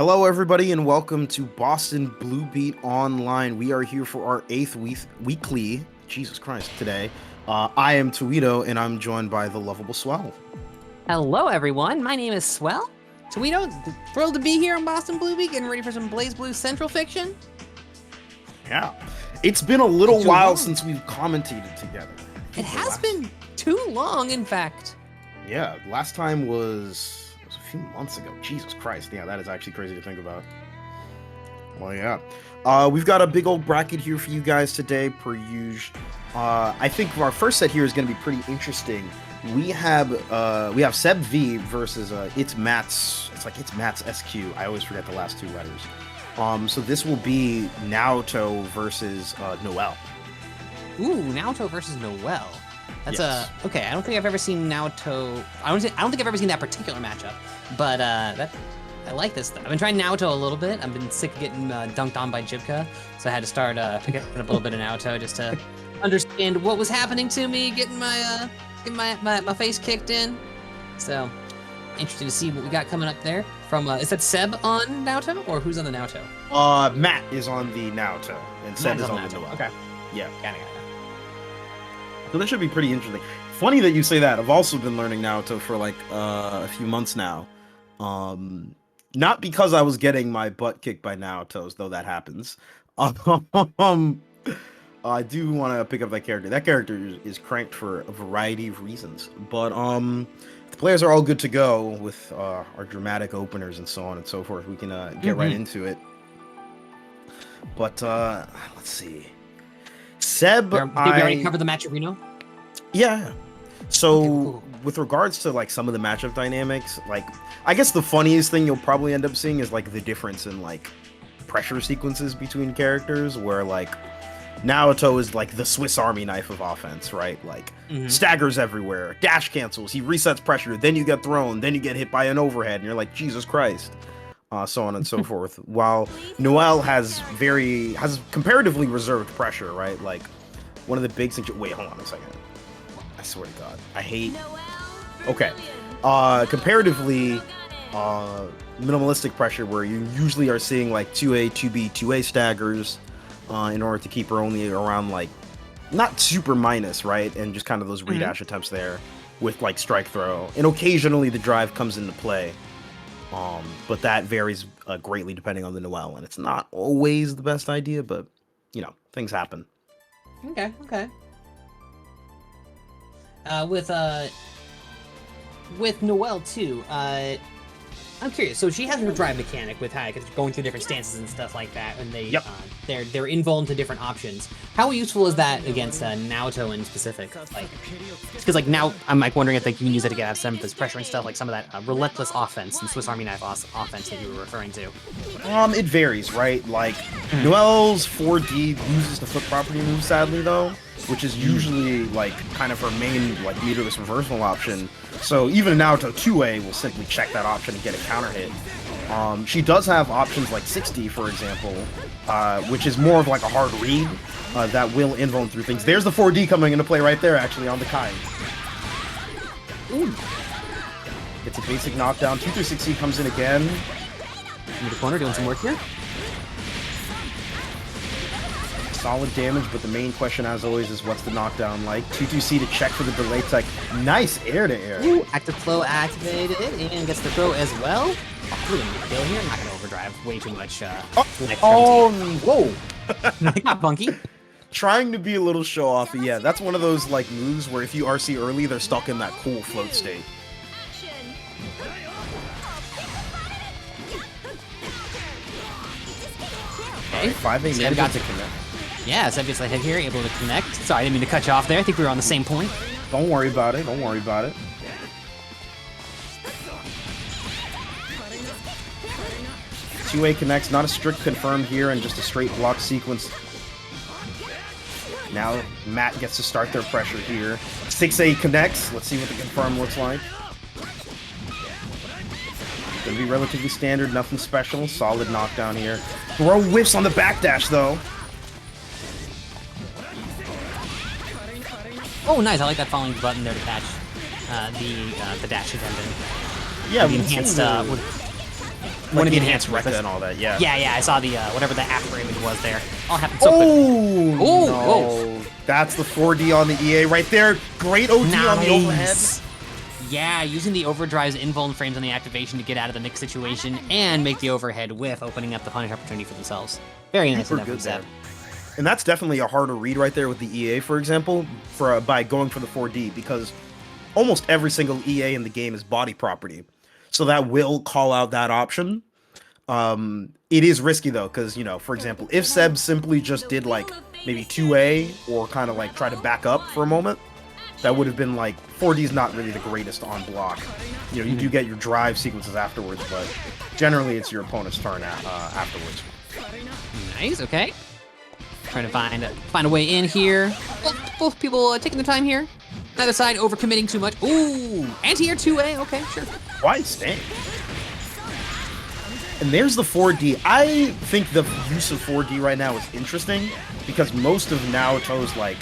Hello, everybody, and welcome to Boston Blue Beat Online. We are here for our 8th weekly, Jesus Christ, today. I am Toledo, and I'm joined by the lovable Swell. Hello, everyone. My name is Swell. Toledo, thrilled to be here on Boston Blue Beat, getting ready for some BlazBlue Central Fiction. Yeah. It's been a little while since we've commentated together. It has been too long, in fact. Yeah, last time was a few months ago. Jesus Christ. Yeah, that is actually crazy to think about. Well, yeah. We've got a big old bracket here for you guys today, per usual. I think our first set here is going to be pretty interesting. We have SebV versus itzmattqsg. I always forget the last two letters. So this will be Naoto versus Noel. Ooh, Naoto versus Noel. That's okay. I don't think I've ever seen Naoto. I don't think I've ever seen that particular matchup, but I like this. I've been trying Naoto a little bit. I've been sick of getting dunked on by Jibka, so I had to start picking up a little bit of Naoto just to understand what was happening to me, getting my face kicked in. So interesting to see what we got coming up there. From is that Seb on Naoto, or who's on the Naoto? Matt is on the Naoto, and Seb is on the Noel. Okay. Yeah. Got it. So that should be pretty interesting. Funny that you say that. I've also been learning Naoto for like a few months now. Not because I was getting my butt kicked by Naotos, though that happens. I do want to pick up that character. That character is cranked for a variety of reasons. But the players are all good to go with our dramatic openers and so on and so forth. We can get right into it. But let's see. Seb, Did we already cover the match at Reno? Yeah. So okay, cool. With regards to like some of the matchup dynamics, like I guess the funniest thing you'll probably end up seeing is like the difference in like pressure sequences between characters, where like Naoto is like the Swiss Army knife of offense, right? Like staggers everywhere, dash cancels, he resets pressure, then you get thrown, then you get hit by an overhead, and you're like, Jesus Christ. So on and so forth. While Noel has comparatively reserved pressure, right? Like one of the big things. Wait, hold on a second. I swear to God, I hate. Okay, comparatively minimalistic pressure, where you usually are seeing like 2A, 2B, 2A staggers, in order to keep her only around like not super minus, right? And just kind of those redash attempts there with like strike throw, and occasionally the drive comes into play. But that varies greatly depending on the Noel, and it's not always the best idea, but you know, things happen. Okay. With Noel too, I'm curious. So she has her drive mechanic with High, because going through different stances and stuff like that, and they're invuln to different options. How useful is that against Naoto in specific? Like, because like now I'm like wondering if they can use it to get some of this pressure and stuff, like some of that relentless offense and Swiss Army knife offense that you were referring to. It varies, right? Like Noel's 4D loses the foot property move, sadly though, which is usually like kind of her main like meterless reversal option. So even Naoto 2A will simply check that option and get a counter hit. She does have options like 60, for example, which is more of like a hard read that will invuln through things. There's the 4D coming into play right there, actually, on the Kai. Ooh. It's a basic knockdown. 2-3-6C comes in again. In the corner, doing some work here. Solid damage, but the main question, as always, is what's the knockdown like? 2-2-C to check for the delay tech. Nice air-to-air. Ooh, active flow activated, and gets the throw as well. Oh, we're gonna kill here. I'm not gonna overdrive way too much. Whoa. Not funky. Trying to be a little show-offy, yeah. That's one of those like moves where if you RC early, they're stuck in that cool float state. Okay. 5A Seb got to connect. Yeah, Seb gets a hit here, able to connect. Sorry, I didn't mean to cut you off there. I think we were on the same point. Don't worry about it. Don't worry about it. Two-way connects, not a strict confirm here, and just a straight block sequence. Now Matt gets to start their pressure here. 6A connects. Let's see what the confirm looks like. Gonna be relatively standard, nothing special. Solid knockdown here. Throw whiffs on the backdash though. Oh, nice. I like that following button there to catch the dash again. Yeah, the enhanced One of the enhanced enhanced Rekka and all that, yeah. Yeah, I saw the, whatever the after image was there. All happened so quick. Oh, Oh, no. whoa. That's the 4D on the EA right there. Great OD on the overhead. Yeah, using the overdrive's invuln frames on the activation to get out of the mix situation and make the overhead whiff, opening up the punish opportunity for themselves. Very nice Super enough from good there. Seb. And that's definitely a harder read right there with the EA, for example, by going for the 4D, because almost every single EA in the game is body property. So that will call out that option. It is risky though, because, you know, for example, if Seb simply just did like maybe 2A or kind of like try to back up for a moment, that would have been like 4D is not really the greatest on block. You know, you do get your drive sequences afterwards, but generally it's your opponent's turn afterwards. Nice, okay. Trying to find a way in here. Both people taking their time here. Neither side overcommitting too much. Ooh, anti-air 2A, okay, sure. Why stay? And there's the 4D. I think the use of 4D right now is interesting because most of Naoto's like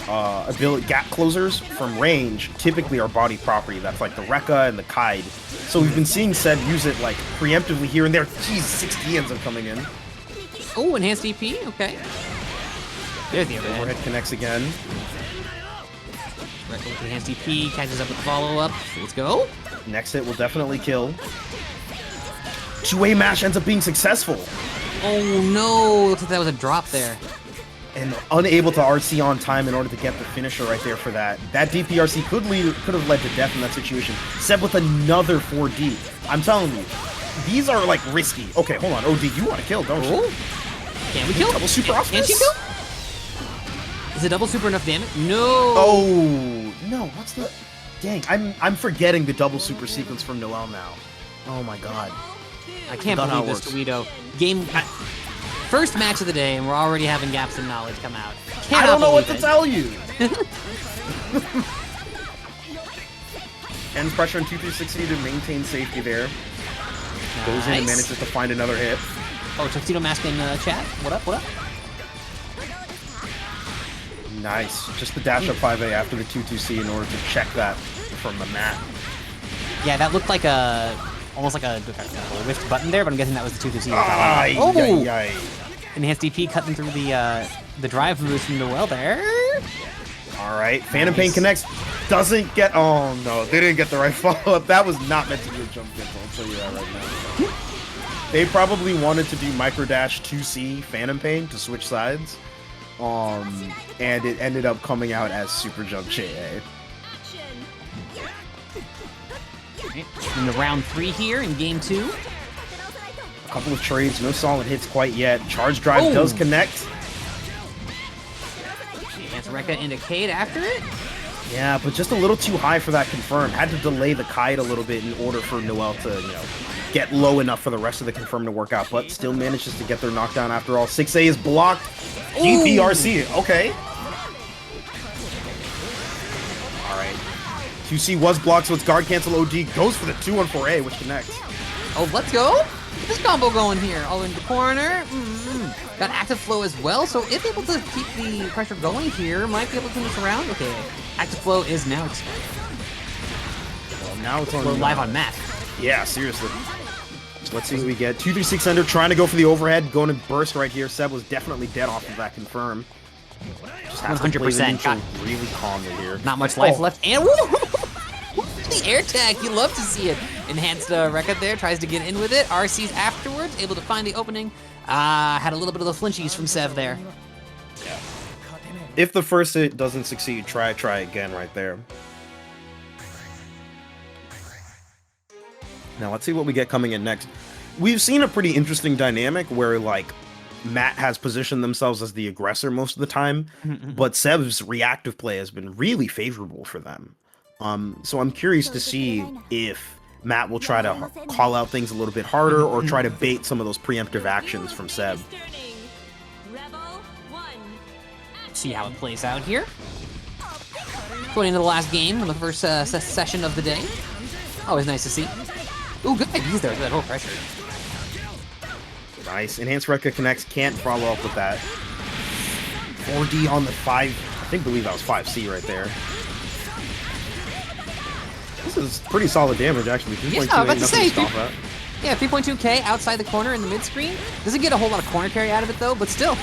ability gap closers from range typically are body property. That's like the Rekka and the Kaid. So we've been seeing Seb use it like preemptively here and there. Jeez, 60 ends up coming in. Oh, enhanced EP, okay. There's the overhead. Overhead connects again. Rekka with the enhanced EP, catches up with the follow-up. Let's go. Next hit will definitely kill. 2A mash ends up being successful. Oh no, looks like that was a drop there. And unable to RC on time in order to get the finisher right there for that. That DPRC could have led to death in that situation. Seb with another 4D. I'm telling you, these are like risky. Okay, hold on. OD, you want to kill, don't you? Can we kill? Double super off Can she this? kill? Is a double super enough damage? No. Oh no! What's the? Dang, I'm forgetting the double super sequence from Noelle now. Oh my god. I can't believe this, Toledo. First match of the day, and we're already having gaps in knowledge come out. I don't know what to tell you. Ends pressure on 2-3-60 to maintain safety there. Goes in and manages to find another hit. Oh, Tuxedo Mask in chat. What up? What up? Nice. Just the dash up 5A after the 2-2C in order to check that from the mat. Yeah, that looked like almost like a whiffed button there, but I'm guessing that was the 2-2C. Enhanced DP cutting through the drive moves from Noelle there. All right, Phantom Pain connects. Doesn't get. Oh no, they didn't get the right follow up. That was not meant to be a jump cancel. I'll tell you that right now. They probably wanted to do micro dash 2C Phantom Pain to switch sides, and it ended up coming out as super jump JA. In the round 3 here in game 2. A couple of trades, no solid hits quite yet. Charge drive does connect. That's Rekka into Cade after it. Yeah, but just a little too high for that confirm. Had to delay the kite a little bit in order for Noelle to, you know, get low enough for the rest of the confirm to work out, but still manages to get their knockdown after all. 6A is blocked. DPRC, okay. All right. 2C was blocked, so it's guard cancel OD. Goes for the 2-1-4A, which connects. Oh, let's go. Get this combo going here. All in the corner. Got active flow as well, so if able to keep the pressure going here, might be able to turn this around. Okay, active flow is now expired. Well, now it's on We're live on mat. Yeah, seriously. So let's see what we get. 2-3-6 under, trying to go for the overhead, going to burst right here. Seb was definitely dead off of that confirm. Just has to play the 100%. neutral really calmly here. Not much life left, and the air tag. You love to see it. Enhanced Rekka there, tries to get in with it. RC's afterwards, able to find the opening. Had a little bit of the flinchies from Sev there. Yeah. If the first hit doesn't succeed, try again right there. Now let's see what we get coming in next. We've seen a pretty interesting dynamic where like Matt has positioned themselves as the aggressor most of the time, but Sev's reactive play has been really favorable for them. So I'm curious to see if Matt will try to call out things a little bit harder or try to bait some of those preemptive actions from Seb. See how it plays out here. Going into the last game of the first session of the day. Always nice to see. Ooh, good IDs there for that whole pressure. Nice. Enhanced Rekka connects, can't follow up with that. 4D on the 5, I believe that was 5C right there. This is pretty solid damage, actually. 3.2, yeah, I was about to say, Yeah, 3.2k outside the corner in the mid screen. Doesn't get a whole lot of corner carry out of it though, but still.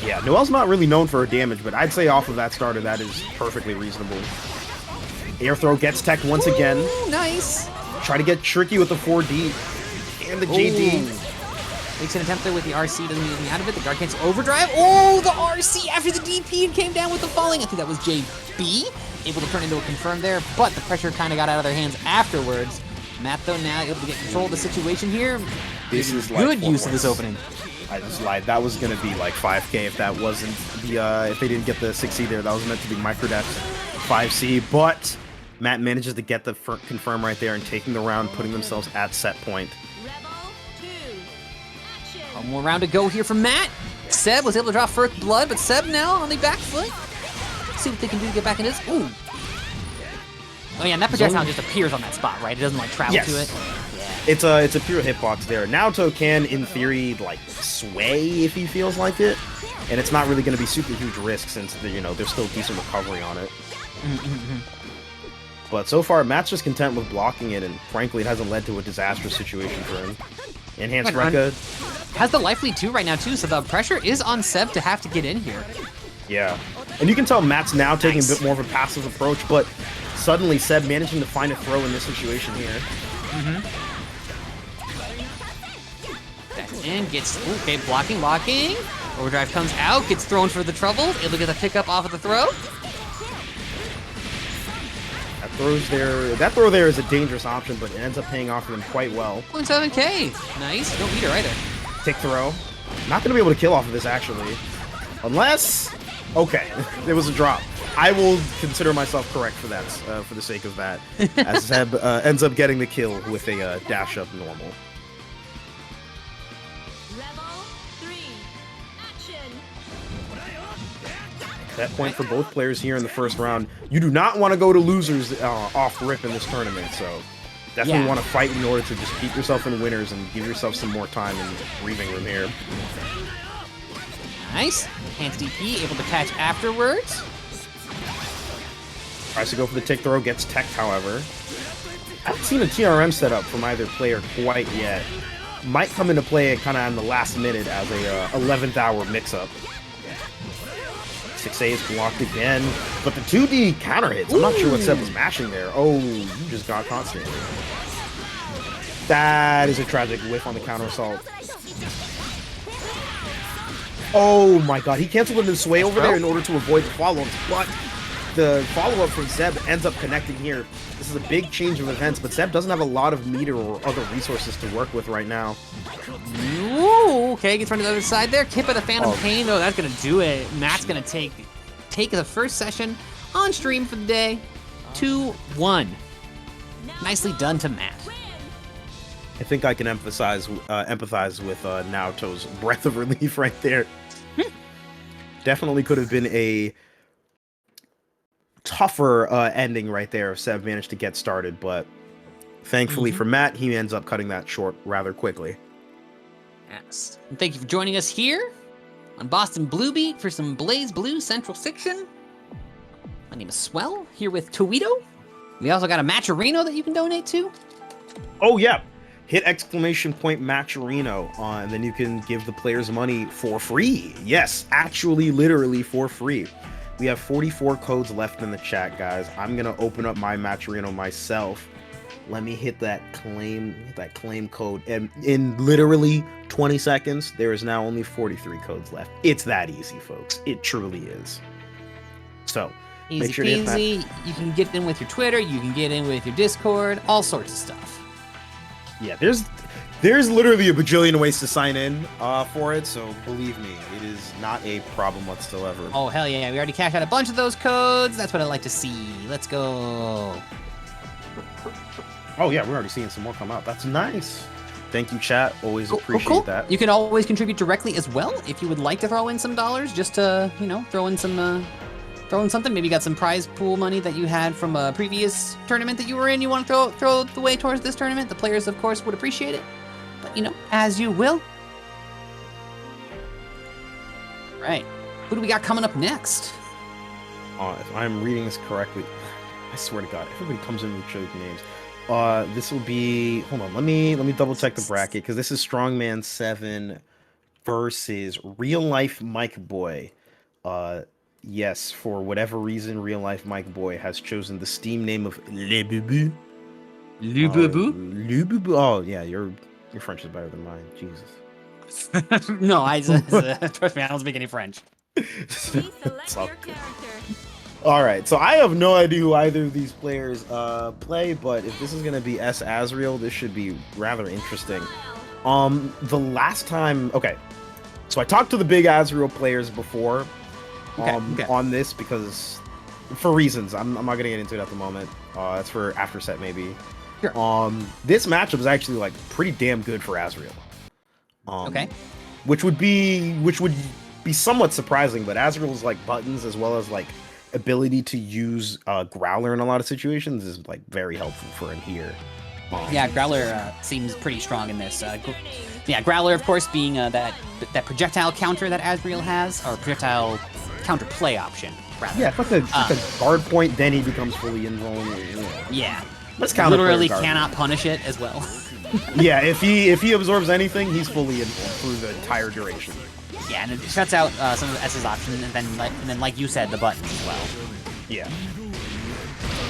Yeah, Noelle's not really known for her damage, but I'd say off of that starter, that is perfectly reasonable. Air throw gets teched once again. Nice. Try to get tricky with the 4D and the JD. Makes an attempt there with the RC, doesn't get anything out of it. The guard cancel overdrive. Oh, the RC after the DP and came down with the falling. I think that was JB. Able to turn into a confirm there, but the pressure kind of got out of their hands afterwards. Matt, though, now able to get control of the situation here. This is good like use of this opening. I just lied. That was going to be like 5K if that wasn't the, if they didn't get the 6C there. That was meant to be Microdef's 5C, but Matt manages to get the confirm right there and taking the round, putting themselves at set point. One more round to go here from Matt. Seb was able to draw first blood, but Seb now on the back foot. See what they can do to get back in this. Ooh. Oh yeah, and that projectile just appears on that spot, right? It doesn't like travel to it. It's a pure hitbox there. Naoto can, in theory, like sway if he feels like it, and it's not really going to be super huge risk since there's still decent recovery on it. But so far, Matt's just content with blocking it, and frankly, it hasn't led to a disastrous situation for him. Enhanced Rekka has the life lead too right now too, so the pressure is on Seb to have to get in here. Yeah, and you can tell Matt's now taking a bit more of a passive approach, but suddenly Seb managing to find a throw in this situation here. And gets, okay, blocking. Overdrive comes out, gets thrown for the trouble, able to get the pickup off of the throw. That throw there is a dangerous option, but it ends up paying off for them quite well. 0.7k, nice, don't beat her either. Tick throw. Not gonna be able to kill off of this actually. Unless, okay, there was a drop. I will consider myself correct for that, for the sake of that, as Seb ends up getting the kill with a dash up normal. That point for both players here in the first round. You do not want to go to losers off rip in this tournament, so definitely want to fight in order to just keep yourself in winners and give yourself some more time and breathing room here. Nice. Hands DP, able to catch afterwards. Tries to go for the tick throw, gets teched, however. I haven't seen a TRM setup from either player quite yet. Might come into play kind of on the last minute as a 11th hour mix-up. 6A is blocked again, but the 2D counter hits. I'm not sure what Seb was mashing there. Oh, you just got constant. That is a tragic whiff on the counter assault. Oh my god, he canceled into the sway over there in order to avoid the follow-ups, but the follow-up from Seb ends up connecting here. This is a big change of events, but Seb doesn't have a lot of meter or other resources to work with right now. Ooh, okay, gets run to the other side there. Kippa the Phantom Pain, though, that's gonna do it. Matt's gonna take the first session on stream for the day. 2-1. Nicely done to Matt. I think I can empathize with Naoto's breath of relief right there. Definitely could have been a tougher ending right there if Seb managed to get started, but thankfully for Matt, he ends up cutting that short rather quickly. Yes. And thank you for joining us here on BostonBlueBeat for some BlazBlue Central Section. My name is Swell, here with Towedo. We also got a Matcherino that you can donate to. Oh, yeah. Hit !Matcherino, and then you can give the players money for free. Yes, actually, literally for free. We have 44 codes left in the chat, guys. I'm going to open up my Matcherino myself. Let me hit that claim code. And in literally 20 seconds, there is now only 43 codes left. It's that easy, folks. It truly is. So, easy make sure to hit that. You can get in with your Twitter. You can get in with your Discord. All sorts of stuff. Yeah, there's literally a bajillion ways to sign in for it, so believe me, it is not a problem whatsoever. Oh, hell yeah. We already cashed out a bunch of those codes. That's what I like to see. Let's go. Oh, yeah, we're already seeing some more come out. That's nice. Thank you, chat. Always appreciate that. You can always contribute directly as well if you would like to throw in some dollars, just to, throw in something. Maybe you got some prize pool money that you had from a previous tournament that you were in. You want to throw the way towards this tournament. The players, of course, would appreciate it. But, as you will. All right. Who do we got coming up next? If I'm reading this correctly, I swear to God, everybody comes in with joke names. This will be. Hold on. Let me double check the bracket because this is Strongman 7 versus RealLifeMicBoy. Yes, for whatever reason, RealLifeMicBoy has chosen the Steam name of Le Bubu. Le Bubu? Le Bubu. Oh yeah, your French is better than mine. Jesus. No, trust me, I don't speak any French. It's all good. All right, so I have no idea who either of these players play, but if this is gonna be S Azriel, this should be rather interesting. The last time, okay, so I talked to the big Azriel players before, on this because for reasons I'm not gonna get into it at the moment. That's for after set maybe. Sure. This matchup is actually like pretty damn good for Azriel. Okay. Which would be somewhat surprising, but Azriel's like buttons as well as like ability to use Growler in a lot of situations is like very helpful for him here. Yeah, Growler seems pretty strong in this. Yeah, Growler, of course, being that projectile counter that Azriel has, or projectile counter play option, rather. Yeah, it's like a guard point, then he becomes fully invulnerable. Yeah. Let's counter literally cannot punish it as well. Yeah, if he absorbs anything, he's fully invulnerable through the entire duration. Yeah, and it shuts out some of S's options, and then, like you said, the buttons as well. Yeah.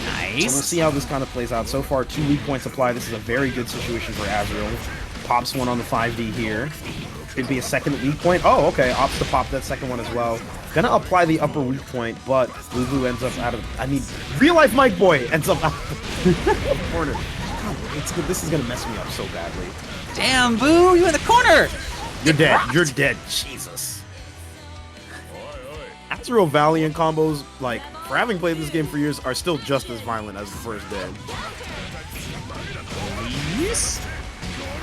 Nice. So we'll see how this kind of plays out. So far, 2 weak points apply. This is a very good situation for Azriel. Pops one on the 5D here. Could be a second weak point. Oh, okay. Opts to pop that second one as well. Gonna apply the upper weak point, but BlazBlue ends up out of... I mean, RealLifeMicBoy ends up out of the corner. God, this is gonna mess me up so badly. Damn, Boo! You in the corner! You're dead. You're dead. Jesus. Azriel Valiant combos, like, for having played this game for years, are still just as violent as the first day. Yes.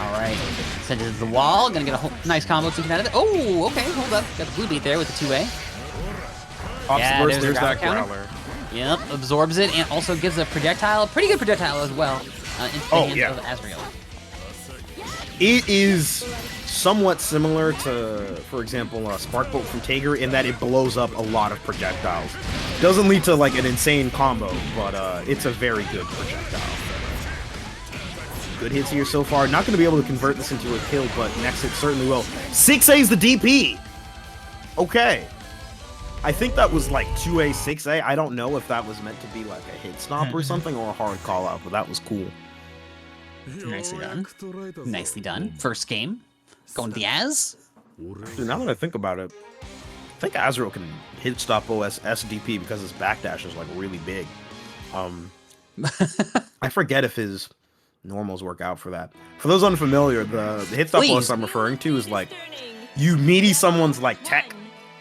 All right. Send it to the wall. Gonna get a nice combo taken out of it. Oh, okay. Hold up. Got the blue beat there with the 2A. Yeah, there's that Growler. Yep. Absorbs it and also gives a projectile, a pretty good projectile as well, into the hands of Azriel. It is somewhat similar to, for example, Spark Bolt from Tager in that it blows up a lot of projectiles. Doesn't lead to like an insane combo, but it's a very good projectile. Good hits here so far. Not going to be able to convert this into a kill, but next hit certainly will. 6A is the DP! Okay. I think that was like 2A, 6A. I don't know if that was meant to be like a hit stop or something or a hard call out, but that was cool. Nicely done. Nicely done. First game. Going to the Az. Dude, now that I think about it, I think Azriel can hit stop OS SDP because his backdash is like really big. I forget if his normals work out for that. For those unfamiliar, the hit stop OS I'm referring to is like you meaty someone's like tech,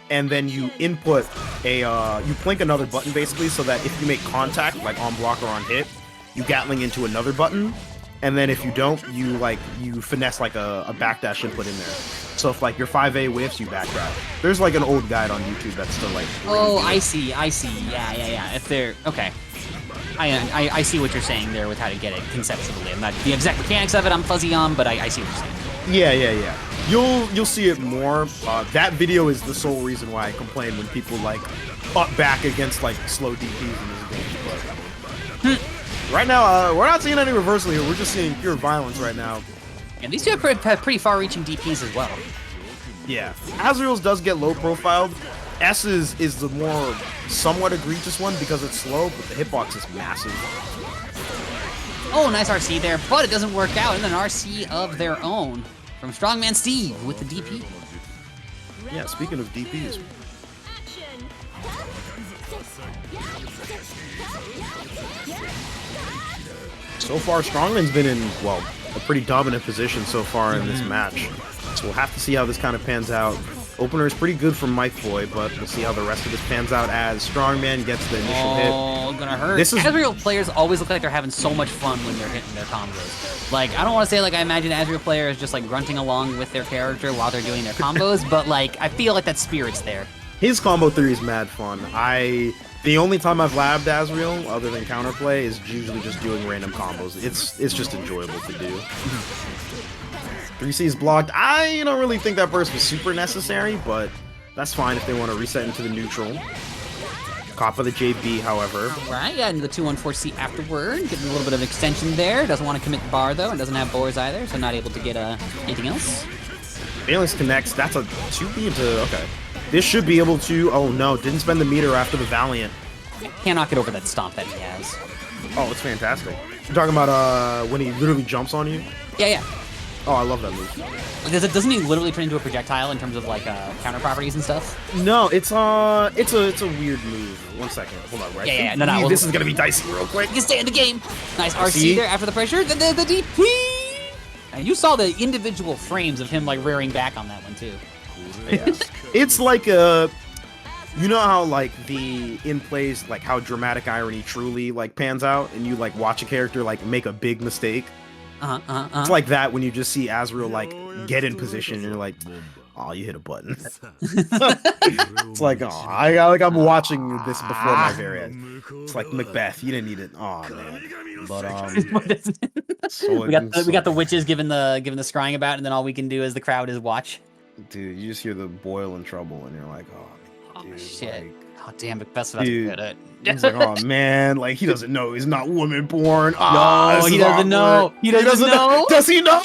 and then you input a you blink another button basically so that if you make contact like on block or on hit, you gatling into another button. And then if you don't, you finesse like a backdash input in there. So if like your 5A whiffs, you backdash. There's like an old guide on YouTube that's still like. Oh, I see. Yeah. If they're okay, I see what you're saying there with how to get it conceptually. I'm not the exact mechanics of it. I'm fuzzy on, but I see what you're saying. Yeah. You'll see it more. That video is the sole reason why I complain when people like up back against like slow DPs in this game. Right now, we're not seeing any reversal here. We're just seeing pure violence right now. And these two have pretty far-reaching DPs as well. Yeah. Azriel's does get low-profiled. S's is the more somewhat egregious one because it's slow, but the hitbox is massive. Oh, nice RC there, but it doesn't work out. And an RC of their own from Strongman Steve with the DP. Yeah, speaking of DPs. So far, Strongman's been in, well, a pretty dominant position so far in this match. So we'll have to see how this kind of pans out. Opener is pretty good from MicBoy, but we'll see how the rest of this pans out as Strongman gets the initial hit. Oh, gonna hurt. Azriel players always look like they're having so much fun when they're hitting their combos. Like, I don't want to say like I imagine Azriel players just like grunting along with their character while they're doing their combos, but like I feel like that spirit's there. His combo 3 is mad fun. The only time I've labbed Azriel, other than counterplay, is usually just doing random combos. It's just enjoyable to do. 3C is blocked. I don't really think that burst was super necessary, but that's fine if they want to reset into the neutral. Cop of the JB, however. All right, yeah, and the 214C afterward. Getting a little bit of extension there. Doesn't want to commit bar, though, and doesn't have boars either, so not able to get anything else. Phalanx connects. That's a 2B into... Okay. This should be able to... Oh, no. Didn't spend the meter after the Valiant. Cannot get over that stomp that he has. Oh, it's fantastic. You're talking about when he literally jumps on you? Yeah. Oh, I love that move. Doesn't he literally turn into a projectile in terms of like counter properties and stuff? No, it's a weird move. 1 second, hold on, right? Yeah. No. This is gonna be dicey real quick. You can stay in the game. Nice RC there after the pressure. The DP. And you saw the individual frames of him like rearing back on that one too. Yeah. It's like a. You know how like the in plays, like how dramatic irony truly like pans out, and you like watch a character like make a big mistake. It's like that when you just see Azrael like get in position and you're like, oh, you hit a button. It's like, oh, I'm watching this before my very eyes. It's like Macbeth, you didn't need it. Oh man. But so we got the witches giving the scrying about, and then all we can do as the crowd is watch. Dude, you just hear the boil in trouble, and you're like, oh, dude, shit. Like, oh damn, Macbeth's about to get it. He's like, oh man, like he doesn't know he's not woman born. No, he doesn't know. He doesn't know. Does he know?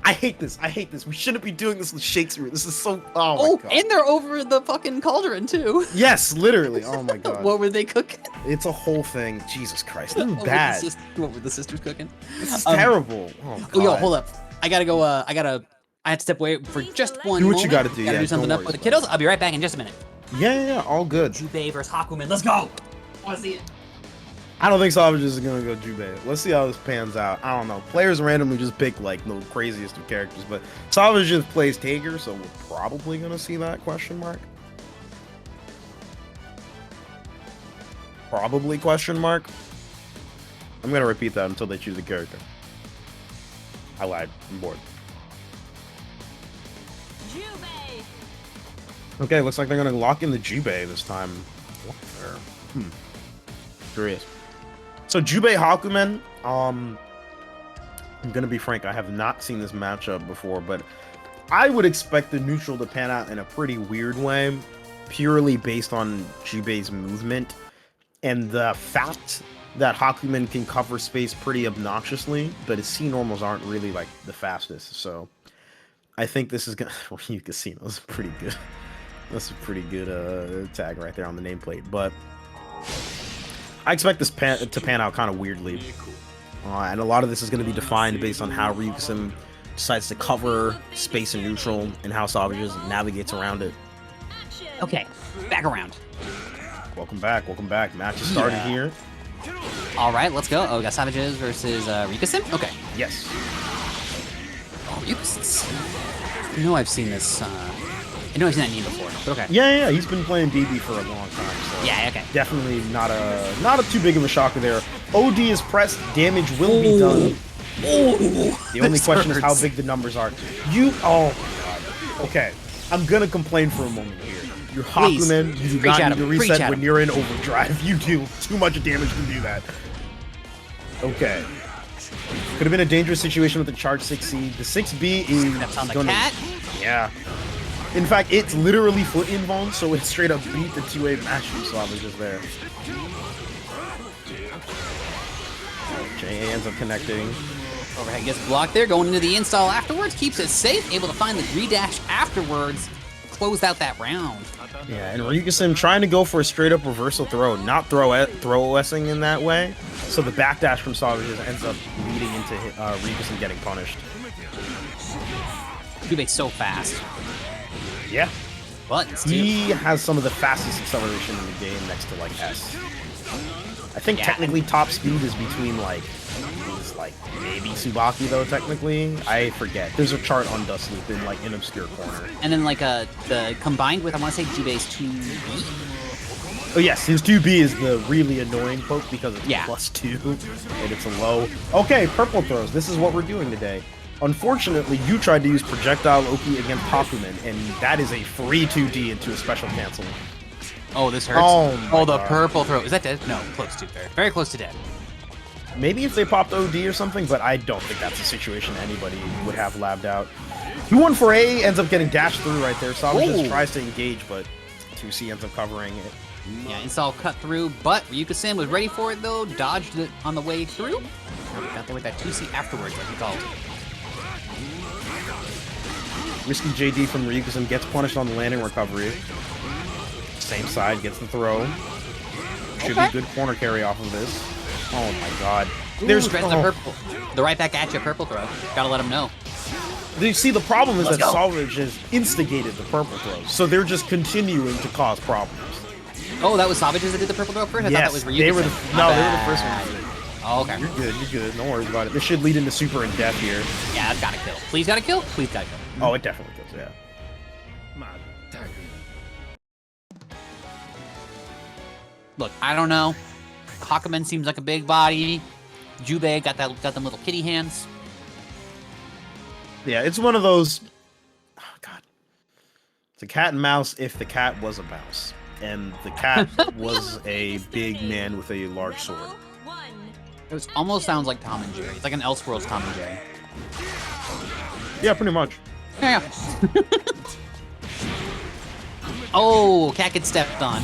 I hate this. We shouldn't be doing this with Shakespeare. This is so. Oh my god. And they're over the fucking cauldron too. Yes, literally. Oh my god. What were they cooking? It's a whole thing. Jesus Christ, this is bad. What were the sisters cooking? This is terrible. Oh, god. Oh, yo, hold up. I gotta go. I had to step away for just one moment. Do what you gotta do. Gotta do something up with the kiddos. I'll be right back in just a minute. Yeah, all good. Jubei versus Hakumen. Let's go. I wanna see it. I don't think Sauvagess is gonna go Jubei. Let's see how this pans out. I don't know. Players randomly just pick like the craziest of characters, but Sauvagess plays Tager, so we're probably gonna see that question mark. Probably question mark. I'm gonna repeat that until they choose a character. I lied. I'm bored. Okay, looks like they're gonna lock in the Jubei this time. Curious. So Jubei Hakumen, I'm gonna be frank, I have not seen this matchup before, but I would expect the neutral to pan out in a pretty weird way, purely based on Jubei's movement and the fact that Hakumen can cover space pretty obnoxiously, but his C normals aren't really like the fastest. So I think this is gonna Raiyu Casino is pretty good. That's a pretty good tag right there on the nameplate, but I expect this to pan out kind of weirdly. And a lot of this is going to be defined based on how Ryukasim decides to cover space and neutral and how Sauvagess navigates around it. Okay, back around. Welcome back. Match is started here. All right, let's go. Oh, we got Sauvagess versus Ryukasim? Okay. Yes. Oh, Ryukasim. I know I've seen this. I know I've seen that name before, but okay. Yeah, he's been playing BB for a long time. So yeah, okay. Definitely not a too big of a shocker there. OD is pressed, damage will be done. The only question is how big the numbers are. Oh my god. Okay, I'm gonna complain for a moment here. Your Hakumen, you do not need to reset when you're in overdrive. You do too much damage to do that. Okay. Could have been a dangerous situation with the charge 6C. The 6B is gonna... cat? Yeah. In fact, it's literally foot invuln, so it straight up beat the 2A match from Sauvagess there. JA ends up connecting. Overhead gets blocked there, going into the install afterwards, keeps it safe, able to find the redash afterwards, closed out that round. Yeah, and Ryukasim trying to go for a straight up reversal throw, not throw OSing in that way, so the backdash from Sauvagess ends up leading into Ryukasim getting punished. Jubei's so fast. Yeah. Buttons, too. He has some of the fastest acceleration in the game next to, like, S. I think technically top speed is between, like, maybe Tsubaki, though, technically. I forget. There's a chart on Dust Loop in, like, an obscure corner. And then, like, the combined with, I want to say, Jubei's 2B? Oh, yes. His 2B is the really annoying poke because it's +2, and it's a low. Okay, purple throws. This is what we're doing today. Unfortunately, you tried to use Projectile Oki against Hakumen, and that is a free 2D into a special cancel. Oh, this hurts. Oh, the purple throw. Is that dead? No, close to dead. Very close to dead. Maybe if they popped OD or something, but I don't think that's a situation anybody would have labbed out. 2-1 for A ends up getting dashed through right there. Sauvagess tries to engage, but 2C ends up covering it. Yeah, install cut through, but Ryuka-Sim was ready for it though, dodged it on the way through. Got there with that 2C afterwards, like he called. Risky JD from Ryuka-Sim gets punished on the landing recovery. Same side, gets the throw. Should be a good corner carry off of this. Oh my god. There's the purple. The right back at you, purple throw. Gotta let him know. You see, the problem is that Sauvagess has instigated the purple throw, so they're just continuing to cause problems. Oh, that was Sauvagess that did the purple throw first? I thought that was Ryuka. They were the first one. Oh, okay. You're good. Don't worry about it. This should lead into super and death here. Yeah, that's gotta kill. Please gotta kill? Please gotta kill. Oh, it definitely kills, yeah. Look, I don't know. Hakumen seems like a big body. Jubei got them little kitty hands. Yeah, it's one of those. Oh god, it's a cat and mouse if the cat was a mouse, and the cat was a big man with a large sword. It almost sounds like Tom and Jerry. It's like an Elseworlds Tom and Jerry. Yeah, pretty much. Yeah. Oh, cat gets stepped on.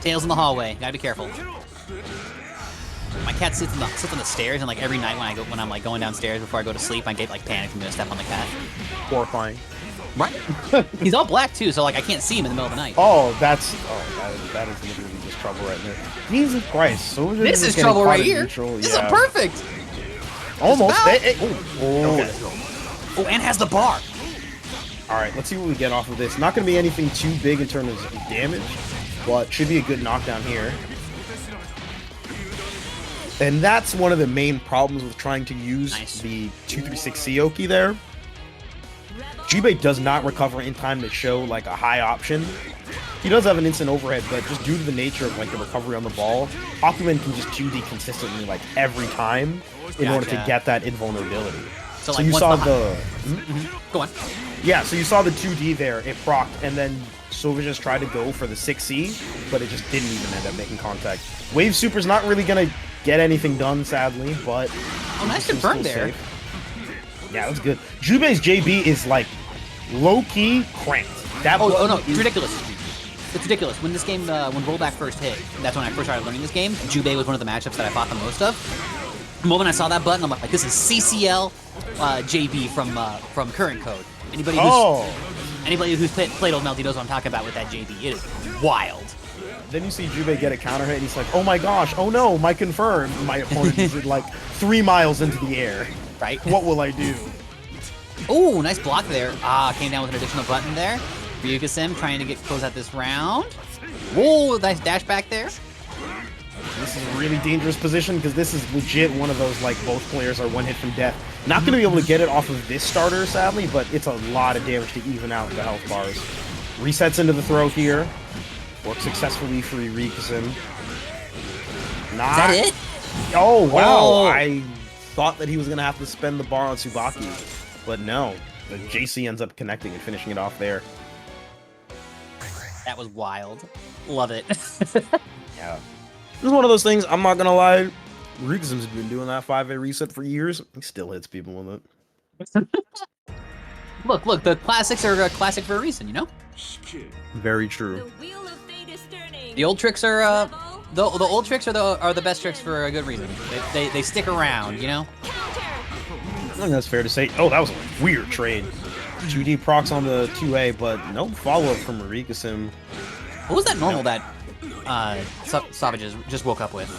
Tails in the hallway. Gotta be careful. My cat sits on the stairs, and like every night when I'm like going downstairs before I go to sleep, I get like panicked and gonna step on the cat. Horrifying. Right. He's all black too, so like I can't see him in the middle of the night. Oh, that is literally just trouble right there. Jesus Christ! So this is trouble right here. This is perfect. Almost. Okay. Oh, and has the bar. All right, let's see what we get off of this. Not going to be anything too big in terms of damage, but should be a good knockdown here. And that's one of the main problems with trying to use the 236 Seoki there. Jubei does not recover in time to show like a high option. He does have an instant overhead, but just due to the nature of like the recovery on the ball, Hakumen can just 2D consistently like every time in order to get that invulnerability. So you saw the... Go on. Yeah, so you saw the 2D there, it procced, and then Sauvagess tried to go for the 6C, but it just didn't even end up making contact. Wave Super's not really gonna get anything done, sadly, but... Oh, nice confirm there. Safe. Yeah, that's good. Jubei's JB is, like, low-key cranked. That no, it's ridiculous. It's ridiculous. When this game, when Rollback first hit, that's when I first started learning this game, Jubei was one of the matchups that I fought the most of. The moment I saw that button, I'm like, this is CCL JB from Current Code. Anybody who's played Old Melty knows what I'm talking about with that JB. It is wild. Then you see Jubei get a counter hit, and he's like, oh my gosh, oh no, my confirm. My opponent is like 3 miles into the air. Right. What will I do? Oh, nice block there. Came down with an additional button there. Ryuka-Sim trying to close out this round. Whoa, nice dash back there. This is a really dangerous position because this is legit one of those, like, both players are one hit from death. Not going to be able to get it off of this starter, sadly, but it's a lot of damage to even out the health bars. Resets into the throw here. Works successfully for Ryuka-Sim. Is that it? Oh, wow. Oh. I thought that he was going to have to spend the bar on Tsubaki, but no. The JC ends up connecting and finishing it off there. That was wild. Love it. Yeah. This is one of those things, I'm not gonna lie, Ryuka-Sim's been doing that 5A reset for years. He still hits people with it. Look, the classics are a classic for a reason, you know? Very true. The old tricks are, the old tricks are the best tricks for a good reason. They stick around, you know? I think that's fair to say. Oh, that was a weird trade. 2D procs on the 2A, but no follow-up from Ryuka-Sim. What was that normal that Sauvagess just woke up with?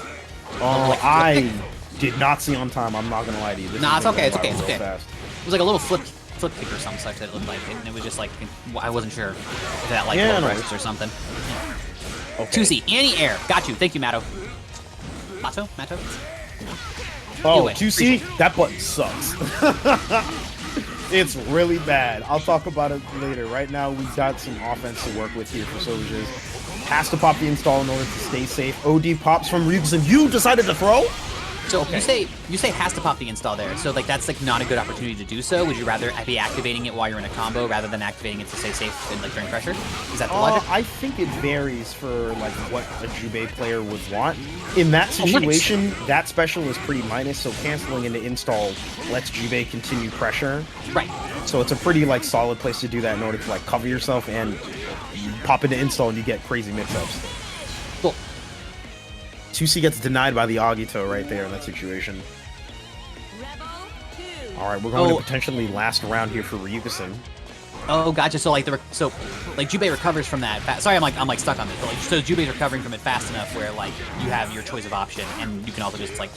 I did not see on time. I'm not gonna lie to you. Nah, it's okay. It's okay. Fast. It was like a little flip kick or something such that it looked like, and it was just like I wasn't sure if that like progressed or something. Yeah. Okay. 2C anti-air. Got you. Thank you, Matto. Matto. Oh, 2C. That button sucks. It's really bad. I'll talk about it later. Right now, we've got some offense to work with here for Sauvagess. Has to pop the install in order to stay safe. OD pops from Ryuka-Sim. You decided to throw? So you say has to pop the install there. So like that's like not a good opportunity to do so. Would you rather be activating it while you're in a combo rather than activating it to stay safe and like during pressure? Is that the logic? I think it varies for like what a Jubei player would want. In that situation, that special is pretty minus, so canceling into install lets Jubei continue pressure. Right. So it's a pretty like solid place to do that in order to like cover yourself, and you pop into install and you get crazy mix-ups. 2C gets denied by the Agito right there in that situation. All right, we're going to potentially last round here for Ryuka-san. Oh, gotcha. So like Jubei recovers from that. Sorry, I'm like stuck on this. But, like, so Jubei's recovering from it fast enough where like you have your choice of option, and you can also just like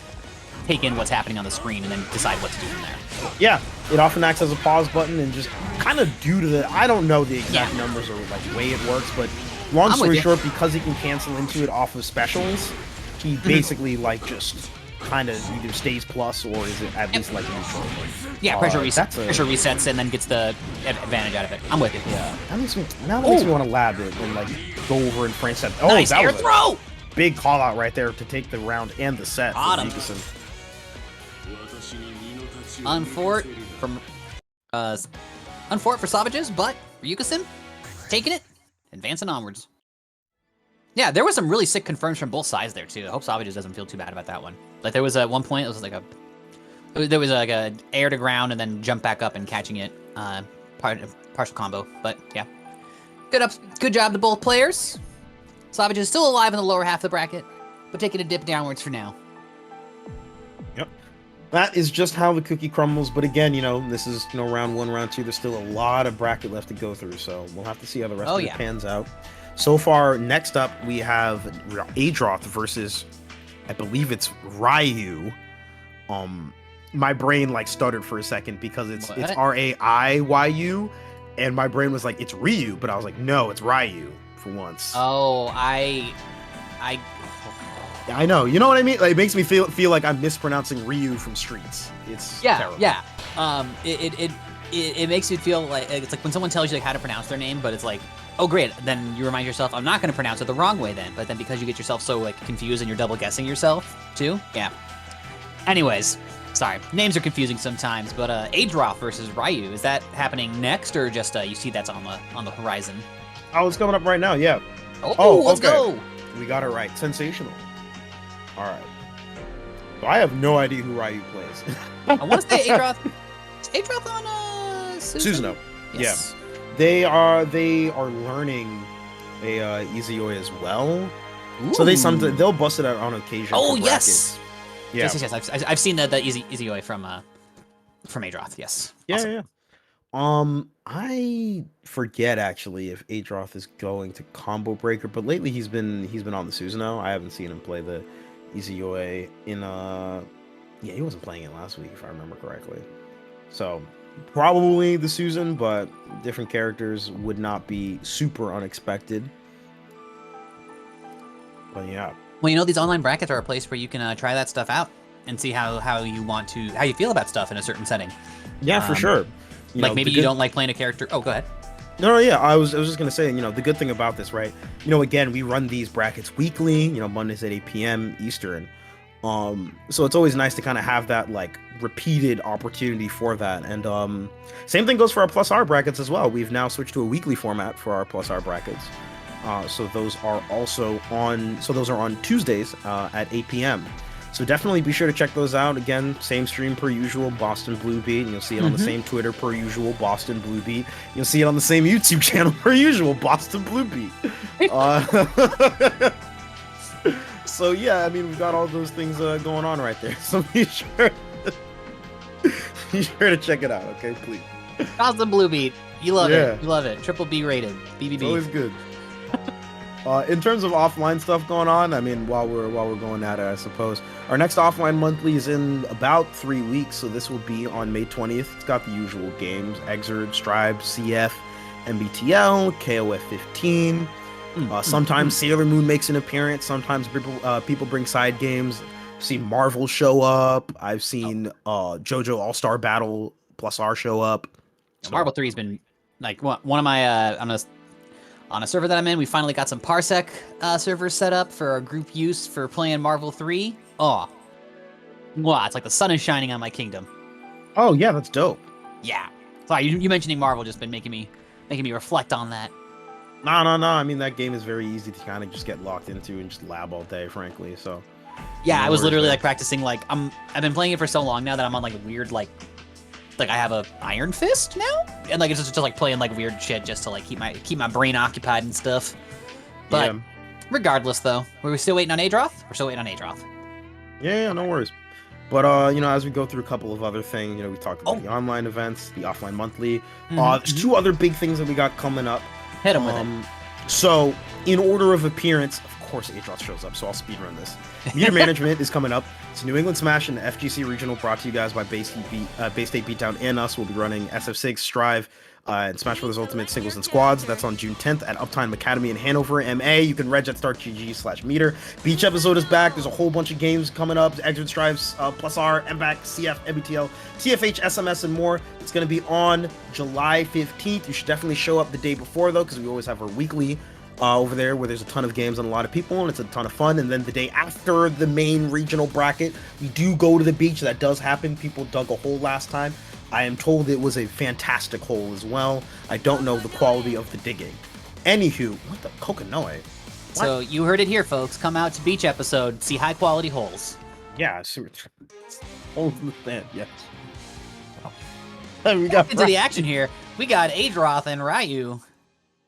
take in what's happening on the screen and then decide what to do from there. Yeah, it often acts as a pause button, and just kind of due to the, I don't know the exact numbers or like way it works, but long story short, because he can cancel into it off of specials, he basically like just kind of either stays plus or is it at least like neutral. Yeah, pressure resets and then gets the advantage out of it. I'm with you. Yeah, that makes me want to lab it and like go over and frame set. Oh, nice that air was throw! A big call out right there to take the round and the set. Unfort for Sauvagess, but Ryuka-san taking it, advancing onwards. Yeah, there was some really sick confirms from both sides there too. I hope Sauvagess doesn't feel too bad about that one. Like there was at one point, it was like a air to ground and then jump back up and catching it, partial combo. But yeah, good job to both players. Sauvagess is still alive in the lower half of the bracket, but taking a dip downwards for now. Yep. That is just how the cookie crumbles, but again, you know, this is, you know, round 1, round 2, there's still a lot of bracket left to go through, so we'll have to see how the rest of it pans out. So far, next up, we have Adroth versus, I believe it's Raiyu. My brain, like, stuttered for a second because it's R-A-I-Y-U, and my brain was like, it's Ryu, but I was like, no, it's Raiyu, for once. Oh, I know. You know what I mean? Like, it makes me feel like I'm mispronouncing Ryu from Streets. It's terrible. Yeah. It makes you feel like it's like when someone tells you like how to pronounce their name, but it's like, oh great, then you remind yourself, I'm not going to pronounce it the wrong way then. But then because you get yourself so like confused and you're double guessing yourself too. Yeah. Anyways, sorry, names are confusing sometimes. But Adroth versus Raiyu, is that happening next or just you see that's on the horizon? Oh, it's coming up right now. Yeah. Oh, let's go. We got it right. Sensational. All right. So I have no idea who Raiyu plays. I want to say Adroth. Is Adroth on Susanoo? Yes. Yeah. They are learning a Izuyoi as well. Ooh. So they'll bust it out on occasion. Oh for yes. Yeah. Yes. I've seen the Izuyoi from Adroth. Yes. Yeah. Awesome. Yeah. I forget actually if Adroth is going to Combo Breaker, but lately he's been on the Susanoo. I haven't seen him play the Izuyoi in yeah, he wasn't playing it last week if I remember correctly. So probably the Susan, but different characters would not be super unexpected. But yeah. Well, you know, these online brackets are a place where you can try that stuff out and see how you feel about stuff in a certain setting. Yeah, for sure. Like maybe you don't like playing a character. Oh, go ahead. No, yeah, I was just gonna say, you know, the good thing about this, right? You know, again, we run these brackets weekly. You know, Mondays at 8 p.m. Eastern. So it's always nice to kind of have that like repeated opportunity for that. And same thing goes for our Plus R brackets as well. We've now switched to a weekly format for our Plus R brackets. So those are on Tuesdays at 8 p.m. So definitely be sure to check those out. Again, same stream per usual, BostonBlueBeat, and you'll see it on the same Twitter per usual, BostonBlueBeat. You'll see it on the same YouTube channel per usual, BostonBlueBeat. So yeah, I mean, we've got all those things going on right there. So be sure to check it out, okay, please. BostonBlueBeat, you love it. You love it. Triple B rated. BBB. It's always good. In terms of offline stuff going on, I mean, while we're going at it, I suppose our next offline monthly is in about 3 weeks, so this will be on May 20th. It's got the usual games: Exerd, Stribe, CF, MBTL, KOF 15. Sometimes Sailor Moon makes an appearance. Sometimes people bring side games. I've seen Marvel show up. I've seen JoJo All-Star Battle Plus R show up. So. Marvel 3 has been like one of my on a server that I'm in. We finally got some Parsec servers set up for our group use for playing Marvel 3. Oh, wow! It's like the sun is shining on my kingdom. Oh yeah, that's dope. Yeah. Sorry, you mentioning Marvel just been making me reflect on that. No. I mean, that game is very easy to kind of just get locked into and just lab all day, frankly. So. Yeah, I was literally like practicing. Like I've been playing it for so long now that I'm on like weird like I have a Iron Fist now, and like it's just like playing like weird shit just to like keep my brain occupied and stuff. But Regardless, though, we're still waiting on Adroth. We're still waiting on Adroth. Yeah, no worries. But as we go through a couple of other things, we talked about the online events, the offline monthly. There's two other big things that we got coming up. Hit them with it. So, in order of appearance, of course, Adroth shows up, so I'll speedrun this. Meter Management is coming up. It's New England Smash and the FGC Regional, brought to you guys by Bay State Beatdown and us. We'll be running SF6, Strive, and Smash Bros. Ultimate Singles and Squads. That's on June 10th at Uptime Academy in Hanover, MA. You can reg at StartGG/meter. Beach episode is back. There's a whole bunch of games coming up. Exit Strives, Plus R, MBAC, CF, MBTL, TFH, SMS, and more. It's going to be on July 15th. You should definitely show up the day before, though, because we always have our weekly over there where there's a ton of games and a lot of people, and it's a ton of fun. And then the day after the main regional bracket, we do go to the beach. That does happen. People dug a hole last time. I am told it was a fantastic hole as well. I don't know the quality of the digging. Anywho, what the Kokonoi? So you heard it here, folks. Come out to beach episode, see high quality holes. Yeah, holes in the sand, yes. We got into the action here. We got Adroth and Raiyu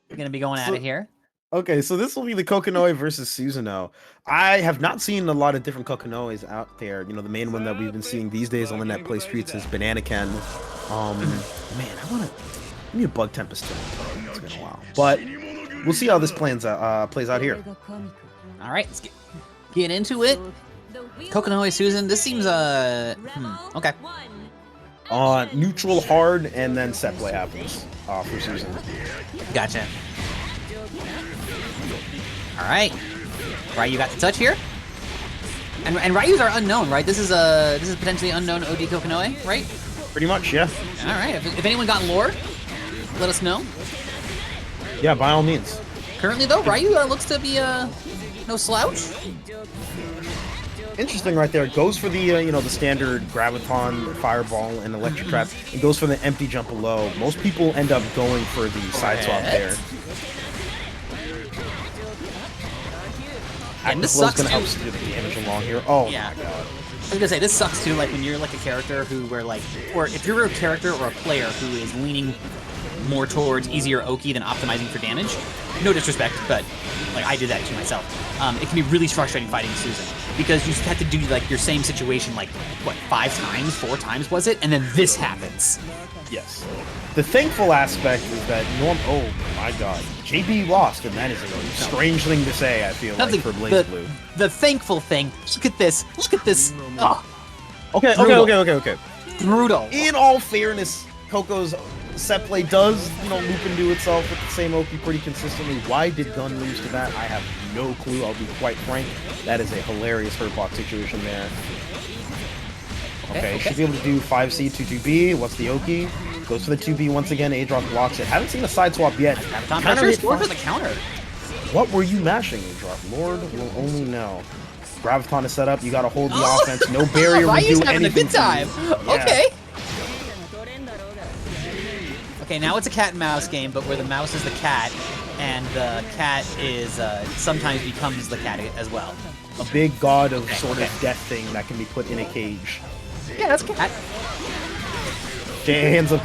going to be going at it here. Okay, so this will be the Kokonoi versus Susanoo. I have not seen a lot of different Kokonois out there. The main one that we've been seeing these days on the net play streets is Bananaken. Man, I need a Bug Tempest too. It's been a while, but we'll see how this plays out here. All right, let's get into it. Kokonoi Susan. This seems okay. Neutral hard, and then set play happens for Susan. Gotcha. All right, Raiyu got the touch here, and Raiyus are unknown, right? This is potentially unknown OD Kokonoi, right? Pretty much, yeah. All right. If anyone got lore, let us know. Yeah, by all means. Currently, though, Raiyu looks to be no slouch. Interesting, right there. It goes for the the standard graviton, fireball, and electric trap. It goes for the empty jump below. Most people end up going for the side swap there. And this sucks gonna help steer the damage along here. Oh yeah. My god. I was gonna say this sucks too. Like when you're like a character or if you're a character or a player who is leaning more towards easier Oki than optimizing for damage. No disrespect, but like I did that to myself. It can be really frustrating fighting Susan because you have to do like your same situation like what 4 times was it, and then this happens. Yes. The thankful aspect is that oh my god, JB lost, and that is a strange thing to say. I feel like for BlazBlue. The thankful thing. Look at this. Look at this. Oh. Okay. Brutal. In all fairness, Coco's set play does loop into itself with the same Oki pretty consistently. Why did Gun lose to that? I have no clue. I'll be quite frank. That is a hilarious hurt block situation there. Okay, she's able to do 5C, 2B. What's the Oki? Goes for the 2B once again. Adroth blocks it. Haven't seen a side swap yet. Counter for the counter. What were you mashing, Adroth? Lord will only know. Graviton is set up. You got to hold the offense. No barrier will do having anything. A good time. Yeah. Okay. Okay, now it's a cat and mouse game, but where the mouse is the cat, and the cat is sometimes becomes the cat as well. A big god of sort of death thing that can be put in a cage. Yeah, that's a cat. Hands up.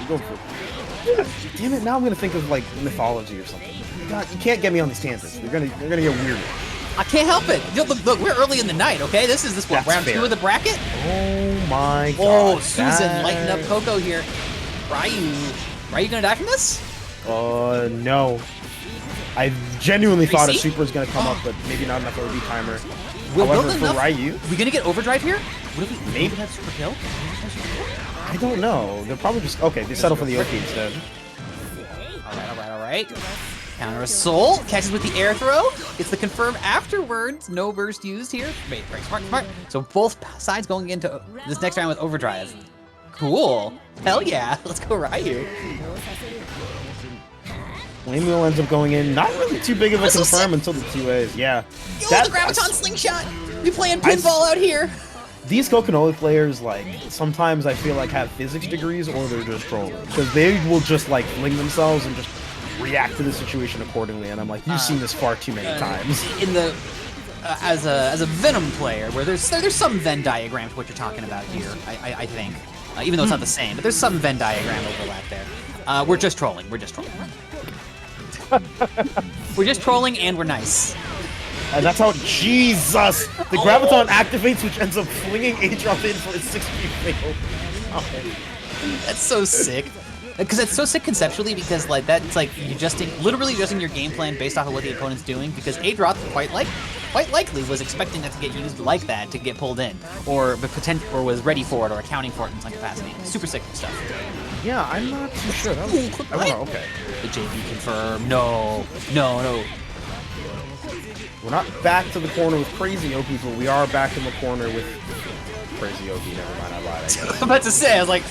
Go for it. Damn it! Now I'm gonna think of like mythology or something. God, you can't get me on these tangents. They're gonna get weird. I can't help it. Look, we're early in the night. Okay, this is what round fair. 2 of the bracket. Oh my god! Oh, Susan lighting up Coco here. Raiyu gonna die from this? No. I genuinely thought a super was gonna come up, but maybe not enough OD timer. However, for Raiyu, are we gonna get overdrive here? What if we maybe have super kill? I don't know. They're probably just okay. They settle for the OP instead. All right. Counter assault catches with the air throw. It's the confirm afterwards. No burst used here. Wait, smart. So both sides going into this next round with overdrive. Cool. Hell yeah. Let's go Raiyu. Flamewheel ends up going in. Not really too big of a confirm until the 2As. Yeah. Yo, the Graviton slingshot. We playing pinball out here. These Kokonoi players, like, sometimes I feel like have physics degrees or they're just trolling. Because they will just, like, fling themselves and just react to the situation accordingly. And I'm like, you've seen this far too many times. In the... as a Venom player, where there's some Venn diagram to what you're talking about here, I think. Even though it's not the same, but there's some Venn diagram overlap there. We're just trolling. We're just trolling and we're nice. And that's how, Jesus! The Graviton activates, which ends up flinging Adroth in for a 6-speed fail. Oh. That's so sick. Because it's so sick conceptually, because like that's like literally adjusting your game plan based off of what the opponent's doing. Because Adroth quite likely was expecting that to get used like that to get pulled in, or was ready for it or accounting for it in some capacity. Super sick stuff. Yeah, I'm not too sure. That was, okay. The JV confirmed. No. We're not back to the corner with Crazy OP, but we are back in the corner with Crazy OP. Never mind, I lied. I guess. I'm about to say, I was like,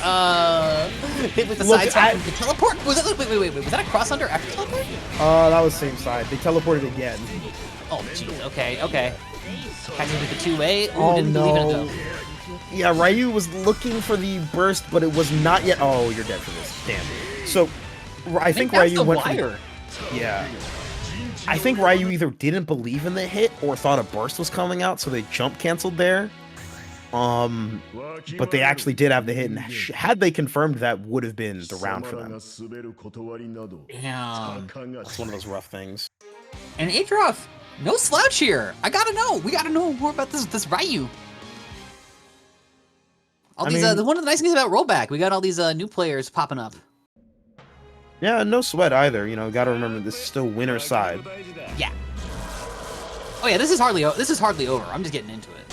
hit with the side tap. The teleport. Was that? Wait. Was that a cross under after teleport? That was same side. They teleported again. Oh, jeez. Okay. Catching with the 2A. Oh, didn't believe it though. Yeah, Raiyu was looking for the burst, but it was not yet. Oh, you're dead for this. Damn. So, I think Raiyu went for. Yeah. I think Raiyu either didn't believe in the hit or thought a burst was coming out, so they jump canceled there. But they actually did have the hit, and had they confirmed, that would have been the round for them. Damn. That's one of those rough things. And Adroth, no slouch here. I gotta know. We gotta know more about this Raiyu. One of the nice things about rollback, we got all these new players popping up. Yeah, no sweat either. You know, gotta remember this is still winner's side. Yeah. Oh yeah, this is hardly over. I'm just getting into it.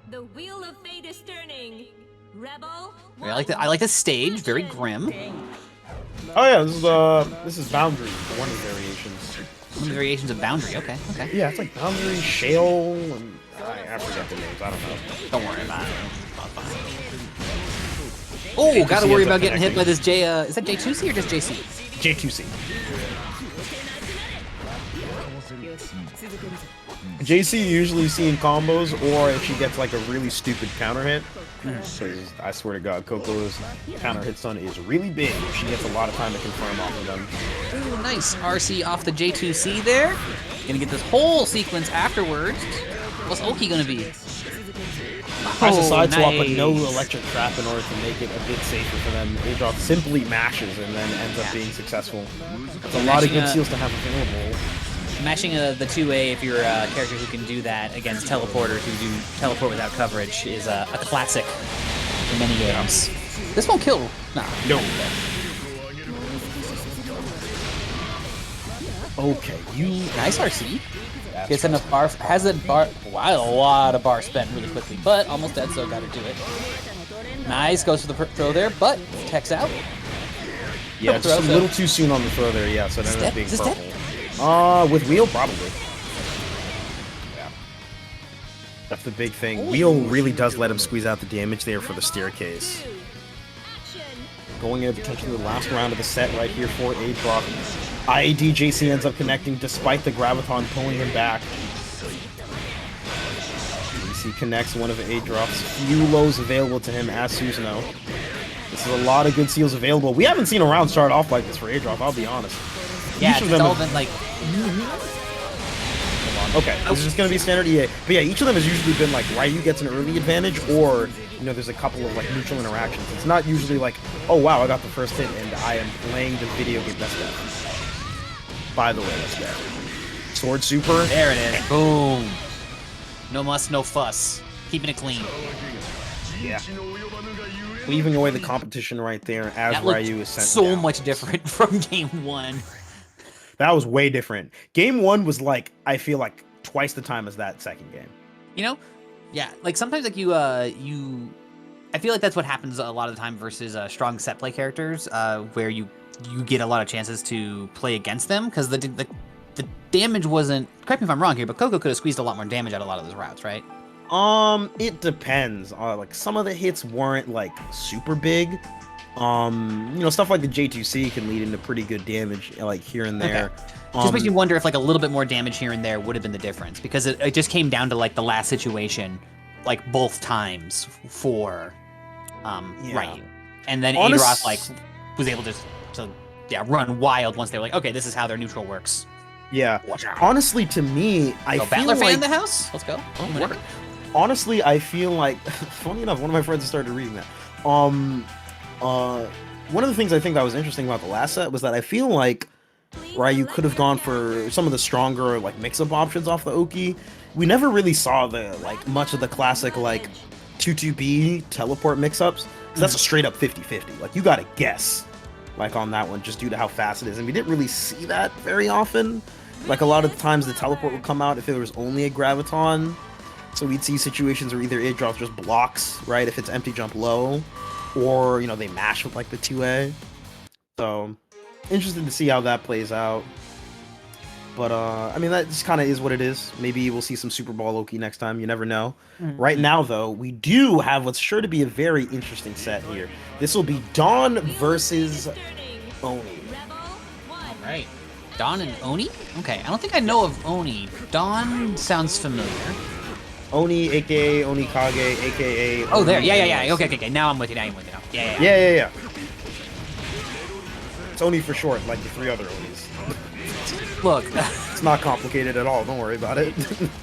The wheel of fate is turning. Rebel. I like the stage, very grim. Oh yeah, this is Boundary, one of the variations. One of the variations of Boundary. Okay. Yeah, it's like Boundary, Shale, and I forget the names. I don't know. Don't worry about it. Oh, gotta worry about getting hit by this J. Is that J2C or just JC? J2C. JC usually seen combos, or if she gets like a really stupid counter hit. I swear to God, Coco's counter hit stun is really big. She gets a lot of time to confirm off of them. Ooh, nice RC off the J2C there. Gonna get this whole sequence afterwards. What's Oki gonna be? Tries to side swap, but no electric trap in order to make it a bit safer for them. Adroth simply mashes and then ends up being successful. That's a lot of good seals to have available. Mashing the 2A, if you're a character who can do that against teleporters who do teleport without coverage, is a classic in many games. This won't kill. Nah. No. Okay, nice RC. Gets enough bar. Has a bar. Wow, a lot of bar spent really quickly, but almost dead, so gotta do it. Nice, goes for the throw there, but techs out. Yeah, just a little too soon on the throw there. Yeah, so it ended up being purple. With Wheel, probably. Yeah. That's the big thing. Wheel really does let him squeeze out the damage there for the staircase. Going into potentially the last round of the set right here for Adroth. IAD JC ends up connecting despite the Graviton pulling him back. JC connects one of Adroth's few lows available to him as Susanoo. This is a lot of good seals available. We haven't seen a round start off like this for Adroth, I'll be honest. Yeah, it's all been like... Okay, this is just going to be standard EA. But yeah, each of them has usually been like, Raiyu gets an early advantage, or, you know, there's a couple of like neutral interactions. It's not usually like, oh wow, I got the first hit and I am playing the video game. That's bad. By the way, that's bad. Sword super. There it is. Boom. No muss, no fuss. Keeping it clean. Yeah. Weaving away the competition right there as Raiyu is sent so down. much different from game one. That was way different. Game one was like, I feel like twice the time as that second game. You know? Yeah, like sometimes like I feel like that's what happens a lot of the time versus strong set play characters, where you get a lot of chances to play against them, because the damage wasn't, correct me if I'm wrong here, but Coco could have squeezed a lot more damage out of a lot of those routes, right? It depends. Like some of the hits weren't like super big. You know, stuff like the J2C can lead into pretty good damage, like here and there. Okay. Just makes me wonder if like a little bit more damage here and there would have been the difference, because it just came down to like the last situation, like both times for Raiyu, and then Adroth like was able to run wild once they were like, okay, this is how their neutral works. Yeah. Honestly, to me, I feel Battler fan like... in the house. Let's go. Honestly, I feel like, funny enough, one of my friends started reading that. one of the things I think that was interesting about the last set was that I feel like Raiyu could have gone for some of the stronger like mix-up options off the Oki. We never really saw the like much of the classic like 2-2B teleport mix-ups. That's a straight up 50-50. Like you gotta guess like on that one just due to how fast it is, and we didn't really see that very often. Like a lot of the times the teleport would come out if it was only a graviton, so we'd see situations where either Adroth just blocks, right, if it's empty jump low, or you know they mash with like the 2A. So interested to see how that plays out. But I mean that just kind of is what it is. Maybe we'll see some Super Ball Loki next time, you never know. Right now though, we do have what's sure to be a very interesting set here. This will be Dawn versus Oni. Alright. Dawn and Oni? Okay, I don't think I know of Oni. Dawn sounds familiar. Oni, aka OniKage, aka... Oh, there. Yeah. Okay. Now I'm with you. Yeah. Yeah. It's Oni for short, like the 3 other Onis. Look. It's not complicated at all. Don't worry about it.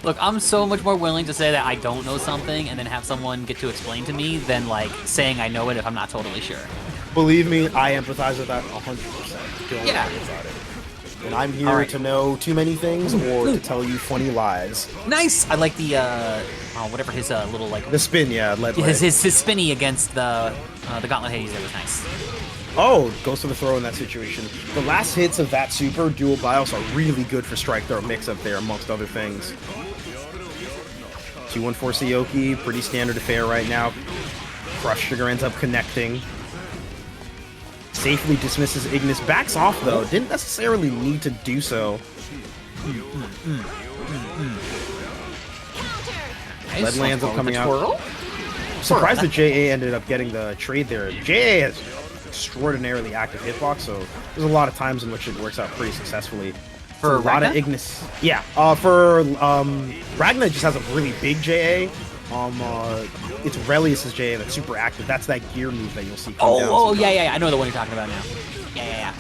Look, I'm so much more willing to say that I don't know something and then have someone get to explain to me than, like, saying I know it if I'm not totally sure. Believe me, I empathize with that 100%. Don't worry about it. And I'm here to know too many things or to tell you funny lies. Nice! I like the, whatever his little, like... The spin, yeah. His spinny against the Gauntlet Hades there was nice. Oh, goes for the throw in that situation. The last hits of that super dual BIOS are really good for strike throw mix-up there, amongst other things. 2-1-4 Sayoki, pretty standard affair right now. Crush Sugar ends up connecting. Safely dismisses Ignis. Backs off, though. Didn't necessarily need to do so. Lead ends up coming out. Surprised that JA ended up getting the trade there. JA has extraordinarily active hitbox, so there's a lot of times in which it works out pretty successfully. For a lot of Ignis. Yeah, for Ragna just has a really big JA. It's Relius's JA that's super active. That's that gear move that you'll see come down. Oh, yeah. I know the one you're talking about now. Yeah.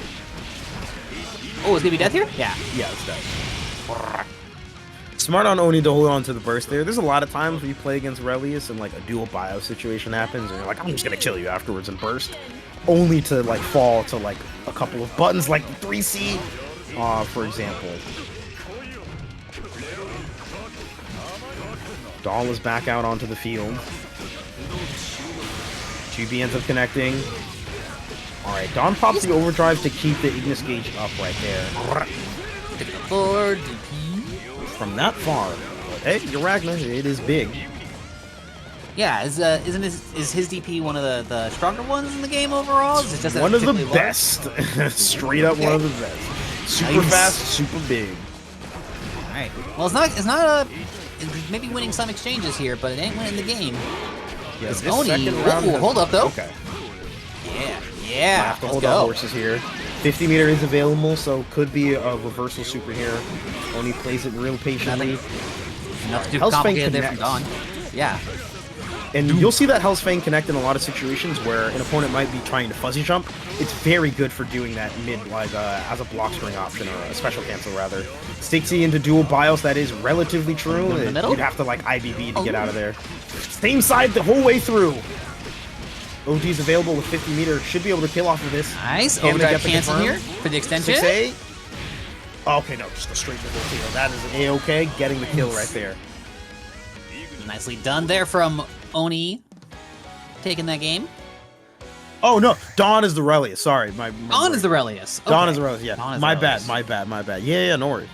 Oh, is it gonna be death here? Yeah. Yeah, it's death. Smart on Oni to hold on to the burst there. There's a lot of times when you play against Relius and like a dual bio situation happens and you're like, I'm just gonna kill you afterwards and burst. Only to like fall to like a couple of buttons like 3C, for example. Dawn is back out onto the field. 2B ends up connecting. Alright, Dawn pops the overdrive to keep the Ignis gauge up right there. From that far. Hey, you're Ragnar, it is big. Yeah, is his DP one of the stronger ones in the game overall? Is it just one of the best. Straight up one of the best. Super fast, super big. Alright. Well, it's not maybe winning some exchanges here, but it ain't winning the game. Yeah, this Oni. Hold up though. Okay. Yeah. Have to hold on horses here. 50 meter is available, so could be a reversal super here. Oni plays it real patiently. Nothing too complicated there from Dawn. Yeah. And you'll see that Hell's Fang connect in a lot of situations where an opponent might be trying to fuzzy jump. It's very good for doing that mid, like as a block string option, or a special cancel rather. Stakes you into dual BIOS, that is relatively true. You'd have to like IBB to get out of there. Same side the whole way through. OG's available with 50 meter. Should be able to kill off of this. Nice. Overdrive cancel here for the extension. 6A. Okay, no, just a straight middle field. That is an A-okay. Getting the kill right there. Nicely done there from Oni, taking that game. Oh no, Dawn is the Relius. Sorry, Dawn is the Relius. Okay. Dawn is the Relius. Yeah, my bad. Yeah, no worries.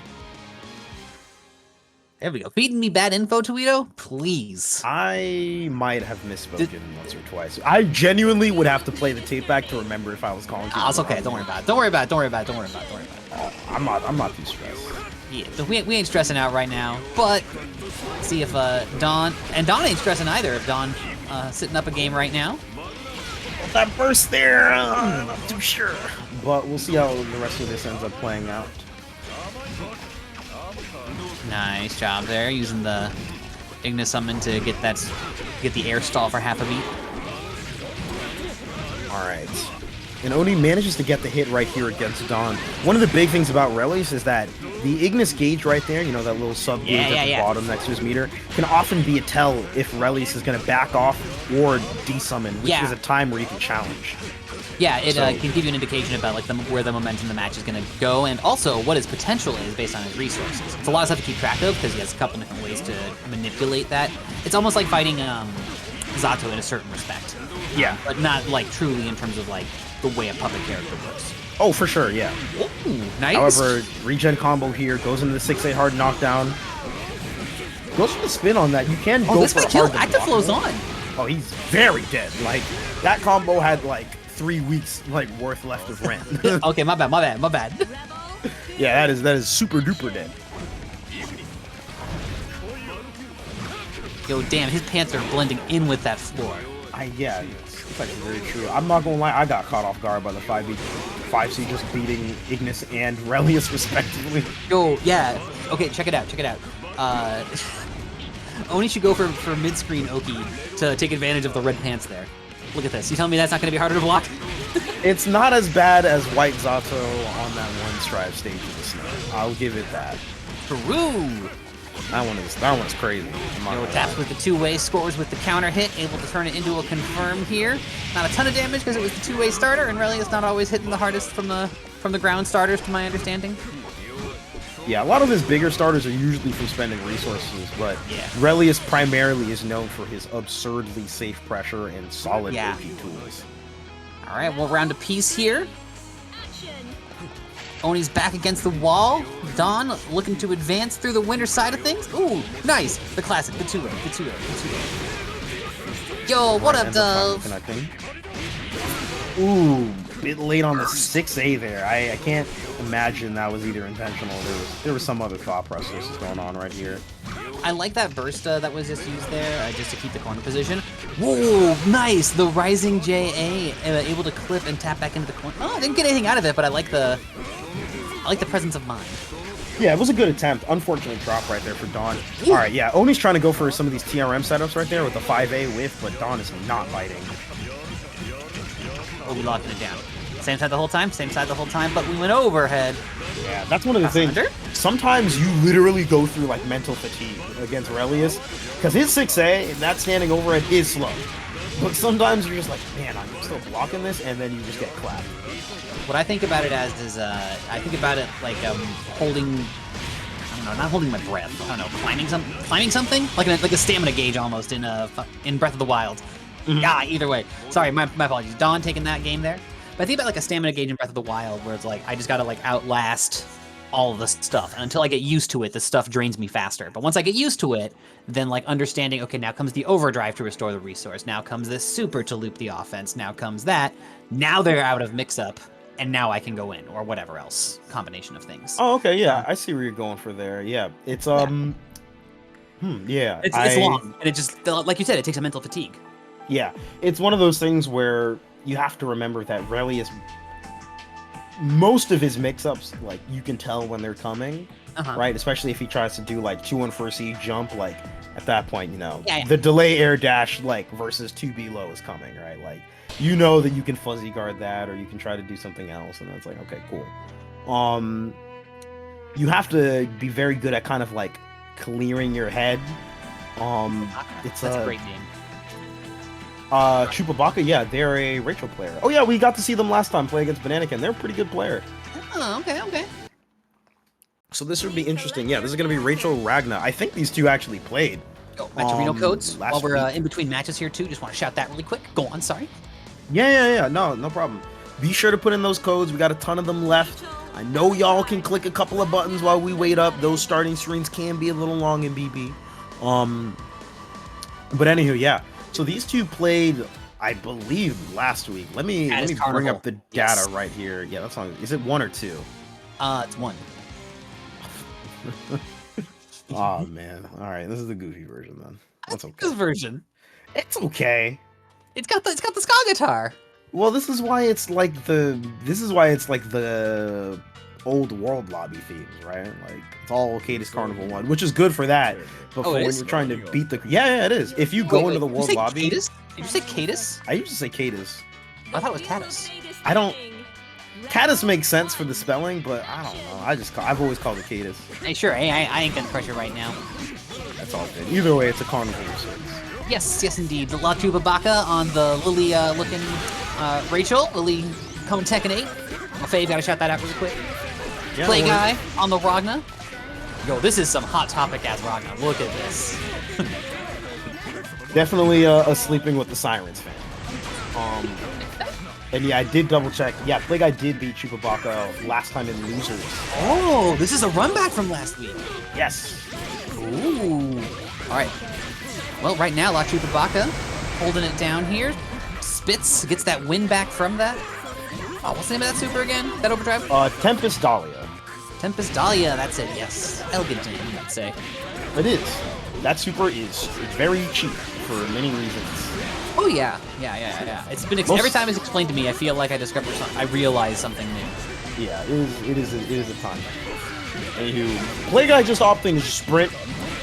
There we go. Feeding me bad info, Toledo? Please. I might have misspoken once or twice. I genuinely would have to play the tape back to remember if I was calling. It's okay. Don't worry about it. I'm not too stressed. Yeah, we ain't stressing out right now, but see if Dawn ain't stressing either. If Dawn sitting up a game right now. That burst there, I'm not too sure. But we'll see how the rest of this ends up playing out. Nice job there, using the Ignis Summon to get the air stall for half a beat. Alright. And Oni manages to get the hit right here against Dawn. One of the big things about Relius is that the Ignis gauge right there, you know, that little sub gauge at the bottom next to his meter, can often be a tell if Relius is going to back off or desummon, which is a time where you can challenge. Yeah, it can give you an indication about like where the momentum of the match is going to go, and also what his potential is based on his resources. It's a lot of stuff to keep track of because he has a couple different ways to manipulate that. It's almost like fighting Zato in a certain respect. Yeah. But not like truly in terms of like the way a puppet character works. Oh, for sure, yeah. Ooh, nice. However, regen combo here goes into the 6A hard knockdown. Goes for the spin on that. You can go for a hard Active Flow's on. Oh, he's very dead. Like, that combo had like 3 weeks like worth left of rent. Okay, my bad. Yeah, that is super duper dead. Yo, damn, his pants are blending in with that floor. Yeah, it's actually very true. I'm not gonna lie, I got caught off guard by the 5C just beating Ignis and Relius respectively. Yo, yeah. Okay, check it out. Oni should go for mid-screen Oki to take advantage of the red pants there. Look at this. You telling me that's not going to be harder to block? It's not as bad as White Zato on that one strive stage of the snow. I'll give it that. True. That one is crazy. Yo, taps with the two-way, scores with the counter hit, able to turn it into a confirm here. Not a ton of damage because it was the two-way starter, and Relius not always hitting the hardest from the ground starters, to my understanding. Yeah, a lot of his bigger starters are usually from spending resources, but Relius primarily is known for his absurdly safe pressure and solid OP tools. All right, we'll round a piece here. Oni's back against the wall. Dawn looking to advance through the winter side of things. Ooh, nice. The classic, the two-way. Yo, what up, Dove? Ooh, bit late on the 6A there. I can't imagine that was either intentional. There was some other thought process going on right here. I like that burst that was just used there, just to keep the corner position. Whoa, nice! The rising JA, able to clip and tap back into the corner. Oh, I didn't get anything out of it, but I like the presence of mind. Yeah, it was a good attempt. Unfortunate drop right there for Dawn. All right, yeah, Oni's trying to go for some of these TRM setups right there with the 5A whiff, but Dawn is not biting. Oh, we locking it down. Same side the whole time, but we went overhead. Yeah, that's one of the things. Sometimes you literally go through like mental fatigue against Relius, because his 6A and that standing overhead is slow. But sometimes you're just like, man, I'm still blocking this, and then you just get clapped. What I think about it as is, I think about it like holding, I don't know, not holding my breath. I don't know, climbing something, like a stamina gauge almost in Breath of the Wild. Yeah, either way. Sorry, my apologies. Dawn taking that game there. But I think about like a stamina gauge in Breath of the Wild, where it's like I just gotta like outlast all of the stuff, and until I get used to it, the stuff drains me faster. But once I get used to it, then like understanding, okay, now comes the overdrive to restore the resource. Now comes this super to loop the offense. Now comes that. Now they're out of mix-up, and now I can go in, or whatever else combination of things. Oh, okay, yeah, I see where you're going for there. Yeah, it's yeah, it's long, and it just, like you said, it takes a mental fatigue. Yeah, it's one of those things where you have to remember that Relius, most of his mix-ups, like, you can tell when they're coming, right? Especially if he tries to do, like, 2-1 4C jump, like, at that point, you know, the delay air dash, like, versus 2B low is coming, right? Like, you know that you can fuzzy guard that, or you can try to do something else, and it's like, okay, cool. You have to be very good at kind of, like, clearing your head. That's a great game. Chupabaka, yeah, they're a Rachel player. Oh yeah, we got to see them last time play against Bananakin. They're a pretty good player. Oh, okay. So this would be interesting. Yeah, this is going to be Rachel Ragna. I think these two actually played. Matcherino codes, while we're in between matches here too, just want to shout that really quick. Go on, sorry. Yeah, no problem. Be sure to put in those codes. We got a ton of them left. I know y'all can click a couple of buttons while we wait up. Those starting screens can be a little long in BB. But anywho, yeah. So these two played, I believe, last week. Let me bring up the data right here. Yeah, that's on. Is it 1 or 2? It's 1. Oh man. All right, this is the goofy version then. That's okay. This version. It's okay. It's got the ska guitar. Well, this is why it's like the old world lobby themes, right? Like it's all Cadus Carnival 1, which is good for that. But when you're trying to beat the it is. If you go into the world lobby, Cadus? Did you say Cadus? I used to say Cadus. I thought it was Cadus. I don't. Caddis makes sense for the spelling, but I don't know. I've always called it Cadis. Hey, sure. Hey, I ain't getting pressure right now. That's all good. Either way, it's a carnival of sorts. Yes, indeed. The La Chupabaka on the Lily-looking Rachel. Lily coming Tekken 8. My fave, gotta shout that out really quick. Yeah, Play Guy on the Ragna. Yo, this is some hot topic ass Ragna. Look at this. Definitely a sleeping with the Sirens fan. And yeah, I did double check. Yeah, Play Guy did beat Chupabaka last time in losers. Oh, this is a run back from last week. Yes. Ooh. All right. Well, right now, La Chupabaka holding it down here. Spitz gets that win back from that. Oh, what's the name of that super again? That overdrive? Tempest Dahlia. Tempest Dahlia, that's it, yes. Elegant name, I'd say. It is. That super is very cheap for many reasons. Oh yeah. It's been every time it's explained to me, I feel like I discover something. I realize something new. Yeah, it is a ton. Anywho, Play Guy just opting to sprint,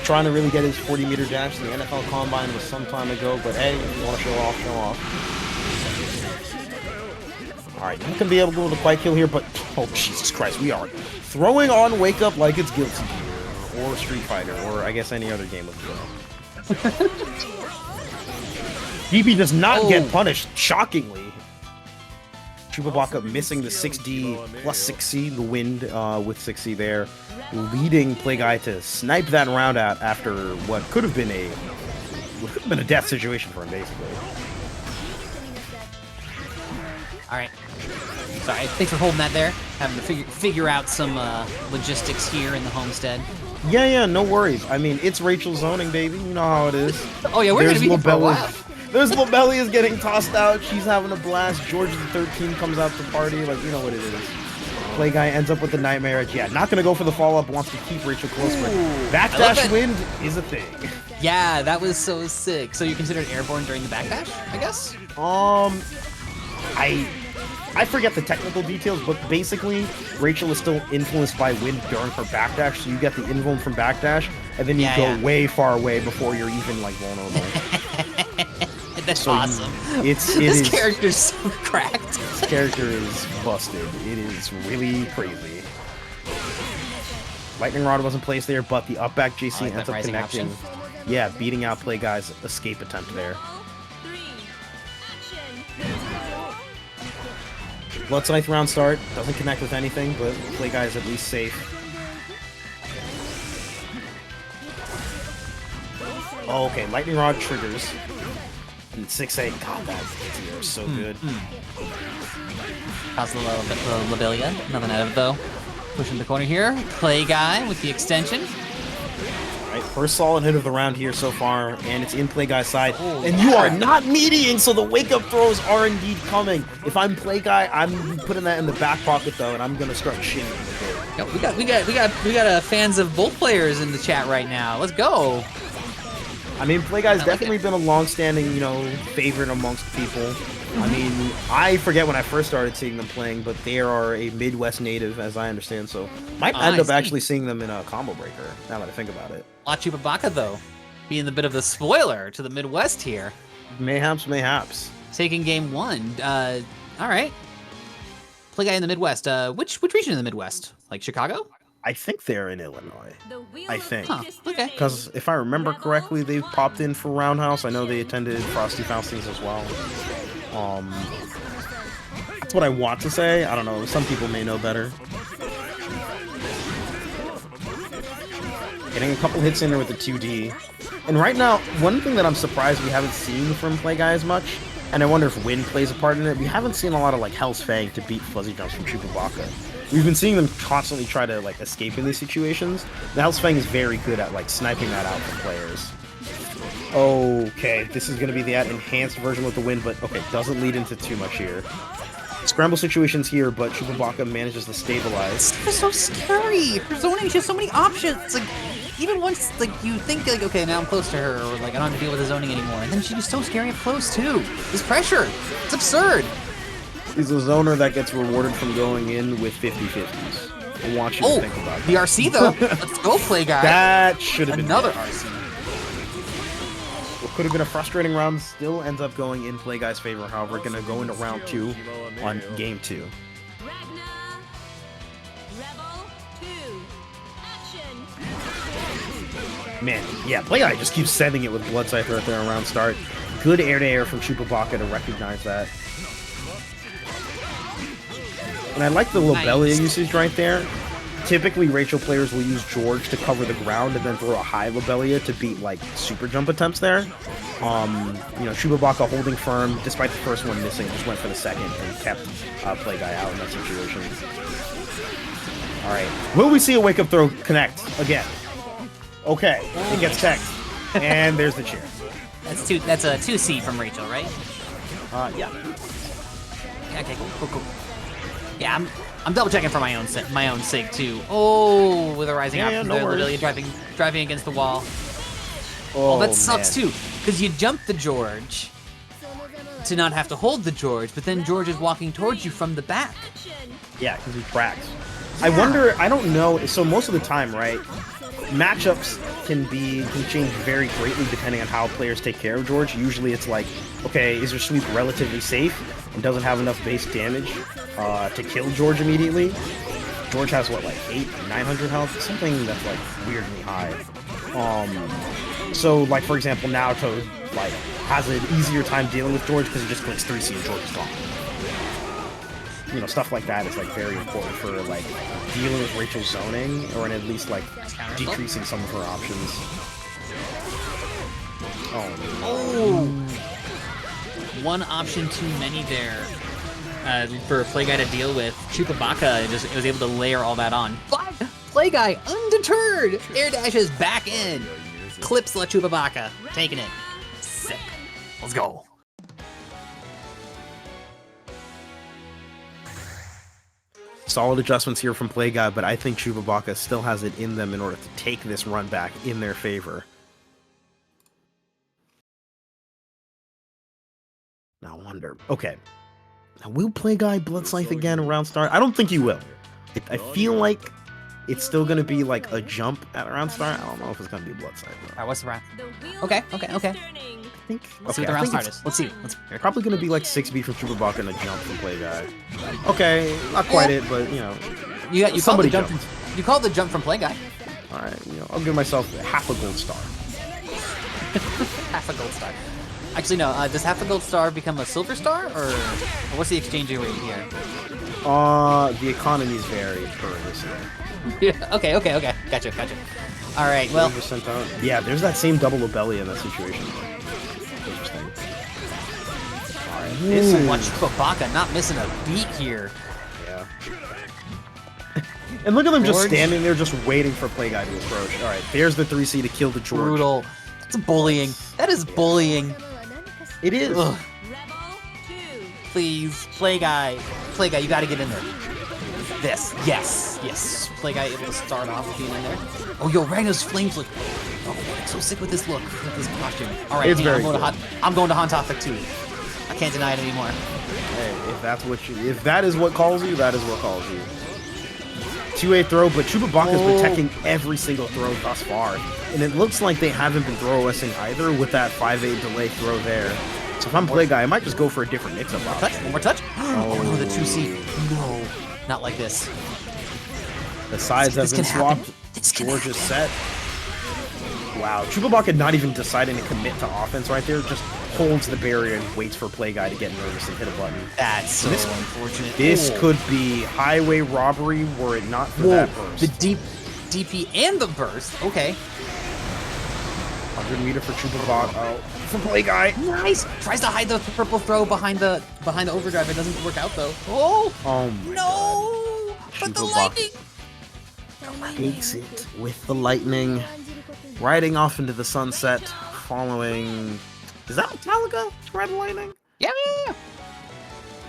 trying to really get his 40-meter dash. The NFL Combine was some time ago, but hey, if you want to show off, show off. All right, you can be able to go with a quiet kill here, but oh Jesus Christ, we are throwing on Wake Up like it's Guilty Gear or Street Fighter or I guess any other game of throw. BB does not get punished, shockingly. Chupabaka missing the 6D plus 6C, the wind with 6C there, leading Play Guy to snipe that round out after what could have been a death situation for him, basically. All right. Sorry, thanks for holding that there. Having to figure out some logistics here in the homestead. Yeah, no worries. I mean, it's Rachel zoning, baby. You know how it is. Oh yeah, we're gonna be here for a while. There's Lobelli is getting tossed out. She's having a blast. George the 13 comes out to party. Like, you know what it is. Play Guy ends up with the Nightmare Edge. Yeah, not going to go for the follow-up. Wants to keep Rachel close. But backdash wind is a thing. Yeah, that was so sick. So you considered airborne during the backdash, I guess? I forget the technical details, but basically, Rachel is still influenced by wind during her backdash. So you get the invuln from backdash, and then you go way far away before you're even, like, vulnerable. That's awesome. This character's so cracked. This character is busted. It is really crazy. Lightning Rod wasn't placed there, but the up back JC ends up connecting. Option. Yeah, beating out Play Guy's escape attempt there. Blood Scythe round start. Doesn't connect with anything, but Play Guy is at least safe. Oh, okay, Lightning Rod triggers. And 6-8, God, that tier is so good. How's the Lobelia? Nothing out of it, though. Pushing the corner here. Play Guy with the extension. Right, first solid hit of the round here so far, and it's in Play Guy's side. And you are not meeting, so the wake-up throws are indeed coming. If I'm Play Guy, I'm putting that in the back pocket, though, and I'm going to start shitting the game. We got fans of both players in the chat right now. Let's go. I mean, Play Guy's definitely been a long-standing, favorite amongst people. I mean, I forget when I first started seeing them playing, but they are a Midwest native, as I understand, so might end up actually seeing them in a Combo Breaker, now that I think about it. La Chupabaka, though, being the bit of the spoiler to the Midwest here. Mayhaps. Taking game one. All right. Play Guy in the Midwest. Which region in the Midwest? Like Chicago? I think they're in Illinois. I think. Huh, okay. Because if I remember correctly, they popped in for Roundhouse. I know they attended Frosty Faustings as well. That's what I want to say. I don't know. Some people may know better. Getting a couple hits in there with the 2D. And right now, one thing that I'm surprised we haven't seen from Play Guy as much, and I wonder if wind plays a part in it, we haven't seen a lot of, like, Hell's Fang to beat Fuzzy Jumps from Chupabaka. We've been seeing them constantly try to, like, escape in these situations. The Hell's Fang is very good at, like, sniping that out from players. Okay, this is going to be the enhanced version with the wind, but, okay, doesn't lead into too much here. Scramble situations here, but Chupabaka manages to stabilize. It's so scary. For zoning, she has so many options. Like, even once, like, you think, like, okay, now I'm close to her, or, like, I don't have to deal with the zoning anymore. And then she's so scary up close, too. This pressure. It's absurd. He's a zoner that gets rewarded from going in with 50-50s. I want you to think about that. The RC, though. Let's go, Play Guy. That should have been another RC. What could have been a frustrating round. Still ends up going in Play Guy's favor. However, going to go into round 2 on game 2. Ragnar, Rebel 2, action. Man, yeah, Play Guy just keeps sending it with Blood Scythe right there on round start. Good air-to-air from Chupabaka to recognize that. And I like the Lobelia usage right there. Typically, Rachel players will use George to cover the ground and then throw a high Lobelia to beat, like, super jump attempts there. You know, Chupabaka holding firm, despite the first one missing, just went for the second and kept Play Guy out in that situation. Alright, will we see a wake-up throw connect again? Okay, it gets teched. And there's the chair. That's a 2C from Rachel, right? Yeah. Okay, cool. Yeah, I'm double checking for my own sake too. Oh, with a rising option there, literally driving against the wall. Oh, that sucks too, because you jump the George to not have to hold the George, but then George is walking towards you from the back. Yeah, because he cracks. Yeah. I wonder, I don't know, so most of the time, right, matchups can change very greatly depending on how players take care of George. Usually it's like, okay, is your sweep relatively safe and doesn't have enough base damage to kill George immediately? George has, what, like 900 health? Something that's, like, weirdly high. So, like, for example, Naoto, like, has an easier time dealing with George because he just clicks 3C and George is gone. You know, stuff like that is, like, very important for, like, dealing with Rachel's zoning, or at least, like, decreasing some of her options. Oh! One option too many there for Play Guy to deal with. Chupabaka just was able to layer all that on. But Play Guy, undeterred, air dashes back in. Clips La Chupabaka, taking it. Sick. Let's go. Solid adjustments here from Play Guy, but I think Chupabaka still has it in them in order to take this run back in their favor. Now, I wonder. Okay. Now, will Play Guy Blood Scythe again around start? I don't think he will. I feel like it's still going to be like a jump at around start. I don't know if it's going to be Blood Scythe. Alright, what's the round? Okay. I think. Let's see what the round start is. Let's see. Probably going to be like 6B from Chupabaka and a jump from Play Guy. Okay, not quite it, but you know. You called the jump. You called the jump from Play Guy. Alright, you know, I'll give myself half a gold star. Half a gold star. Actually, no. Does half a gold star become a silver star, or what's the exchange rate here? The economies vary per this year. Yeah. Okay. Gotcha. All right. Well. Yeah, there's that same double Lobelia in that situation. Interesting. All right. This one, Chupabaka not missing a beat here. Yeah. And look at them just standing there, just waiting for Play Guy to approach. All right. There's the 3C to kill the George. Brutal. That's bullying. That is bullying. It is. Ugh. Please, Play Guy, you gotta get in there. Yes. Play Guy able to start off being in there. Oh, yo, Ragnar's flames look. Oh, I'm so sick with this look, with this costume. All right, I'm going to Hot Topic too. I can't deny it anymore. Hey, if that is what calls you, that is what calls you. 2A throw, but Chupabaka's been teching every single throw thus far, and it looks like they haven't been throw-essing either with that 5A delay throw there. So if I'm Play Guy, I might just go for a different mix-up option. One more touch? Oh no, the 2C. No, not like this. The sides have been swapped. George is set. Wow, Chupabaka not even deciding to commit to offense right there, just holds the barrier and waits for Play Guy to get nervous and hit a button. That's so unfortunate. This could be highway robbery were it not for that burst. The deep DP and the burst. Okay. 100 meter for Chupabaka. Oh, for Play Guy. Nice. Tries to hide the purple throw behind the overdrive. It doesn't work out though. Oh. Oh my God. But the lightning. Takes it with the lightning, riding off into the sunset, following. Is that Metallica? Ride the lightning? Yeah.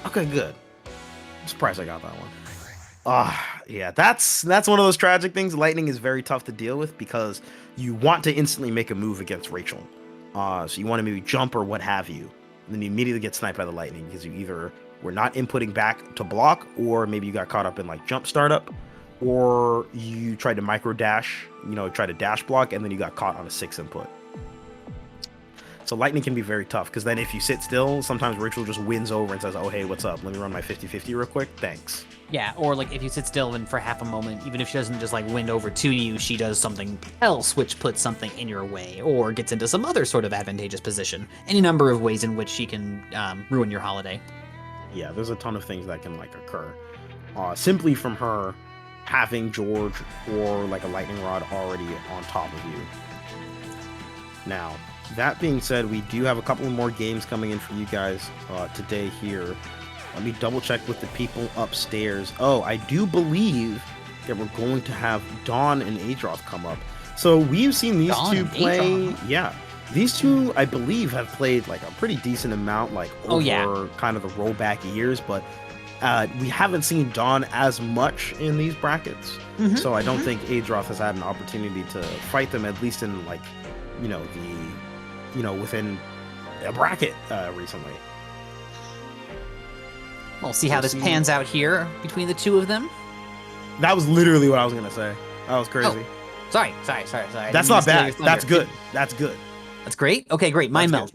Okay, good. I'm surprised I got that one. Yeah, that's one of those tragic things. Lightning is very tough to deal with because you want to instantly make a move against Rachel. So you want to maybe jump or what have you, and then you immediately get sniped by the lightning because you either were not inputting back to block, or maybe you got caught up in like jump startup, or you tried to micro dash, try to dash block, and then you got caught on a 6 input. So lightning can be very tough, because then if you sit still, sometimes Rachel just wins over and says, oh, hey, what's up? Let me run my 50-50 real quick. Thanks. Yeah, or like if you sit still and for half a moment, even if she doesn't just like wind over to you, she does something else which puts something in your way or gets into some other sort of advantageous position. Any number of ways in which she can ruin your holiday. Yeah, there's a ton of things that can like occur simply from her having George or like a lightning rod already on top of you. Now, that being said, we do have a couple more games coming in for you guys today here. Let me double check with the people upstairs. Oh, I do believe that we're going to have Dawn and Adroth come up. So we've seen these two play. Yeah, these two, I believe, have played like a pretty decent amount, like over kind of the rollback years. But we haven't seen Dawn as much in these brackets. So I don't think Adroth has had an opportunity to fight them, at least in like, within a bracket recently. We'll see how this pans out here between the two of them. That was literally what I was gonna say. That was crazy. Oh, sorry. That's not bad. That's good. That's good. That's great. Okay, great. Mine melts.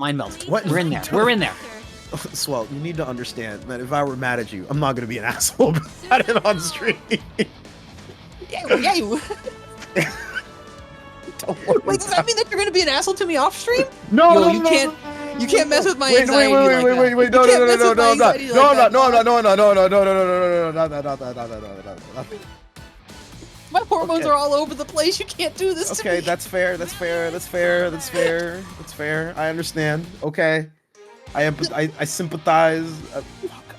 What? We're in there. We're in there. Swell, you need to understand that if I were mad at you, I'm not gonna be an asshole about it on stream. Yeah, you. Wait, does that mean that you're gonna be an asshole to me off stream? No, you can't mess with my anxiety. Wait, no, My hormones are all over the place. You can't do this to me. Okay, that's fair. I understand. Okay. I sympathize.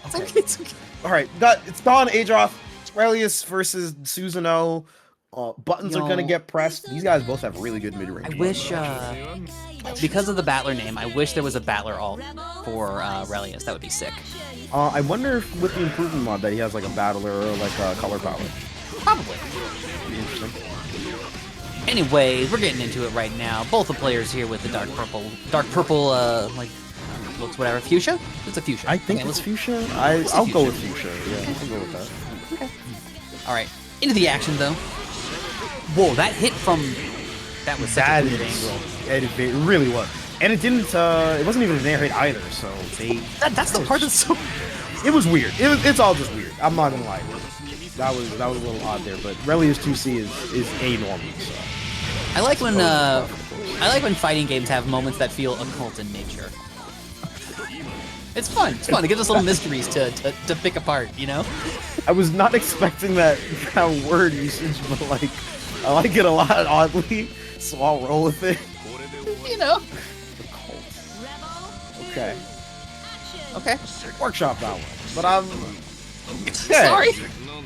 It's okay. All right, it's Dawn, Adroth, Aurelius versus Susanoo. Buttons are gonna get pressed. These guys both have really good mid-range. I wish, because of the battler name, I wish there was a battler alt for Aurelius. That would be sick. I wonder if with the improvement mod that he has like a battler or like a color power. Probably. Be interesting. Anyways, we're getting into it right now. Both the players here with the dark purple, like looks whatever. Fuchsia? It's a fuchsia. I think it's fuchsia. I'll go with fuchsia. Yeah, I'll go with that. Okay. All right, into the action though. Whoa, that hit from that was such a good angle. It really was, and it didn't. It wasn't even an air hit either. So that's the part that's so. It was weird. It's all just weird. I'm not gonna lie. That was a little odd there, but Relius 2C is a normal. So. I like when fighting games have moments that feel occult in nature. It's fun. It's fun. It gives us little mysteries to pick apart, you know? I was not expecting that word usage, but like, I like it a lot oddly, so I'll roll with it. You know? Okay. Okay. Workshop that one. But I'm... Sorry.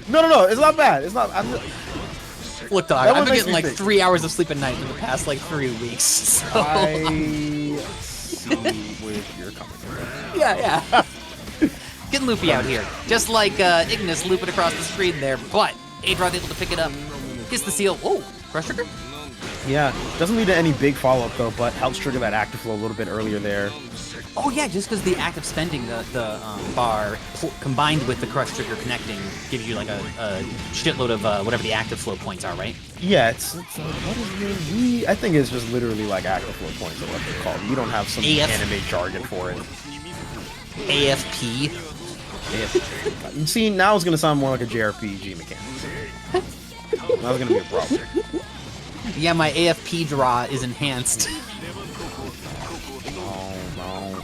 No, it's not bad. It's not... Look, dog, I've been getting like 3 hours of sleep a night in the past like 3 weeks, so... I see where you're coming from. Yeah. Getting loopy out here. Just like Ignis looping across the screen there, but Adroth able to pick it up. Gets the seal. Oh, crush trigger? Yeah, doesn't lead to any big follow-up though, but helps trigger that active flow a little bit earlier there. Oh yeah, just because the act of spending the bar combined with the crush trigger connecting gives you like a shitload of whatever the active flow points are, right? Yeah, it's what is it? I think it's just literally like active flow points or what they're called. You don't have some anime jargon for it. AFP. You see, now it's gonna sound more like a JRPG mechanic. That's gonna be a problem. Yeah, my AFP draw is enhanced.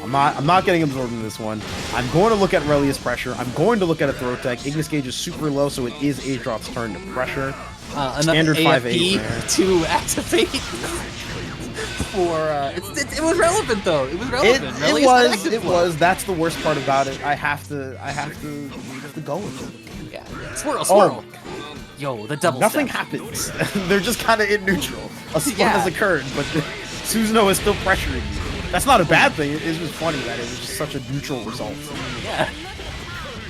I'm not getting absorbed in this one. I'm going to look at Relius pressure. I'm going to look at a throw tech. Ignis gauge is super low, so it is Adroth's turn to pressure. Standard 5-8 to activate. It was relevant though. It was relevant. It was. That's the worst part about it. I have to go with it. Yeah. Swirl. Oh. Yo, the double. Nothing happens. They're just kind of in neutral. A split has occurred, but Susanoo is still pressuring you. That's not a bad thing. It's just funny that it was just such a neutral result. Yeah.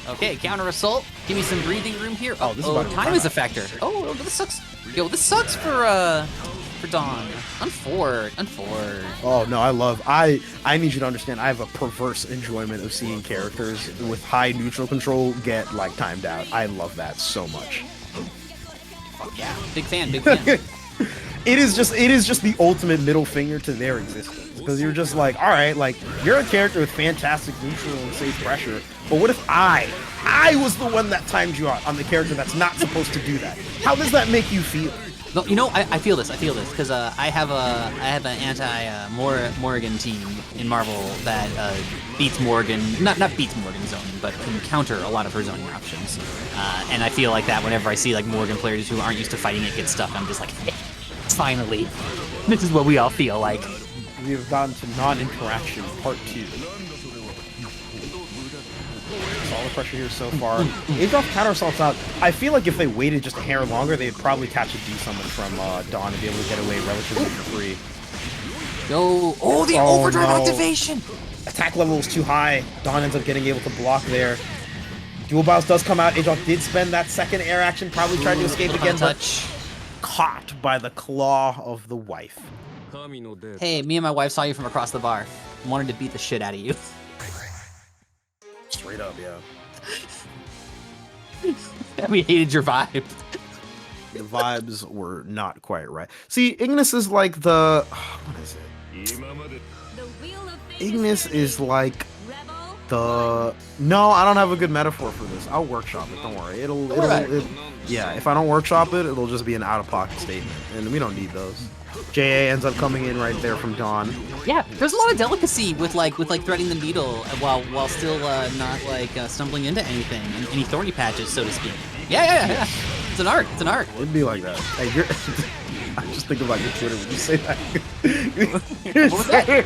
Okay, counter assault. Give me some breathing room here. Oh, this is time is a factor. Oh, this sucks. Yo, this sucks for Dawn. Unforward. Oh no, I need you to understand. I have a perverse enjoyment of seeing characters with high neutral control get like timed out. I love that so much. Yeah, big fan. It is just the ultimate middle finger to their existence. because you're just like, all right, like you're a character with fantastic neutral and safe pressure, but what if I was the one that timed you out on the character that's not supposed to do that? How does that make you feel? No, you know, I feel this because I have an anti Morrigan team in Marvel that beats Morrigan, not beats Morrigan's zoning, but can counter a lot of her zoning options. And I feel like that whenever I see like Morrigan players who aren't used to fighting it get stuck, I'm just like, hey, finally, this is what we all feel like. We have gotten to non-interaction part 2. Solid pressure here so far. Adroth counter assaults out. I feel like if they waited just a hair longer, they'd probably catch a D summon from Dawn and be able to get away relatively free. Yo, oh, the overdrive activation! Attack level is too high. Dawn ends up getting able to block there. Dual Bounce does come out. Adroth did spend that second air action, probably tried to escape again, but caught by the claw of the wife. Hey, me and my wife saw you from across the bar. Wanted to beat the shit out of you. Straight up, yeah. We hated your vibe. The vibes were not quite right. See, Ignis is like the... what is it? Ignis is like the... No, I don't have a good metaphor for this. I'll workshop it, don't worry. Yeah, if I don't workshop it, it'll just be an out-of-pocket statement, and we don't need those. JA ends up coming in right there from Dawn. Yeah, there's a lot of delicacy with like threading the needle while still not like stumbling into anything, any thorny patches, so to speak. Yeah. It's an art. It's an art. It'd be like that. Hey, you're... I just think about your Twitter when you say that. What was that?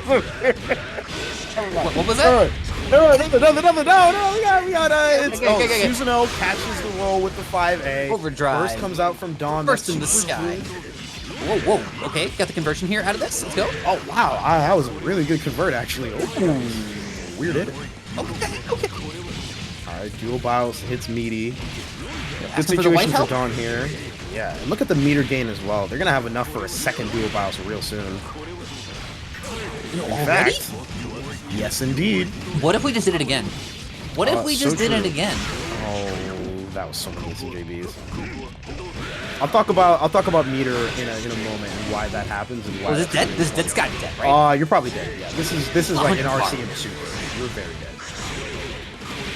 What was that? No, we got it's Susanoo catches the roll with the 5A. Overdrive. First comes out from Dawn. Burst in the sky. Whoa. Okay, got the conversion here out of this. Let's go. Oh, wow. That was a really good convert, actually. Oh, weird hit. Okay. All right, dual bios hits meaty. Good For the white situation for Dawn here. Yeah, and look at the meter gain as well. They're going to have enough for a second dual bios real soon. In fact, yes, indeed. What if we just did it again? What if we just did it again? Oh, that was so many CJBs. I'll talk about meter in a moment and why that happens and why. Oh, is this dead? This guy's dead, right? You're probably dead. Yeah, this is like an RC and super. You're very dead.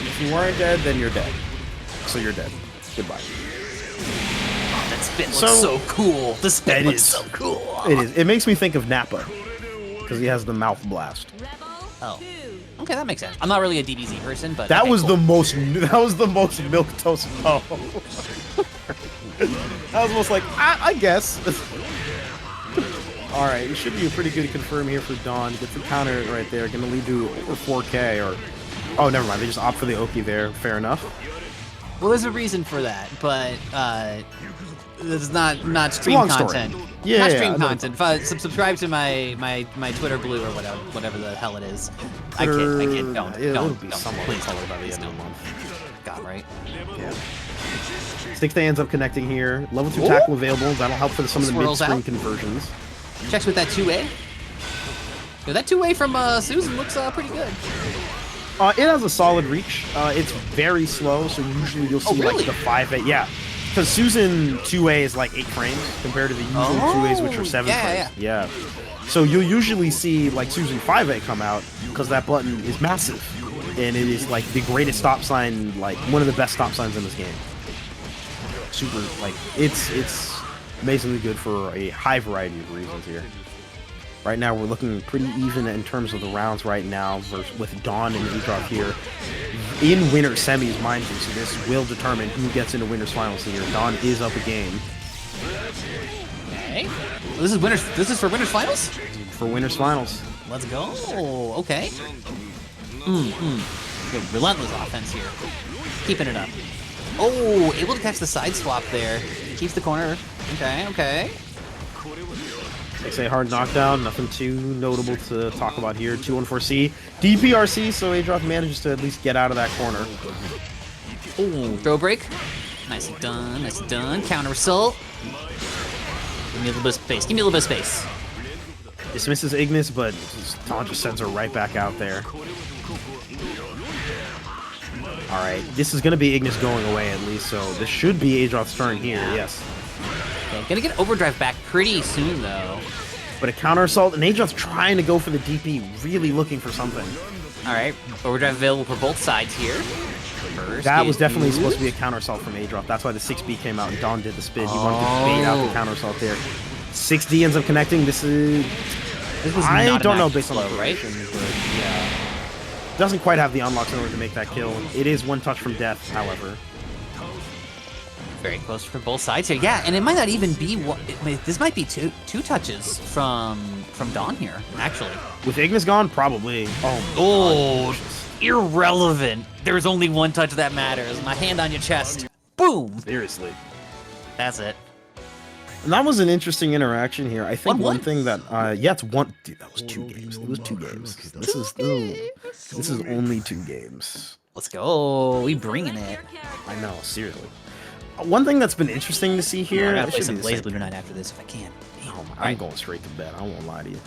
If you weren't dead, then you're dead. So you're dead. Goodbye. Oh, that spin looks so cool. The spin looks so cool. It is. It makes me think of Nappa because he has the mouth blast. Oh. Okay, that makes sense. I'm not really a DBZ person, but that okay, was cool. the most milquetoast. Oh. That was almost like, I guess. Alright, it should be a pretty good confirm here for Dawn. Gets the counter right there. Gonna lead to over 4K or... Oh, never mind. They just opt for the Oki there. Fair enough. Well, there's a reason for that, but this is not stream content. Yeah, not stream content. If I subscribe to my Twitter Blue or whatever the hell it is. Twitter, I can't. Don't. It'll be Don't. somewhat Please, colored by the end of the don't. month. God, right? Yeah. 6th ends up connecting here. Level 2 tackle available. That'll help for some of the mid-screen conversions. Checks with that 2A. Yo, that 2A from Susan looks pretty good. It has a solid reach. It's very slow, so usually you'll see like the 5A. Yeah, because Susan 2A is like 8 frames compared to the usual 2As, which are 7 frames. Yeah. So you'll usually see like Susan 5A come out because that button is massive, and it is like the greatest stop sign, like one of the best stop signs in this game. Super, like it's amazingly good for a high variety of reasons here. Right now, we're looking pretty even in terms of the rounds right now, with Dawn and Adroth here in winner semis, mind you. So this will determine who gets into winners finals here. Dawn is up a game. Okay. This is winners. This is for winners finals. For winners finals. Let's go. Okay. Good, relentless offense here. Keeping it up. Oh, able to catch the side swap there. Keeps the corner. Okay. They say hard knockdown, nothing too notable to talk about here. 214C, DPRC, so Adroth manages to at least get out of that corner. Ooh, throw break. Nicely done, Counter assault. Give me a little bit of space. Dismisses Ignis, but Dawn just sends her right back out there. Alright, this is going to be Ignis going away at least, so this should be Adroth's turn here, yes. Okay, gonna get overdrive back pretty soon though. But a counter assault, and Adroth's trying to go for the DP, really looking for something. All right, overdrive available for both sides here. First That was definitely supposed to be a counter assault from Adroth. That's why the 6B came out and Don did the spin. He wanted to bait out the counter assault there. 6D ends up connecting. This was I don't know based on the right? but yeah. Doesn't quite have the unlocks in order to make that kill. It is one touch from death, however. Very close for both sides here. Yeah, and it might not even be this might be two touches from Don here, actually. With Ignis gone, probably. Oh, irrelevant. There's only one touch that matters. My hand on your chest. Boom. Seriously. That's it. And that was an interesting interaction here. I think one thing that yeah, it's one. Dude, that was 2 games. It was 2 games. This is only 2 games. Let's go. We bringing it. I know, seriously. One thing that's been interesting to see here. I gotta play some BlazBlue tonight after this if I can. I'm going straight to bed. I won't lie to you.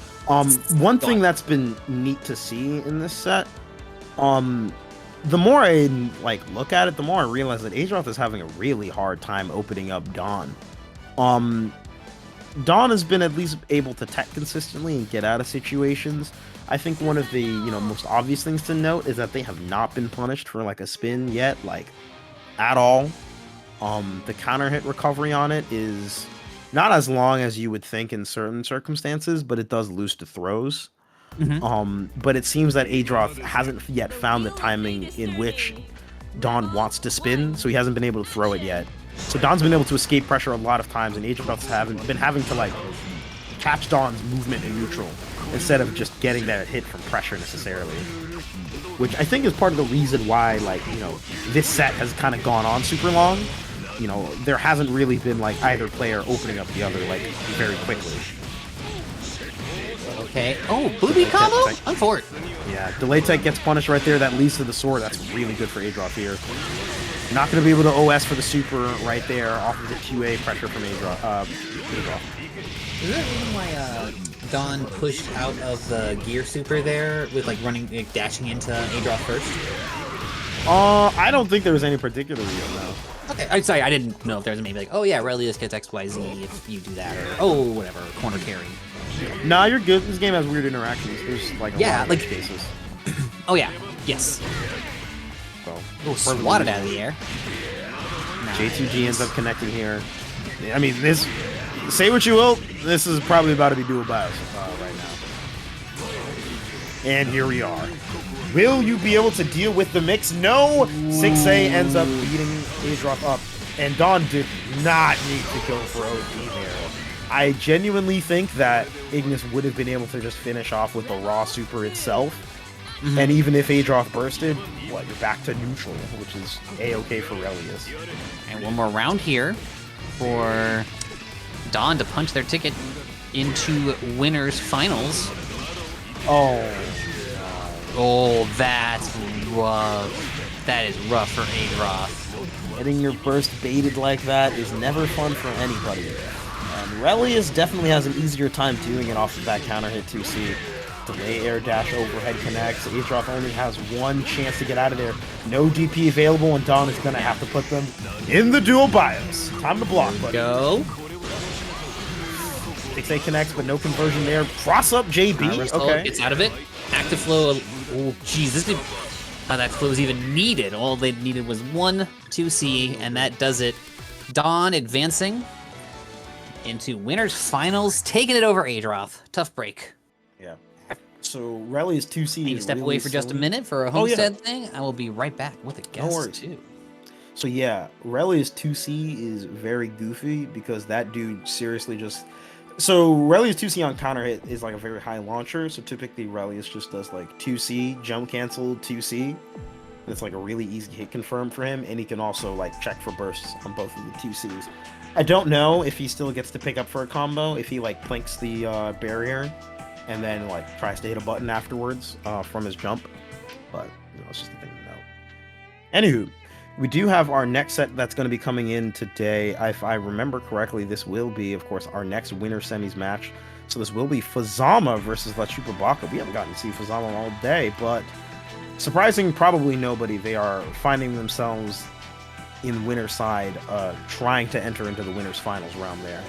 One thing that's been neat to see in this set, the more I like look at it, the more I realize that Adroth is having a really hard time opening up Don. Don has been at least able to tech consistently and get out of situations. I think one of the most obvious things to note is that they have not been punished for like a spin yet, like at all. The counter hit recovery on it is not as long as you would think in certain circumstances, but it does lose to throws. But it seems that Adroth hasn't yet found the timing in which Don wants to spin, so he hasn't been able to throw it yet. So Don's been able to escape pressure a lot of times, and Adroth's been having to like catch Don's movement in neutral instead of just getting that hit from pressure necessarily. Which I think is part of the reason why, like, this set has kind of gone on super long. There hasn't really been like either player opening up the other like very quickly. Okay. Oh, BBB combo? I'm for it. Yeah, delay tech gets punished right there. That leads to the sword. That's really good for Adroth here. Not going to be able to OS for the super right there off of the QA pressure from Adroth. Is there a reason why Don pushed out of the gear super there with like dashing into Adroth first? I don't think there was any particular reason though. Okay, I'm sorry, I didn't know if there was maybe like, oh yeah, Relius gets XYZ if you do that, or oh whatever, corner carry. Nah, you're good. This game has weird interactions. There's like a lot of edge cases. Oh yeah, yes. So, swatted out of the air. Nice. J2G ends up connecting here. I mean, this. Say what you will, this is probably about to be dual bios right now. And here we are. Will you be able to deal with the mix? No! 6A ends up beating Adroth up. And Don did not need to go for OD there. I genuinely think that Ignis would have been able to just finish off with the raw super itself. And even if Adroth bursted, you're back to neutral, which is A-okay for Relius. And one more round here for Don to punch their ticket into winners finals. Oh, that's rough. That is rough for Adroth. Getting your burst baited like that is never fun for anybody. And Relius definitely has an easier time doing it off of that counter hit 2C. Delay air dash overhead connects. Adroth only has one chance to get out of there. No DP available, and Don is going to have to put them in the dual bios. Time to block, buddy. Go. 6A connects, but no conversion there. Cross up JB. Okay. Gets out of it. Active flow. Oh, jeez. This didn't. That flow was even needed. All they needed was 1 2C, and that does it. Don advancing into winners finals, taking it over Adroth. Tough break. Yeah. So Relius 2C. Can you step away for just a minute for a homestead thing? I will be right back with a guest too. So yeah, Relius 2C is very goofy because that dude seriously just. So Relius 2C on counter hit is like a very high launcher. So typically Relius just does like 2C, jump cancel, 2C. It's like a really easy hit confirm for him. And he can also like check for bursts on both of the 2Cs. I don't know if he still gets to pick up for a combo, if he like plinks the barrier and then like tries to hit a button afterwards from his jump. But it's just a thing to know. Anywho, we do have our next set that's going to be coming in today. If I remember correctly, this will be, of course, our next winner semis match. So this will be Fuzzama versus Chupabaka. We haven't gotten to see Fuzzama all day, but surprising probably nobody. They are finding themselves in winner side, trying to enter into the winners finals round there.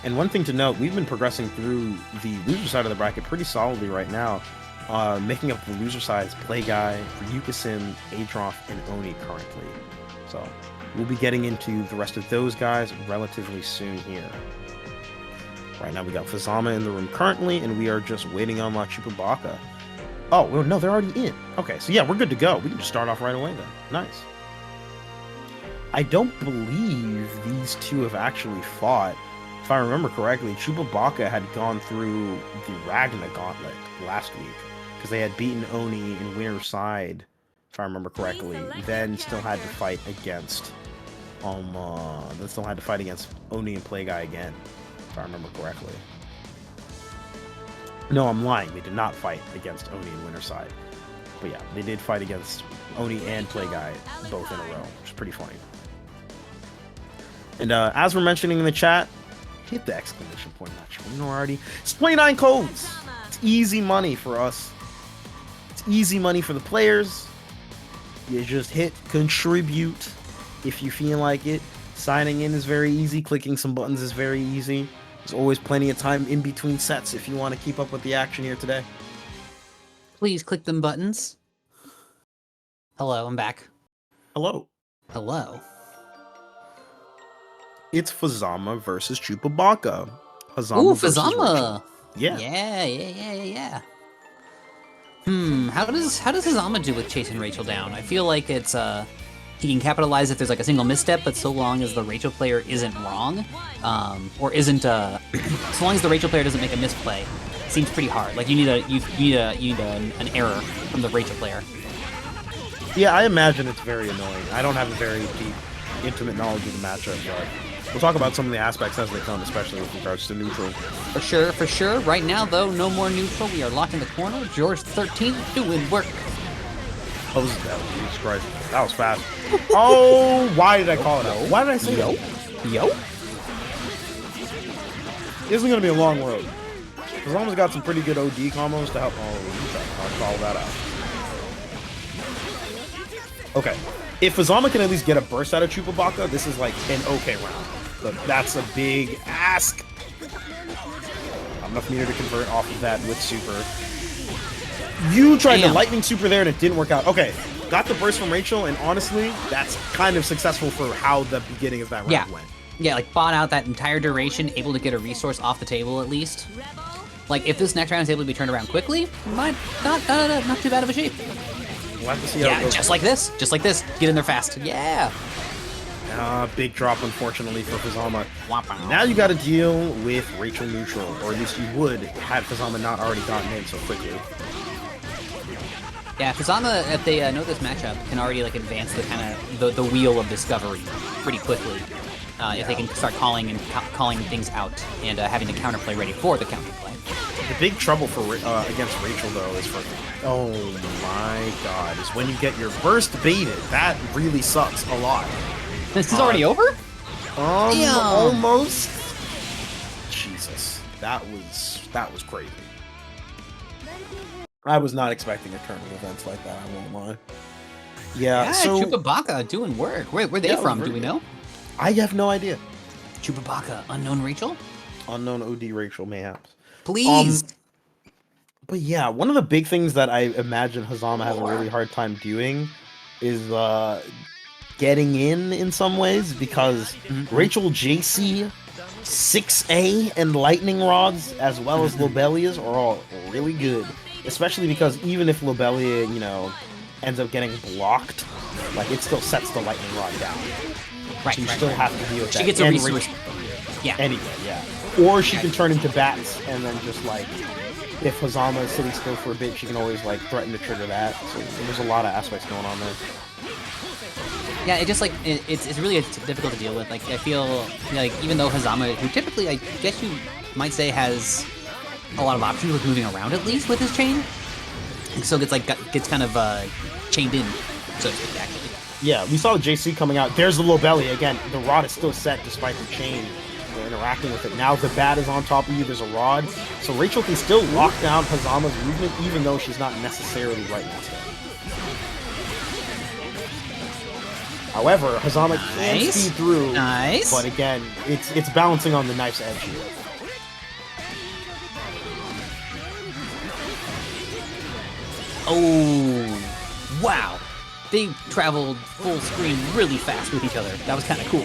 And one thing to note, we've been progressing through the loser side of the bracket pretty solidly right now. Making up the loser sides, Play Guy, RealLifeMicBoy, Adroth, and Oni currently. So we'll be getting into the rest of those guys relatively soon here. Right now we got Fuzzama in the room currently, and we are just waiting on Chupabaka. Oh, well, no, they're already in. Okay, so yeah, we're good to go. We can just start off right away then. Nice. I don't believe these two have actually fought. If I remember correctly, Chupabaka had gone through the Ragna Gauntlet last week, because they had beaten Oni in winner's side, if I remember correctly. Then still had to fight against Oni and Play Guy again, if I remember correctly. No, I'm lying. They did not fight against Oni in winner's side. But yeah, they did fight against Oni and Play Guy both in a row, which is pretty funny. And as we're mentioning in the chat, hit the exclamation point on that screen already. It's 29 codes. It's easy money for us. It's easy money for the players. You just hit contribute if you feel like it. Signing in is very easy. Clicking some buttons is very easy. There's always plenty of time in between sets if you want to keep up with the action here today. Please click them buttons. Hello, I'm back. Hello. Hello. It's Fuzzama versus Chupabaka. Ooh, Fuzzama! Yeah. Yeah. How does Fuzzama do with chasing Rachel down? I feel like it's he can capitalize if there's like a single misstep, but so long as the Rachel player isn't wrong, or isn't so long as the Rachel player doesn't make a misplay, it seems pretty hard. Like you need an error from the Rachel player. Yeah, I imagine it's very annoying. I don't have a very deep, intimate knowledge of the matchup, but we'll talk about some of the aspects as they come, especially with regards to neutral. For sure. Right now, though, no more neutral. We are locked in the corner. George 13 doing work. Oh, this is bad. Jesus Christ. That was fast. Oh, why did I call it out? Why did I say Yo? This isn't going to be a long road. Fuzzama's got some pretty good OD combos to help. Oh, you tried to call that out. Okay. If Fuzzama can at least get a burst out of Chupabaka, this is like an okay round. But that's a big ask. Not enough meter to convert off of that with super. You tried the lightning super there and it didn't work out. Okay, got the burst from Rachel, and honestly, that's kind of successful for how the beginning of that round went. Yeah, like bought out that entire duration, able to get a resource off the table at least. Like if this next round is able to be turned around quickly, might not too bad of a shape. We'll have to see how it goes. Just like this. Get in there fast. Yeah. Big drop, unfortunately, for Fuzzama. Now you got to deal with Rachel neutral, or at least you would had Fuzzama not already gotten in so quickly. Yeah, Fuzzama, if they know this matchup, can already like advance the kind of the wheel of discovery pretty quickly. If they can start calling things out and having the counterplay ready for the counterplay. The big trouble for against Rachel though is oh my god, is when you get your burst baited. That really sucks a lot. This is already over? Almost. Jesus, that was crazy. I was not expecting a turn of events like that. I won't lie. Yeah. So Chupabaka doing work. Where they from? Do we know? I have no idea. Chupabaka, unknown Rachel? Unknown OD Rachel, mayhaps. Please. But yeah, one of the big things that I imagine Fuzzama has a really hard time doing is getting in some ways, because Rachel JC, 6A, and Lightning Rods, as well as Lobelias, are all really good. Especially because even if Lobelia, ends up getting blocked, like it still sets the Lightning Rod down. Right, so you still have to deal with that. She gets a resource. Yeah. Anyway, yeah. Or she can turn into bats and then just like, if Fuzzama is sitting still for a bit, she can always like threaten to trigger that. So there's a lot of aspects going on there. Yeah, it just like it's really difficult to deal with. Like I feel like even though Fuzzama, who typically I guess you might say has a lot of options with moving around at least with his chain, so gets kind of chained in, so to speak, actually. Yeah, we saw the JC coming out. There's the Lobelia again. The rod is still set despite the chain. They're interacting with it. Now the bat is on top of you. There's a rod. So Rachel can still lock down Fuzzama's movement even though she's not necessarily right next to him. However, Fuzzama can Nice. speed through, Nice. but again, it's balancing on the knife's edge here. Oh, wow. They traveled full screen really fast with each other. That was kind of cool.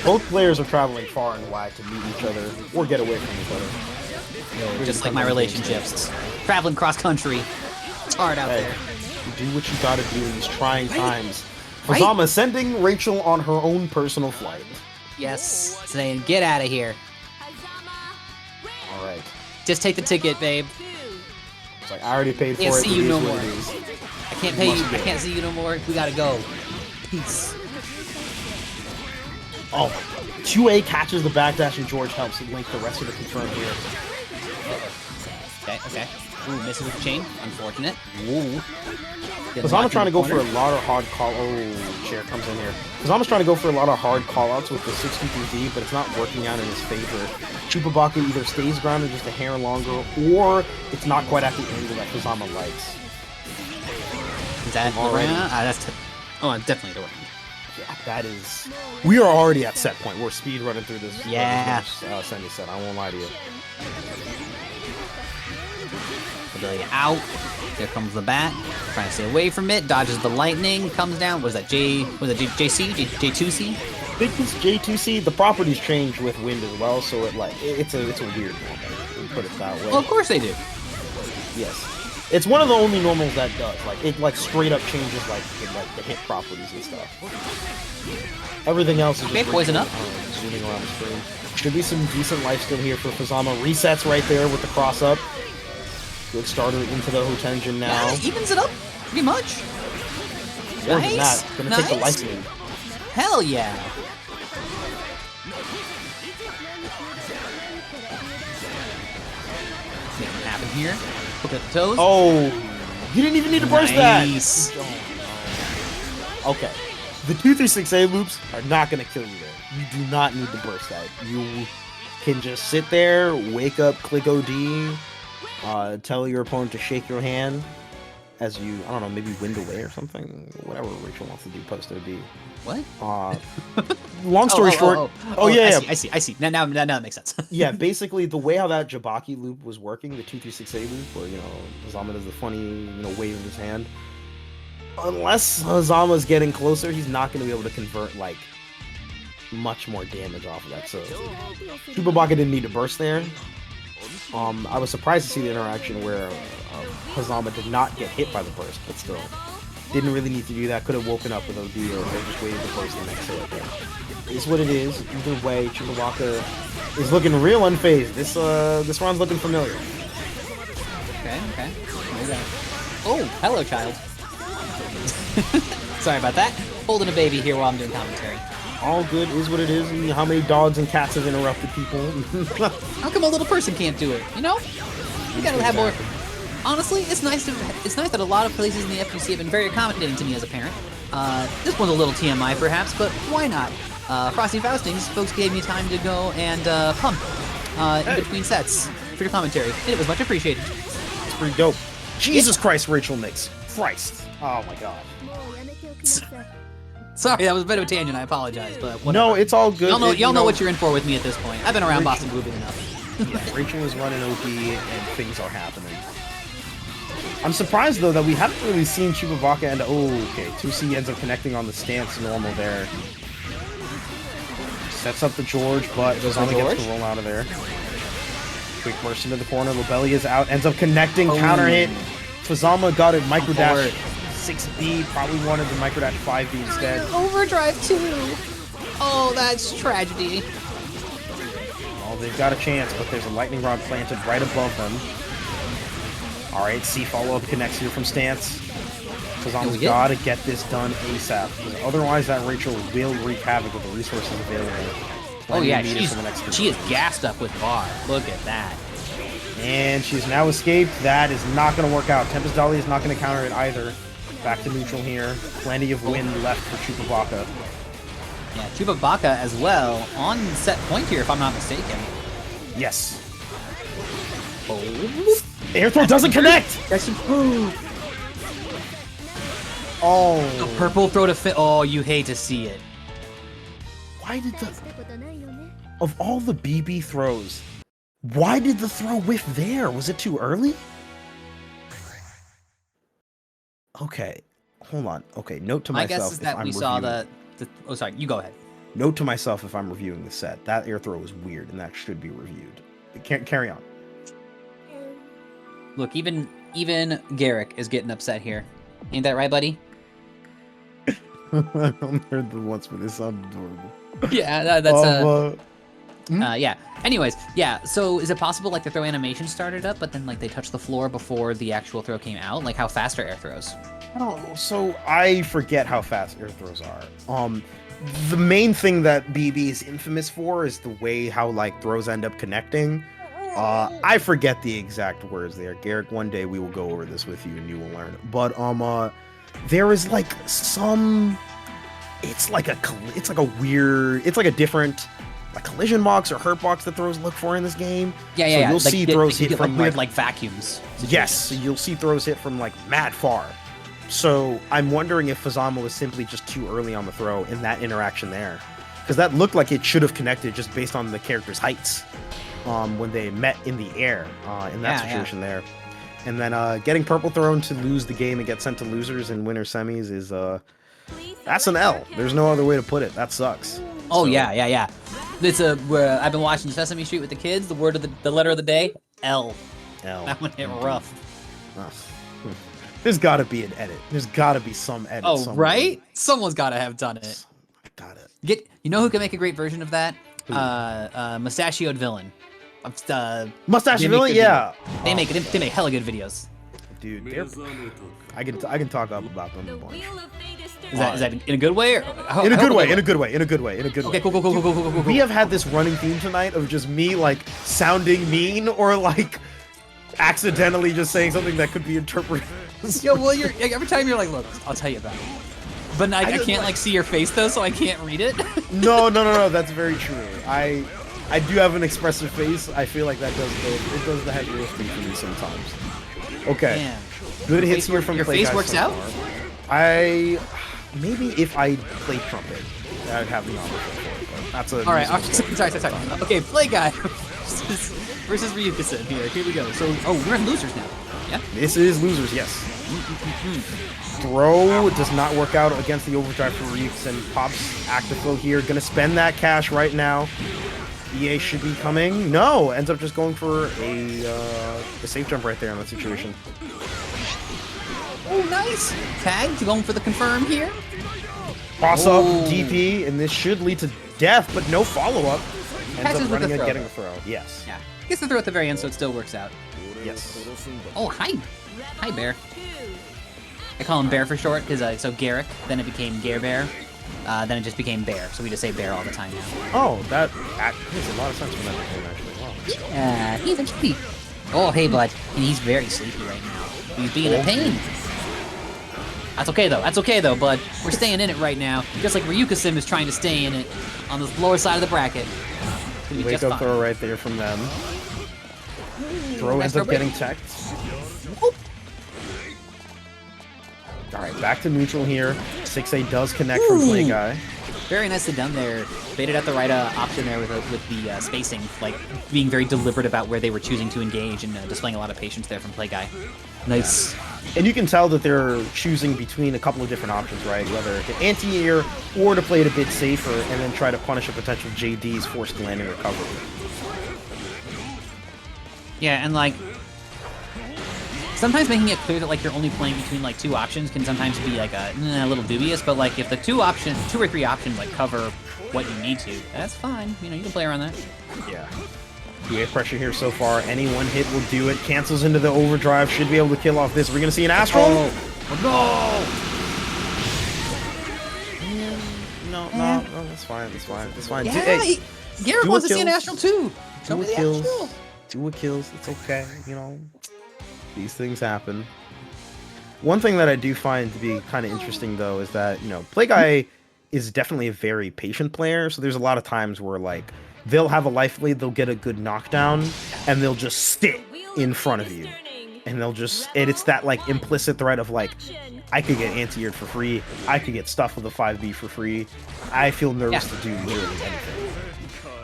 Both players are traveling far and wide to meet each other or get away from each other. Just like my relationships. Traveling cross country. It's hard out there. Do what you gotta do in these trying times. Right. Fuzzama sending Rachel on her own personal flight. Yes. Saying, get out of here. All right. Just take the ticket, babe. It's like, I already paid for Can't it. see It you is no what more. it is. I can't pay you. Must I go. can't see you no more. We gotta go. Peace. Oh, 2A catches the backdash and George helps link the rest of the confirm here. Okay, okay. Ooh, misses with the chain. Unfortunate. Whoa. Getting Fuzzama's locked trying to in go the for a corner. lot of hard call. Oh, chair comes in here. Fuzzama's trying to go for a lot of hard callouts with the 63D, but it's not working out in his favor. Chupabaka either stays grounded just a hair longer, or it's not quite at the angle that Fuzzama likes. Is that the Already. round? That's oh, definitely the round. Yeah, that is. We are already at set point. We're speed running through this. Yeah. Semi set. I won't lie to you. Ability out. There comes the bat. Trying to stay away from it. Dodges the lightning. Comes down. What is that? JC? J2C? I think this J2C, the properties change with wind as well, so it's a weird one. We put it that way. Well, of course they do. Yes. It's one of the only normals that does. Like, it straight up changes the hit properties and stuff. Everything else is just Okay, poison up. zooming around the screen. Should be some decent life still here for Fuzzama. Resets right there with the cross up. Good starter into the Hotenjin now. Yeah, it evens it up pretty much. More than Nice. that, gonna take the life lead. Hell yeah. Make it happen here. Hook at the toes. Oh, you didn't even need to burst Nice. that. Okay, the 236A loops are not gonna kill you there. You do not need to burst that. You can just sit there, wake up, click OD, tell your opponent to shake your hand as you, I don't know, maybe wind away or something. Whatever Rachel wants to do post OD. What? Long story short. Oh yeah, I see. Now that makes sense. yeah, basically the way how that Jabaki loop was working, the 236A loop, where Fuzzama does the funny wave of his hand. Unless Hazama's getting closer, he's not going to be able to convert much more damage off of that. So Chupabaka didn't need to burst there. I was surprised to see the interaction where Fuzzama did not get hit by the burst, but still didn't really need to do that. Could have woken up with OD or just waited to burst the next hit. Yeah. It's what it is. Either way, Chupabaka is looking real unfazed. This round's looking familiar. Okay. Oh, hello, child. Sorry about that. Holding a baby here while I'm doing commentary. All good is what it is. And how many dogs and cats have interrupted people? How come a little person can't do it? You know, you gotta have more. Honestly, it's nice that a lot of places in the FGC have been very accommodating to me as a parent. This one's a little TMI perhaps, but why not? Frosty Faustings, folks gave me time to go and pump in between sets for your commentary, and it was much appreciated. It's pretty dope. Jesus Christ, Rachel Nix. Christ. Oh my god. Sorry, that was a bit of a tangent. I apologize, but whatever. No, it's all good. Y'all know what you're in for with me at this point. I've been around BostonBlueBeat enough. Yeah, Rachel is running OP and things are happening. I'm surprised though that we haven't really seen Chupabaka and 2C ends up connecting on the stance normal there. Sets up the George, but Fuzzama gets to roll out of there. Quick burst into the corner. Lobelli is out, ends up connecting, counter hit. Fuzzama got it, micro dash 6B, probably wanted the micro dash 5B instead. Overdrive 2. Oh, that's tragedy. Oh, they've got a chance, but there's a lightning rod planted right above them. Alright, C follow-up connects here from stance. Fuzzama's got to get this done ASAP, because otherwise that Rachel will wreak havoc with the resources available. Oh yeah, she she is gassed up with bar. Look at that. And she's now escaped. That is not going to work out. Tempest Dolly is not going to counter it either. Back to neutral here. Plenty of wind left for Chupabaka. Yeah, Chupabaka as well on set point here, if I'm not mistaken. Yes. Air throw doesn't connect! Oh. The purple throw to fit. Oh, you hate to see it. Why did the... Of all the BB throws, why did the throw whiff there? Was it too early? Okay. Hold on. Okay, note to My myself guess is that we saw the... Oh, sorry. You go ahead. Note to myself if I'm reviewing the set. That air throw was weird, and that should be reviewed. Carry on. Look, even Garrick is getting upset here. Ain't that right, buddy? I only heard the once, but it sounded adorable. Yeah, that's yeah. Anyways, yeah. So is it possible like the throw animation started up, but then like they touched the floor before the actual throw came out? Like how fast are air throws? I don't know. So I forget how fast air throws are. The main thing that BB is infamous for is the way how like throws end up connecting. I forget the exact words there. Garrick, one day we will go over this with you and you will learn. But there is like some. It's like a different like collision box or hurt box that throws look for in this game. Yeah, so yeah. You'll see throws hit from like weird like vacuums. Yes, so you'll see throws hit from like mad far. So I'm wondering if Fuzzama was simply just too early on the throw in that interaction there, because that looked like it should have connected just based on the characters' heights when they met in the air in that situation there. And then getting purple thrown to lose the game and get sent to losers in winner semis is that's an L. There's no other way to put it. That sucks. Oh, so. Yeah. It's I've been watching Sesame Street with the kids. The word of the letter of the day, L. That one hit rough. There's got to be an edit. There's got to be some edit. Oh, somewhere. Right? Someone's got to have done it. Got it. You know who can make a great version of that? Mustachioed Villain. Mustachioed Villain, yeah. They make hella good videos. Dude, I can talk up about them a bunch. Is that in a good way? Or, in a good way. Okay, cool. We have had this running theme tonight of just me like sounding mean or like accidentally just saying something that could be interpreted. Yo, well, every time you're like, look, I'll tell you about it. But I can't like see your face though, so I can't read it. No, that's very true. I do have an expressive face. I feel like that does the heavy lifting for me sometimes. Okay. Damn. Good hits here from your face works out. Maybe if I played trumpet, I'd have the option for it. But that's a all right. Sorry. Okay, play guy versus Ryuka-san here. Here we go. So, we're in losers now. Yeah. This is losers. Yes. Throw does not work out against the overdrive for Ryuka-san. Pops active flow here. Gonna spend that cash right now. EA should be coming. No, ends up just going for a safe jump right there in that situation. Oh, nice. Tag going for the confirm here. Cross up DP, and this should lead to death, but no follow-up. Ends up running and getting a throw. Yes. Yeah. Gets the throw at the very end, so it still works out. Yes. Oh, hi, Bear. I call him Bear for short, because so Garrick, then it became Gare Bear, then it just became Bear, so we just say Bear all the time now. Oh, that makes a lot of sense from that name, actually. Wow. Yeah, he's a sleepy. Oh, hey, bud. And he's very sleepy right now. He's being a pain. That's okay, though, bud. We're staying in it right now, just like Ryuka-sim is trying to stay in it on the lower side of the bracket. Wake up throw right there from them. Throw ends up getting teched. Alright, back to neutral here. 6A does connect from Play Guy. Very nicely done there. Baited at the right option there with the spacing, like being very deliberate about where they were choosing to engage and displaying a lot of patience there from Play Guy. Nice. Yeah. And you can tell that they're choosing between a couple of different options, right? Whether to anti-air or to play it a bit safer and then try to punish a potential JD's forced landing recovery. Yeah, and like sometimes making it clear that like you're only playing between like two options can sometimes be like a little dubious, but like if the two or three options like cover what you need to, that's fine. You know, you can play around that. Yeah. UA pressure here so far. Any one hit will do it. Cancels into the overdrive. Should be able to kill off this. We're going to see an Astral. No! No, that's fine. Yeah, Garrett wants to see an Astral too. Two kills. It's okay, you know. These things happen. One thing that I do find to be kind of interesting, though, is that, you know, Play Guy is definitely a very patient player, so there's a lot of times where, like, they'll have a life lead, they'll get a good knockdown, and they'll just sit in front of you. and they'll just, and it's that like implicit threat of like, I could get anti-aired for free, I could get stuff with a 5B for free. I feel nervous to do literally anything.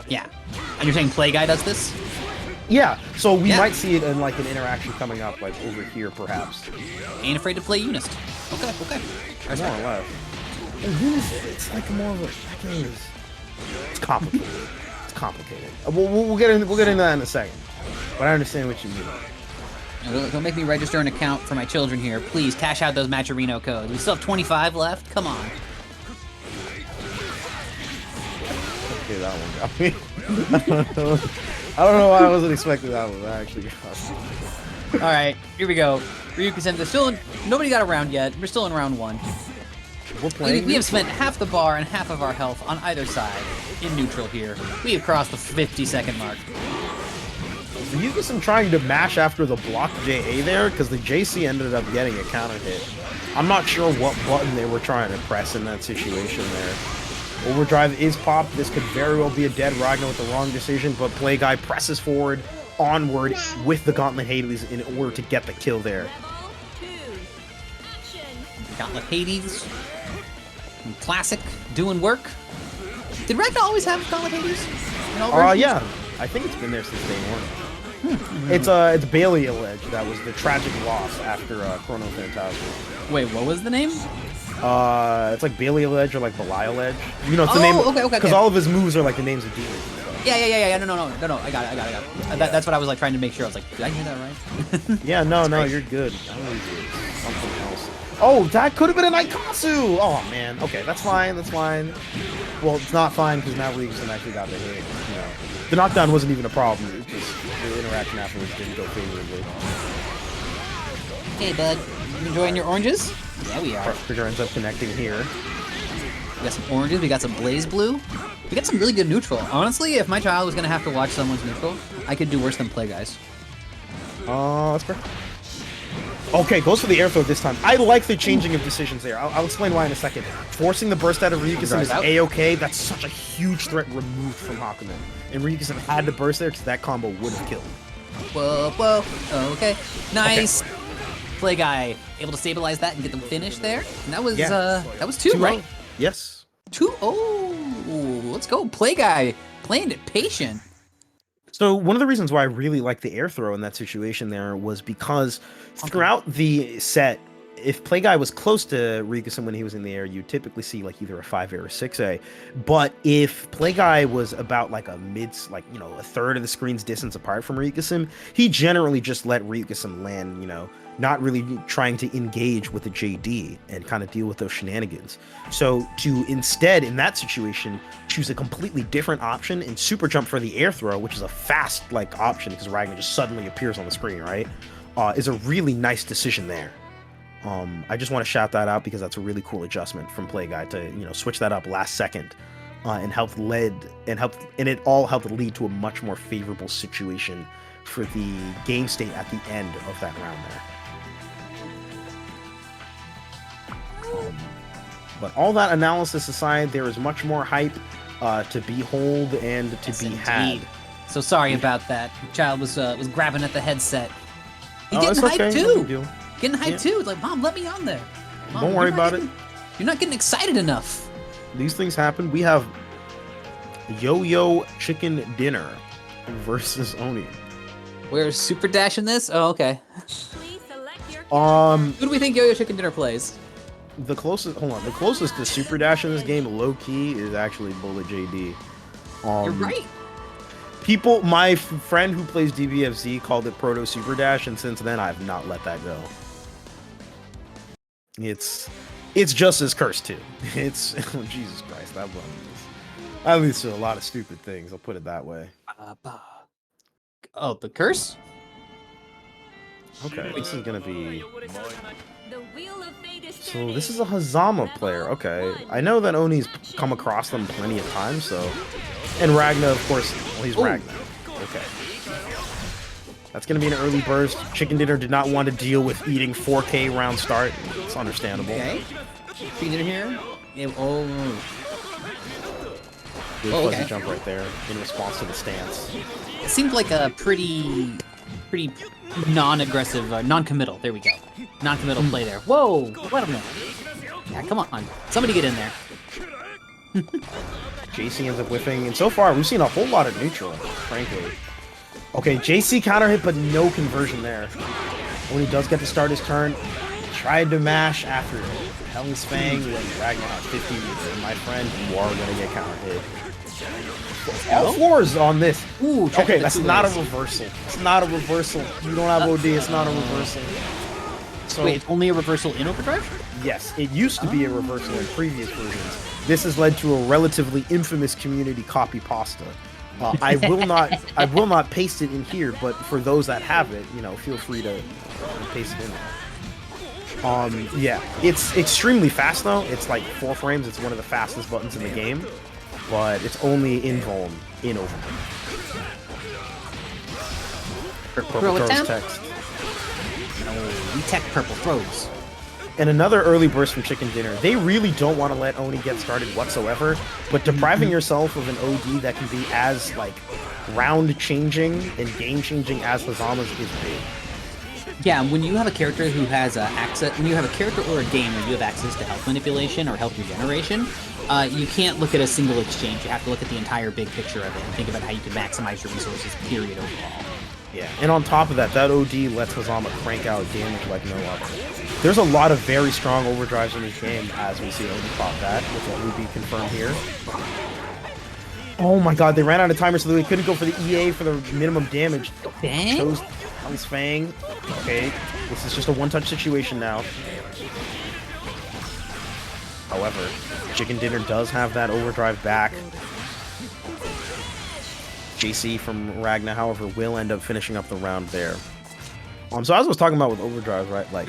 Yeah. And you're saying Play Guy does this? Yeah, so we might see it in like an interaction coming up, like over here perhaps. Ain't afraid to play Unist. Okay, okay. More or less. And Unist, it's like more of a, that game is, it's complicated. It's complicated. We'll get into that in a second. But I understand what you mean. Don't make me register an account for my children here. Please cash out those Matcherino codes. We still have 25 left. Come on. Okay, that one got me. I don't know why I wasn't expecting that one. That actually got me. All right, here we go. Ryuka-sen, still in, nobody got around yet. We're still in round 1. We're playing. We have spent half the bar and half of our health on either side in neutral here. We have crossed the 50-second mark. Ryuka-sen trying to mash after the block JA there, because the JC ended up getting a counter hit. I'm not sure what button they were trying to press in that situation there. Overdrive is popped. This could very well be a dead Ragnar with the wrong decision, but Play Guy presses forward, onward with the Gauntlet Hades in order to get the kill there. Gauntlet Hades. Classic. Doing work. Did Ragnar always have Gauntlet Hades? Yeah. I think it's been there since day one. It's Bailey alleged that was the tragic loss after Chrono Phantasma. Wait, what was the name? It's like Bailey Ledge or like Belial Ledge. You know, it's the name. Okay. Because all of his moves are like the names of demons. Yeah. No. I got it. That's what I was like trying to make sure. I was like, did I hear that right? Yeah, no, you're good. I don't know, something else. Oh, that could have been a Naikasu! Oh, man. Okay, that's fine. Well, it's not fine because now Ryuka-sen actually got the hit. You know, the knockdown wasn't even a problem. It just, the interaction afterwards didn't go favorably. Hey, bud. You enjoying your oranges? Yeah, we are. Trigger ends up connecting here. We got some oranges. We got some BlazBlue. We got some really good neutral. Honestly, if my child was going to have to watch someone's neutral, I could do worse than Play Guys. That's correct. Okay, goes for the air throw this time. I like the changing of decisions there. I'll explain why in a second. Forcing the burst out of Ryuka-sen is A-okay. That's such a huge threat removed from Hakumen. And Ryuka-sen had to burst there because that combo would have killed. Whoa. Okay. Nice. Okay. Play Guy able to stabilize that and get the finish there. And that was that was 2, right? Yes. 2. Oh, let's go. Play Guy playing it patient. So one of the reasons why I really like the air throw in that situation there was because throughout the set, if Play Guy was close to Ryuka-sen when he was in the air, you typically see like either a 5A or a 6A. But if Play Guy was about like a a third of the screen's distance apart from Ryuka-sen, he generally just let Ryuka-sen land, not really trying to engage with the JD and kind of deal with those shenanigans. So to instead, in that situation, choose a completely different option and super jump for the air throw, which is a fast option because Ragnar just suddenly appears on the screen, right? Is a really nice decision there. I just want to shout that out because that's a really cool adjustment from Play Guy to switch that up last second, and it all helped lead to a much more favorable situation for the game state at the end of that round there. But all that analysis aside, there is much more hype to behold and to be had. So sorry about that. Child was grabbing at the headset. He's getting hyped okay. too. Getting hyped too. It's like, Mom, let me on there. Mom, don't worry about it. You're not getting excited enough. These things happen. We have YOYOCHICKEN dinner versus Oni. Where's Super Dash in this? Oh, okay. Who do we think YOYOCHICKEN dinner plays? The closest to Super Dash in this game, low key, is actually Bullet JD. You're right. My friend who plays DBFZ called it Proto Super Dash, and since then I've not let that go. It's just as cursed too. It's Jesus Christ, that leads to a lot of stupid things. I'll put it that way. Oh, the curse? Okay, this is gonna be. So this is a Fuzzama player. Okay, I know that Oni's come across them plenty of times. So, and Ragnar, of course. Well, he's Ragnar. Okay, that's gonna be an early burst. Chicken Dinner did not want to deal with eating 4K round start. It's understandable. Okay. Chicken Dinner here. Yeah, Fuzzy jump right there in response to the stance. It seemed like a pretty non-aggressive, non-committal. There we go. Non-committal play there. Whoa! Let him know. Yeah, come on. Somebody get in there. JC ends up whiffing, and so far we've seen a whole lot of neutral, frankly. Okay, JC counter hit, but no conversion there. When he does get to start his turn, tried to mash after Hell's Fang when Ragnar has 50 meters. And my friend, you are gonna get counter hit. All floors on this. Ooh, okay, that's not a reversal. It's not a reversal. You don't have OD, it's not a reversal. So, wait, it's only a reversal in overdrive? Yes, it used to be a reversal in previous versions. This has led to a relatively infamous community copy pasta. I will not paste it in here, but for those that have it, you know, feel free to paste it in there. Yeah, it's extremely fast though. It's like 4 frames. It's one of the fastest buttons in the game, but it's only in Vuln in Overlord. Purple throws text. We tech purple throws. And another early burst from Chicken Dinner. They really don't want to let Oni get started whatsoever, but depriving yourself of an OD that can be as, like, round-changing and game-changing as Fuzzama's is big. Yeah, when you have a character who has access, when you have a character or a game where you have access to health manipulation or health regeneration, you can't look at a single exchange. You have to look at the entire big picture of it and think about how you can maximize your resources, period, overall. Yeah, and on top of that, that OD lets Fuzzama crank out damage like no other. There's a lot of very strong overdrives in this game, as we see Oni pop that, with what would be confirmed here. Oh my god, they ran out of timer, so they couldn't go for the EA for the minimum damage. Dang. Chose Hell's Fang. Okay, this is just a one-touch situation now. However, Chicken Dinner does have that overdrive back. JC from Ragnar, however, will end up finishing up the round there. So as I was talking about with overdrives, right? Like,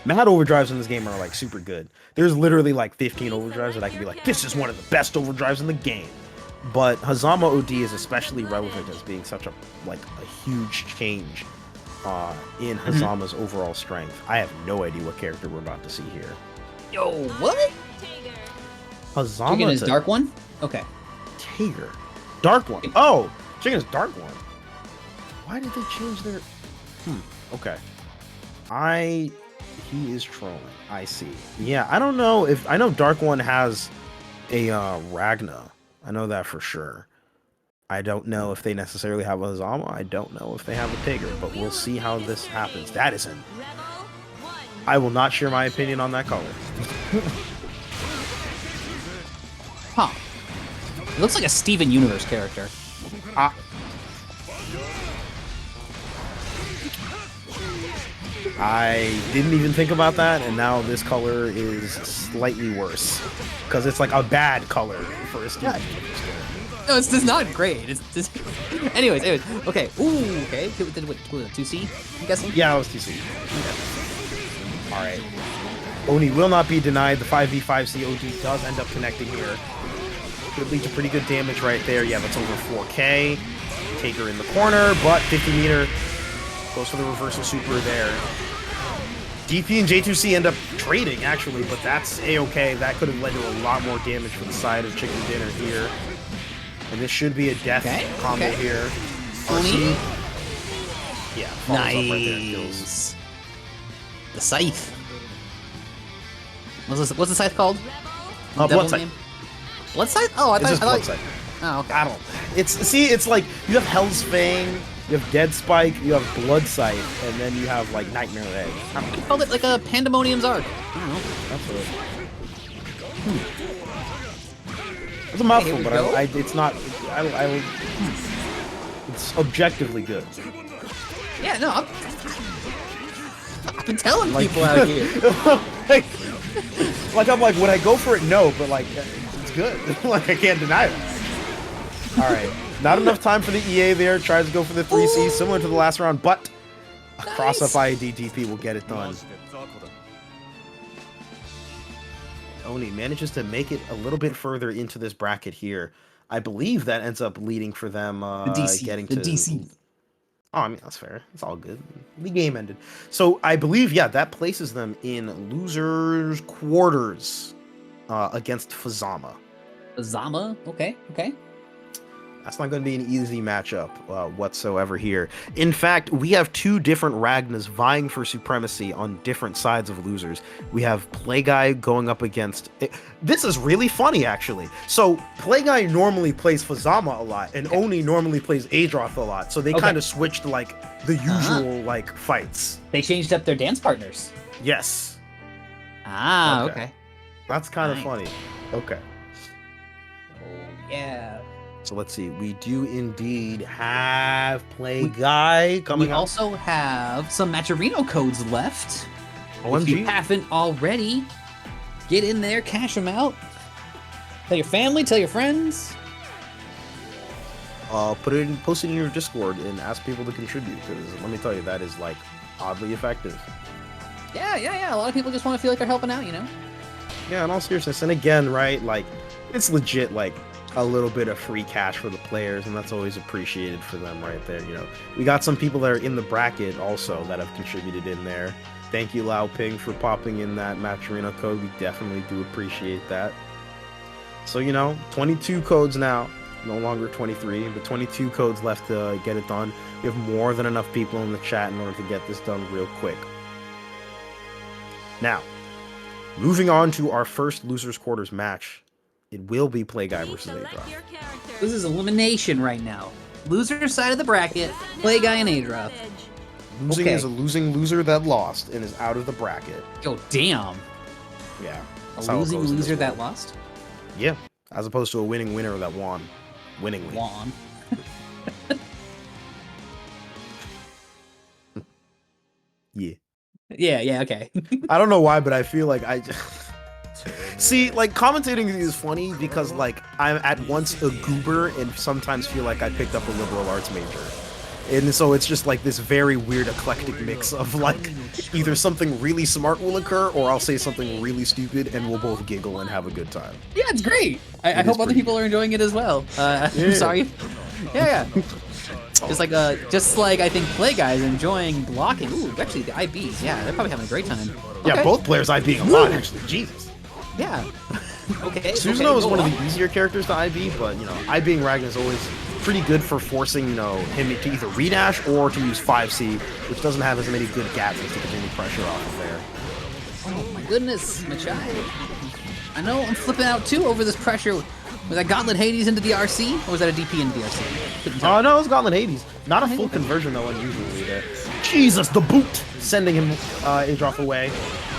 mad overdrives in this game are like super good. There's literally like 15 overdrives that I can be like, this is one of the best overdrives in the game. But Fuzzama OD is especially relevant as being such a huge change in Fuzzama's overall strength. I have no idea what character we're about to see here. Yo, what? Fuzzama Chicken is Dark One? Okay. Tiger. Dark One. Oh, Chicken is Dark One. Why did they change their... Okay. He is trolling. I see. Yeah, I don't know if... I know Dark One has a Ragna. I know that for sure. I don't know if they necessarily have a Fuzzama. I don't know if they have a Tiger, but we'll see how this happens. That isn't... I will not share my opinion on that color. Huh. It looks like a Steven Universe character. I didn't even think about that, and now this color is slightly worse. Because it's like a bad color for a Steven Universe character. No, it's just not great. It's just... anyways, okay. Ooh, okay. What was it, 2C? I'm guessing? Yeah, it was 2C. Okay. Alright. Oni will not be denied. The 5v5c OD does end up connecting here. Could lead to pretty good damage right there. Yeah, that's over 4k. Taker in the corner, but 50 meter goes for the reversal super there. DP and J2C end up trading, actually, but that's a-okay. That could have led to a lot more damage for the side of Chicken Dinner here. And this should be a death combo here. Oni? Yeah, follows up right there and kills. Nice. The Scythe. What's the Scythe called? Blood Scythe. Blood Scythe? Oh, I It's thought... just Blood Scythe. Oh, okay. I don't... It's like, you have Hell's Fang, you have Dead Spike, you have Blood Scythe, and then you have, like, Nightmare Egg. I don't know. You called it like a Pandemonium's Arc. I don't know. That's what... It's a mouthful, but it's not... It's objectively good. Yeah, no, I've been telling people out here. I'm like, would I go for it? No, but like, it's good. Like, I can't deny that. All right, not enough time for the EA there. Tries to go for the 3C, similar to the last round, but a cross-up IED DP will get it done. Oni manages to make it a little bit further into this bracket here. I believe that ends up leading for them getting to... DC. Oh, I mean, that's fair. It's all good. The game ended. So I believe, yeah, that places them in losers' quarters against Fuzzama. Fuzzama? Okay. That's not going to be an easy matchup whatsoever here. In fact, we have two different Ragnas vying for supremacy on different sides of losers. We have Playguy going up against... This is really funny, actually. So, Playguy normally plays Fuzzama a lot, and Oni normally plays Adroth a lot. So they kind of switched, like, the usual, like, fights. They changed up their dance partners. Yes. Ah, okay. That's kind of funny. Okay. Oh, yeah. So let's see. We do indeed have Playguy coming We up. also have some Matcherino codes left. OMG. If you haven't already, get in there, cash them out. Tell your family, tell your friends. Post it in your Discord and ask people to contribute, because let me tell you, that is like oddly effective. Yeah. A lot of people just want to feel like they're helping out, you know? Yeah, in all seriousness. And again, right, like, it's legit, like, a little bit of free cash for the players, and that's always appreciated for them right there, you know. We got some people that are in the bracket also that have contributed in there. Thank you, Lao Ping, for popping in that Matcherino code. We definitely do appreciate that. So, you know, 22 codes now, no longer 23, but 22 codes left to get it done. We have more than enough people in the chat in order to get this done real quick. Now, moving on to our first Losers Quarters match. It will be Playguy versus Adroth. This is elimination right now. Loser side of the bracket, Playguy and Adroth. Losing is a losing loser that lost and is out of the bracket. Oh, damn. Yeah. A losing loser that lost? Yeah. As opposed to a winning winner that won. Winningly. Won. Yeah. Yeah, okay. I don't know why, but I feel like I just... See, like, commentating is funny because, like, I'm at once a goober and sometimes feel like I picked up a liberal arts major. And so it's just, like, this very weird eclectic mix of, like, either something really smart will occur or I'll say something really stupid and we'll both giggle and have a good time. Yeah, it's great. I hope other people are enjoying it as well. I'm sorry. Yeah. Just like I think Playguy is enjoying blocking. Ooh, actually the IBs, yeah, they're probably having a great time. Yeah, Okay. both players IBing a lot, actually. Jesus. Yeah. Okay. Susanoo is go one of on. the easier characters to IB, but, you know, IBing Ragnar is always pretty good for forcing, you know, him to either redash or to use 5C, which doesn't have as many good gadgets to continue pressure off of there. Oh my goodness, my child. I know I'm flipping out too over this pressure. Was that Gauntlet Hades into the RC, or was that a DP into the RC? Couldn't tell. Oh, no, it's Gauntlet Hades. Not a full conversion, though, unusually there. Jesus, the boot! Sending him, Adroth away.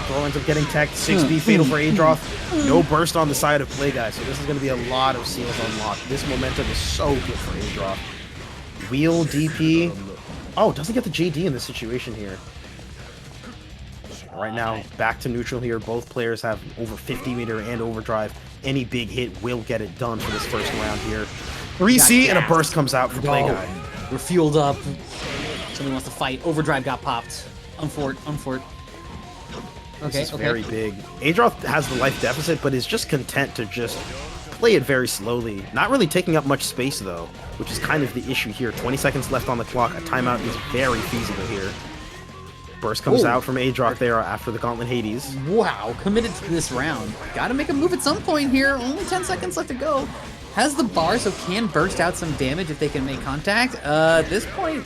Throw ends up getting teched. 6B fatal for Adroth. No burst on the side of Playguy, so this is going to be a lot of seals unlocked. This momentum is so good for Adroth. Wheel, DP. Oh, doesn't get the JD in this situation here. Right now, back to neutral here. Both players have over 50 meter and overdrive. Any big hit will get it done for this first round here. 3C and a burst comes out for Playguy. We're fueled up. Somebody wants to fight. Overdrive got popped. Unfort. This is very big. Adroth has the life deficit, but is just content to just play it very slowly. Not really taking up much space, though, which is kind of the issue here. 20 seconds left on the clock. A timeout is very feasible here. Burst comes out from Adroth there after the Gauntlet Hades. Wow, committed to this round. Gotta make a move at some point here. Only 10 seconds left to go. Has the bar, so can burst out some damage if they can make contact. At this point,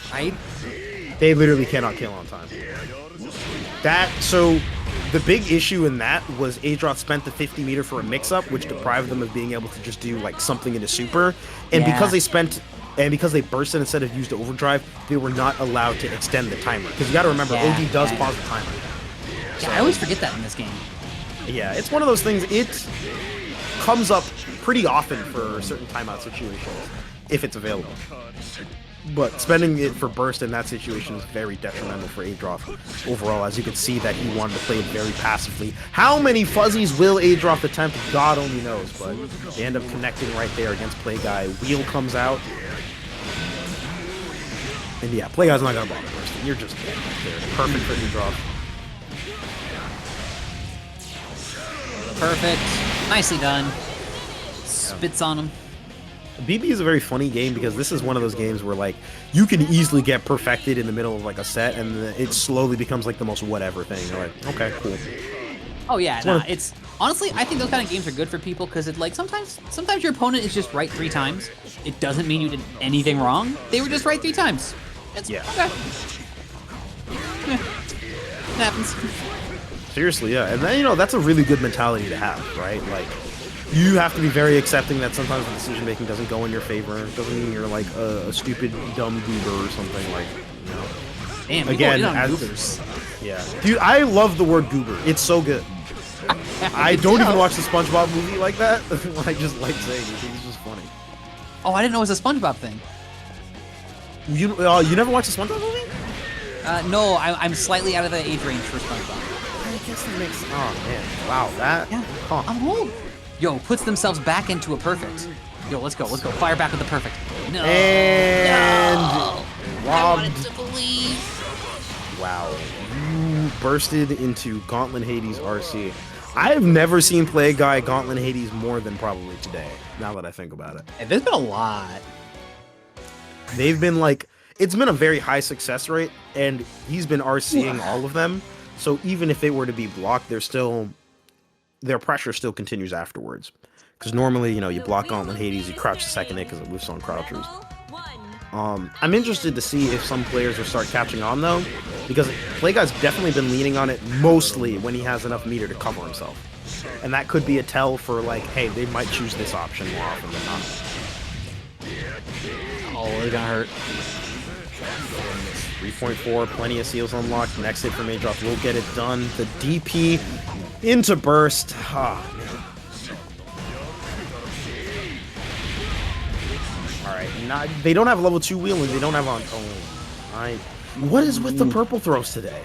They literally cannot kill on time. So the big issue in that was Adroth spent the 50 meter for a mix-up, which deprived them of being able to just do like something into super. And because they bursted instead of used overdrive, they were not allowed to extend the timer. Because you got to remember, OD does pause the timer. Yeah, I always forget that in this game. Yeah, it's one of those things. It comes up pretty often for certain timeout situations, if it's available. But spending it for burst in that situation is very detrimental for Adroth overall, as you can see that he wanted to play it very passively. How many fuzzies will Adroth attempt? God only knows, but they end up connecting right there against Playguy. Wheel comes out. And yeah, Playguy's not going to bother bursting. You're just dead right there. Perfect for Adroth. Perfect. Nicely done. Spits on him. BB is a very funny game because this is one of those games where like you can easily get perfected in the middle of like a set and it slowly becomes like the most whatever thing. You're like, okay, cool. Oh yeah, it's Honestly, I think those kind of games are good for people because it like sometimes your opponent is just right 3 times. It doesn't mean you did anything wrong. They were just right 3 times. Yeah. Okay. Yeah. It happens. Seriously, yeah. And then, you know, that's a really good mentality to have, right? Like, you have to be very accepting that sometimes the decision-making doesn't go in your favor. It doesn't mean you're, like, a stupid, dumb goober or something, like, you know. Damn, again, goobers. Yeah. Dude, I love the word goober. It's so good. I don't even watch the SpongeBob movie like that. I just like saying it. It's just funny. Oh, I didn't know it was a SpongeBob thing. You never watched the SpongeBob movie? No, I'm slightly out of the age range for SpongeBob. I guess that makes... Oh, man. Wow, that... Yeah, Huh. I'm old. Yo, puts themselves back into a perfect. Yo, let's go. Fire back with the perfect. No. And... No. Robbed. I wanted to believe. Wow. You bursted into Gauntlet Hades RC. I have never seen Play Guy Gauntlet Hades more than probably today, now that I think about it. Hey, there's been a lot. They've been like... It's been a very high success rate, and he's been RCing all of them. So even if they were to be blocked, their pressure still continues afterwards. Because normally, you know, you block Gauntlet Hades, you crouch the second hit because it whiffs on crouchers. I'm interested to see if some players will start catching on though, because Playguy's definitely been leaning on it mostly when he has enough meter to cover himself. And that could be a tell for like, hey, they might choose this option more often than not. Oh, it's gonna hurt. 3.4, plenty of seals unlocked. Next hit from Adroth will get it done. The DP into burst. Ah, man. Alright, they don't have level 2 wheel and they don't have on. Oh, what is with the purple throws today?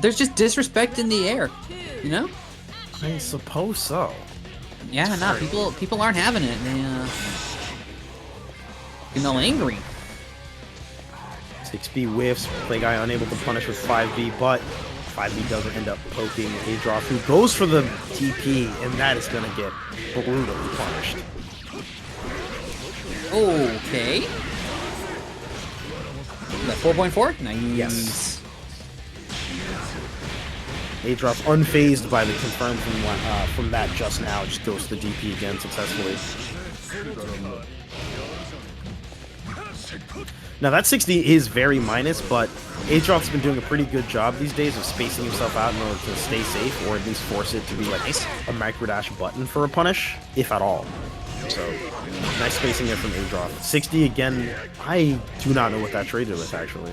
There's just disrespect in the air, you know? I suppose so. Yeah, no, people aren't having it. They getting all angry. 6B whiffs, Play Guy unable to punish with 5B, but 5B doesn't end up poking Adroth, who goes for the TP, and that is going to get brutally punished. Okay. That 4.4? Nice. Yes. Adroth, unfazed by the confirm from that just now, just goes to DP again successfully. Now that 60 is very minus, but Adroth's been doing a pretty good job these days of spacing himself out in order to stay safe, or at least force it to be like a micro dash button for a punish, if at all. So, nice spacing there from Adroth. 60 again, I do not know what that traded with actually.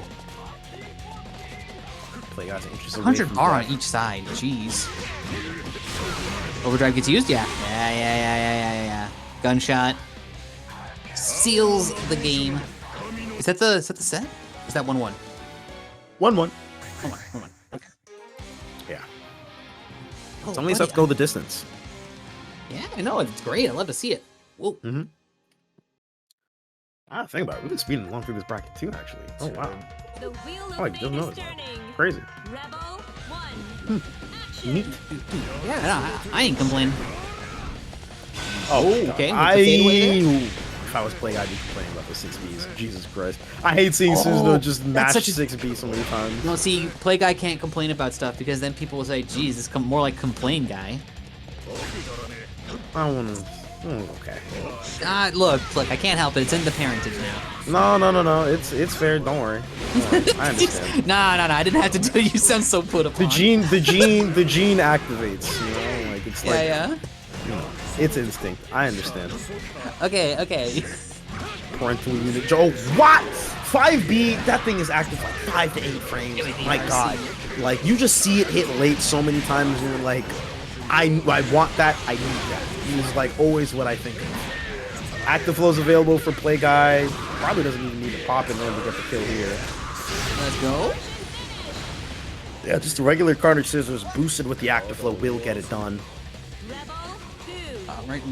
Play guys interesting. 100 bar on each side, jeez. Overdrive gets used? Yeah. Gunshot. Seals the game. Is that the set? Is that 1-1? 1-1. 1-1. Okay. Yeah. Somebody's have to go the distance. Yeah, I know. It's great. I love to see it. Whoa. Mm-hmm. Ah, think about it. We've been speeding along through this bracket too, actually. Oh, wow. The wheel of Oh, I just fate is noticed that. turning. Crazy. Rebel 1. Neat. Yeah, no, I ain't complaining. Oh, okay. If I was playing, I'd be complaining about the 6Bs. Jesus Christ. I hate seeing Suzuno just match 6B so many times. No, see, Play Guy can't complain about stuff because then people will say, geez, it's more like Complain Guy. I don't want to... okay. Look, I can't help it. It's in the parentage now. No. It's fair. Don't worry. I understand. No. I didn't have to do it. You sound so put upon. The gene activates. You know, like it's like. Yeah. You know, it's instinct. I understand. Okay. Parental unit. Oh, what? 5B. That thing is active like 5 to 8 frames. My God. Like you just see it hit late so many times, and you're like, I want that. I need that. Is like always what I think of. Active flow's available for Play Guy. Probably doesn't even need to pop in order to get the kill here. Let's go. Yeah, just a regular carnage scissors boosted with the active flow will get it done. Rebel 2. Right.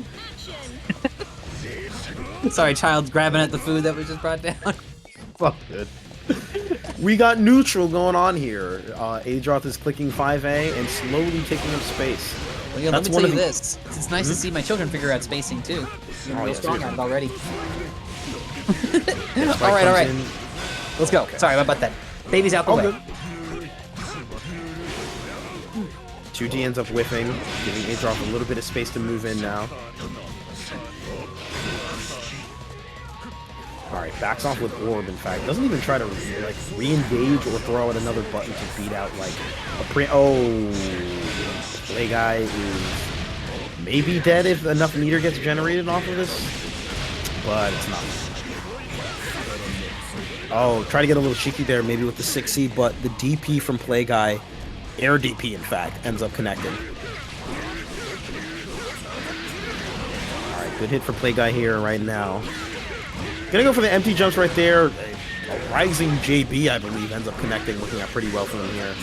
Sorry, child's grabbing at the food that we just brought down. Fuck good. We got neutral going on here. Adroth is clicking 5A and slowly taking up space. Well, yeah, let me tell you this. It's nice to see my children figure out spacing too. I'm real strong at it already. all right. Let's go. Okay. Sorry about that. Baby's out the way. Good. 2D ends up whiffing, giving Adroth a little bit of space to move in now. Alright, backs off with Orb, in fact. Doesn't even try to like re-engage or throw out another button to beat out like a Play Guy is maybe dead if enough meter gets generated off of this, but it's not. Oh, try to get a little cheeky there, maybe with the 6C, but the DP from Play Guy, air DP in fact, ends up connecting. Alright, good hit for Play Guy here right now. Gonna go for the empty jumps right there. A rising JB, I believe, ends up connecting, looking out pretty well for them here.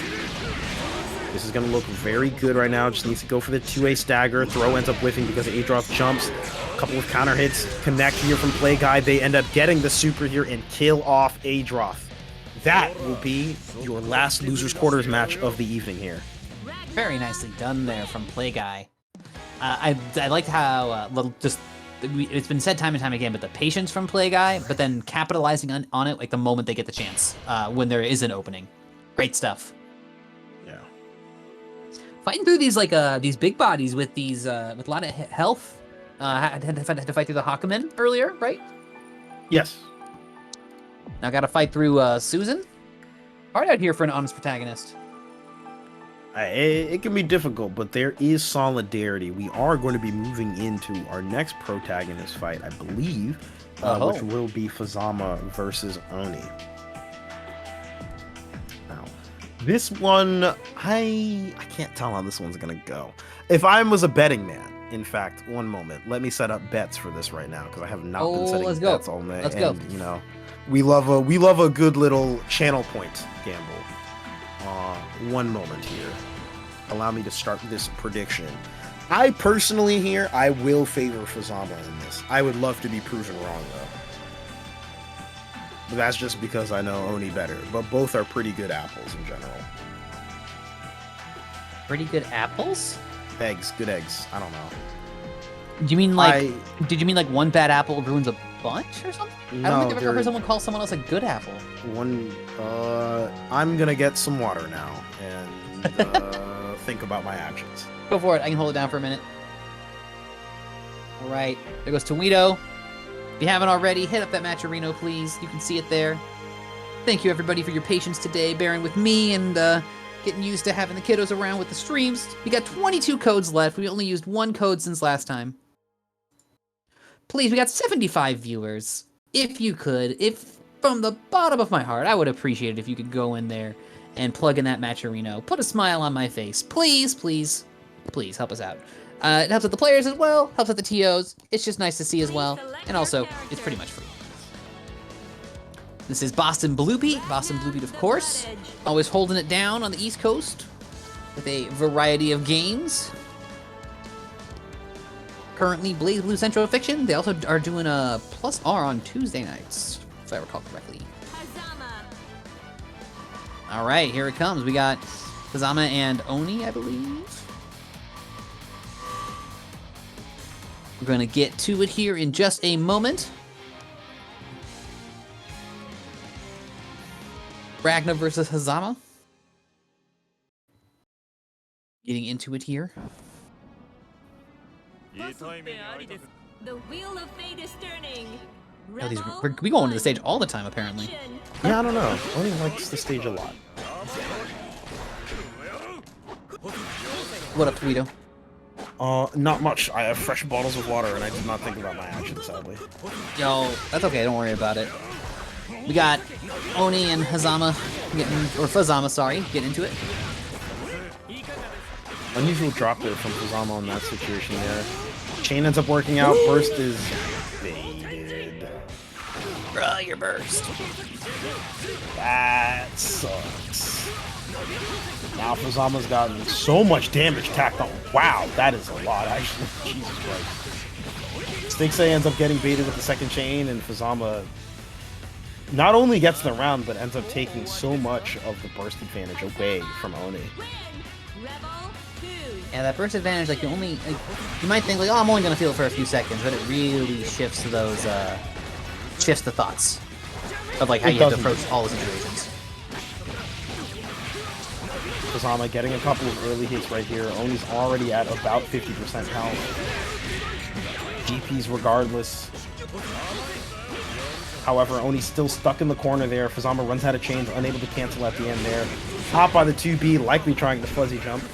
This is gonna look very good right now. Just needs to go for the 2A stagger. Throw ends up whiffing because Adroth jumps. A couple of counter hits connect here from Play Guy. They end up getting the super here and kill off Adroth. That will be your last losers quarters match of the evening here. Very nicely done there from Play Guy. I liked how it's been said time and time again, but the patience from Play Guy, but then capitalizing on it like the moment they get the chance, when there is an opening. Great stuff. Yeah. Fighting through these these big bodies with these with a lot of health. Had to fight through the Hakumen earlier, right? Yes. Now got to fight through Susan. Hard out here for an honest protagonist. It can be difficult, but there is solidarity. We are going to be moving into our next protagonist fight, I believe, which will be Fuzzama versus Oni. Now, this one, I can't tell how this one's going to go. If I was a betting man, in fact, one moment, let me set up bets for this right now, because I have not been setting bets all night. Let's go. You know, we love a good little channel point gamble. One moment here. Allow me to start this prediction. I personally here, I will favor Fuzzama in this. I would love to be proven wrong though. But that's just because I know Oni better. But both are pretty good apples in general. Pretty good apples? Eggs, good eggs. I don't know. Do you mean did you mean like one bad apple ruins a bunch or something? No, I don't think I've ever heard someone call someone else a good apple. I'm gonna get some water now and think about my actions. Go for it. I can hold it down for a minute. All right. There goes Towedo. If you haven't already, hit up that Matcherino, please. You can see it there. Thank you, everybody, for your patience today, bearing with me and getting used to having the kiddos around with the streams. We got 22 codes left. We only used one code since last time. Please, we got 75 viewers. If you could, from the bottom of my heart, I would appreciate it if you could go in there and plug in that Matcherino. Put a smile on my face. Please, please, please help us out. It helps with the players as well, helps with the TOs. It's just nice to see as well. And also, it's pretty much free. This is BostonBlueBeat. BostonBlueBeat, of course. Always holding it down on the East Coast with a variety of games. Currently, BlazBlue Central Fiction. They also are doing a +R on Tuesday nights, if I recall correctly. All right, here it comes. We got Fuzzama and Oni, I believe. We're going to get to it here in just a moment. Ragna versus Fuzzama. Getting into it here. The wheel of fate is turning. We go onto the stage all the time, apparently. Yeah, I don't know. Oni likes the stage a lot. What up, Towedo? Not much. I have fresh bottles of water, and I did not think about my actions, sadly. Yo, that's okay. Don't worry about it. We got Oni and Fuzzama Fuzzama, sorry, getting into it. Unusual drop there from Fuzzama in that situation there. Chain ends up working out. Burst is baited. Bruh, your burst. That sucks. Now Fuzzama's gotten so much damage tacked on. Wow, that is a lot, actually. Jesus Christ. Stinksay ends up getting baited with the second chain, and Fuzzama not only gets the round, but ends up taking so much of the burst advantage away from Oni. Yeah, that burst advantage, like, you might think, like, oh, I'm only gonna feel it for a few seconds, but it really shifts those, shifts the thoughts of, like, how you have to approach all the situations. Fuzzama getting a couple of early hits right here. Oni's already at about 50% health. GPs regardless. However, Oni's still stuck in the corner there. Fuzzama runs out of chains, unable to cancel at the end there. Top by the 2B, likely trying the fuzzy jump.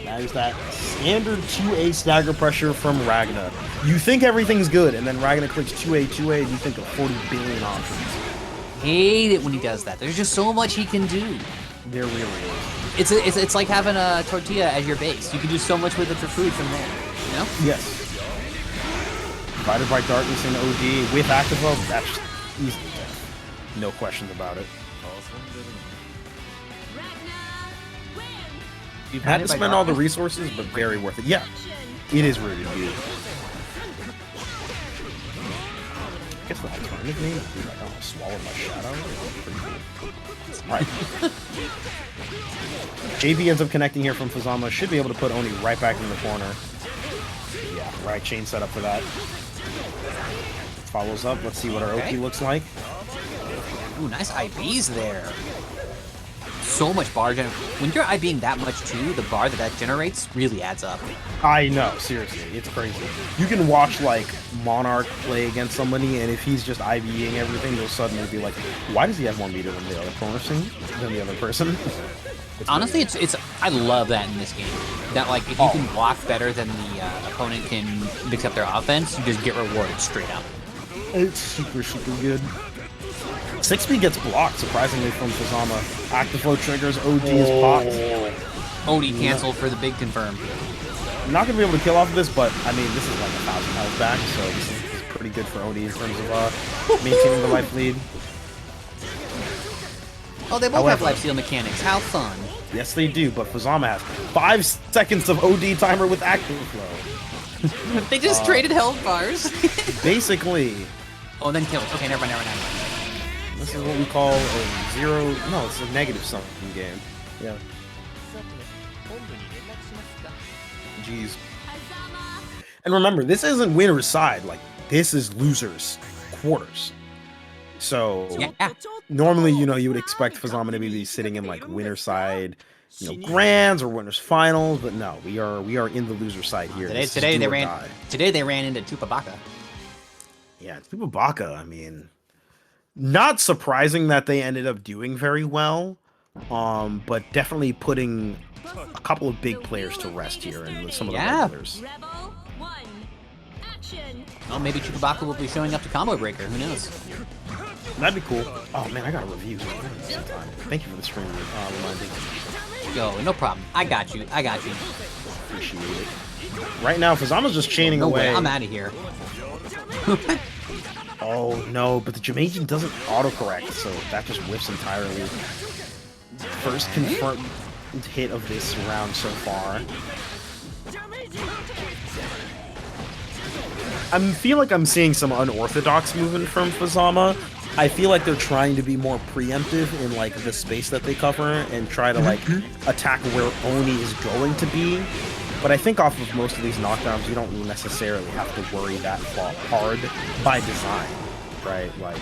That is that standard 2A stagger pressure from Ragna. You think everything's good, and then Ragna clicks 2A, 2A, and you think of 40 billion options. Hate it when he does that. There's just so much he can do. There really is. It's like having a tortilla as your base. You can do so much with it for food from there. You know? Yes. Divided by Darkness and OD with Activo, that's easy. No questions about it. You've had to spend all the resources, but very worth it. Yeah, it is really good. I guess the alternative name would be like, oh, swallow my shadow. Pretty cool. Alright. JB ends up connecting here from Fuzzama. Should be able to put Oni right back in the corner. Yeah, right chain set up for that. Follows up. Let's see what our OP looks like. Ooh, nice IBs there. So much bar when you're IBing that much too, the bar that generates really adds up. I know, seriously, it's crazy. You can watch like Monarch play against somebody, and if he's just IBing everything, you'll suddenly be like, why does he have more meter than the other person? Honestly, it's I love that in this game. That like if you can block better than the opponent can mix up their offense, you just get rewarded straight up. It's super good. 6B gets blocked, surprisingly, from Fuzzama. Actiflow triggers, OD is popped. OD canceled for the big confirm. I'm not going to be able to kill off of this, but, I mean, this is like 1,000 health back, so this is pretty good for OD in terms of maintaining the life lead. Oh, they both have life steal mechanics. How fun. Yes, they do, but Fuzzama has 5 seconds of OD timer with Actiflow. They just traded health bars. Basically. Oh, and then killed. Okay, never mind. This is what we call a zero. No, it's a negative something game. Yeah. Jeez. And remember, this isn't winner's side. Like, this is loser's quarters. So, normally, you would expect Fuzzama to be sitting in, like, winner's side, grands or winners finals, but no, we are in the loser side here. Today they ran into Chupabaka. Yeah, Chupabaka, I mean, not surprising that they ended up doing very well, but definitely putting a couple of big players to rest here and some of the regulars. Well, maybe Chupabaka will be showing up to Combo Breaker. Who knows? That'd be cool. Oh man, I got a review sometime. Thank you for the stream reminding. Yo, no problem. I got you. Appreciate it. Right now, Fuzzama's just chaining away. I'm out of here. Oh no, but the Jamaican doesn't autocorrect, so that just whiffs entirely. First confirmed hit of this round so far. I feel like I'm seeing some unorthodox movement from Fuzzama. I feel like they're trying to be more preemptive in like the space that they cover and try to like attack where Oni is going to be. But I think off of most of these knockdowns, you don't necessarily have to worry that hard by design, right? Like,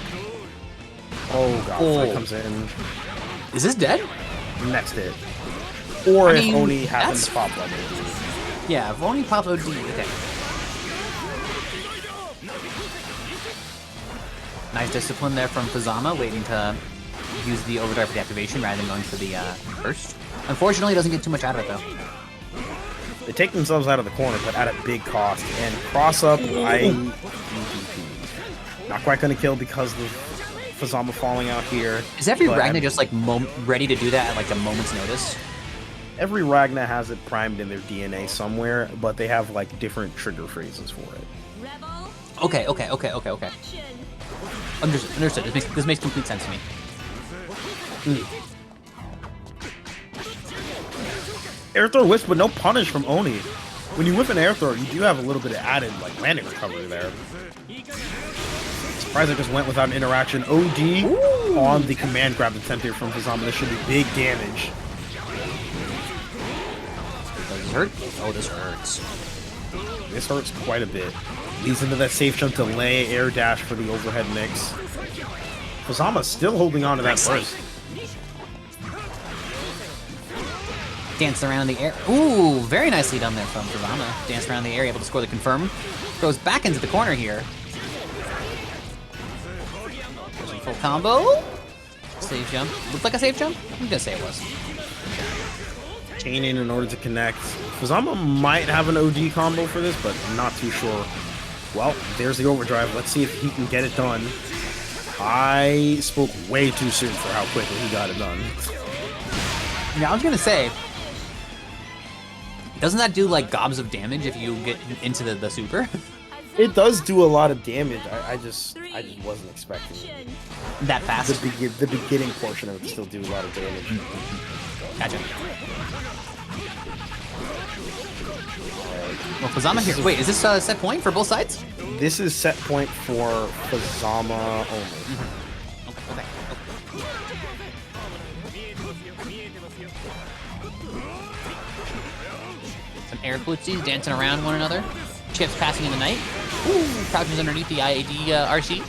oh god, that comes in. Is this dead? Next hit. Or if Oni happens to pop like OD. Yeah, if Oni pops OD, okay. Nice discipline there from Fuzzama, waiting to use the overdrive for the activation rather than going for the burst. Unfortunately, he doesn't get too much out of it, though. They take themselves out of the corner, but at a big cost. And cross-up, not quite going to kill because of Fuzzama falling out here. Is every Ragna just, like, ready to do that at, like, a moment's notice? Every Ragna has it primed in their DNA somewhere, but they have, like, different trigger phrases for it. Okay. Understood. This makes complete sense to me. Air throw whiff, but no punish from Oni. When you whip an air throw, you do have a little bit of added like landing recovery there. Surprised I just went without an interaction. OD on the command grab attempt here from Fuzzama. This should be big damage. Does this hurt? Oh, this hurts. This hurts quite a bit. Leads into that safe jump to lay air dash for the overhead mix. Fuzzama still holding on to that burst. Dance around in the air. Ooh, very nicely done there from Fuzzama. Dance around in the air, able to score the confirm. Goes back into the corner here. Full combo. Save jump. Looked like a save jump? I'm gonna say it was. Chain in order to connect. Fuzzama might have an OD combo for this, but I'm not too sure. Well, there's the overdrive. Let's see if he can get it done. I spoke way too soon for how quickly he got it done. Yeah, I was gonna say, doesn't that do like gobs of damage if you get into the super? It does do a lot of damage. I just wasn't expecting it. That fast? The beginning portion of it still do a lot of damage. Gotcha. Well, Fuzzama here. Wait, is this a set point for both sides? This is set point for Fuzzama only. Okay. Some air glitches dancing around one another. Chips passing in the night. Ooh, crouches underneath the IAD RC.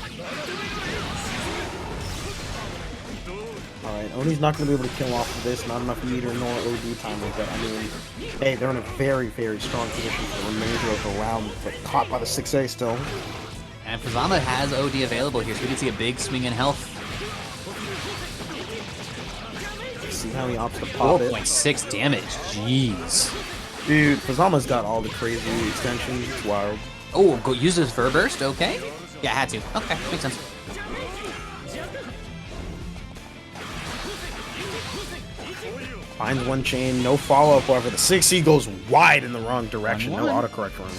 Alright, Oni's not going to be able to kill off of this. Not enough meter nor OD timer, but I mean, hey, they're in a very, very strong position for the remainder of the round, but caught by the 6A still. And Fuzzama has OD available here, so we can see a big swing in health. See how he opts to pop it. 4.6 damage. Jeez. Dude, Fuzzama's got all the crazy extensions. It's wild. Oh, go use this Ver Burst, okay. Yeah, I had to. Okay, makes sense. Finds one chain, no follow-up, however. The 6C goes wide in the wrong direction. No autocorrect for him.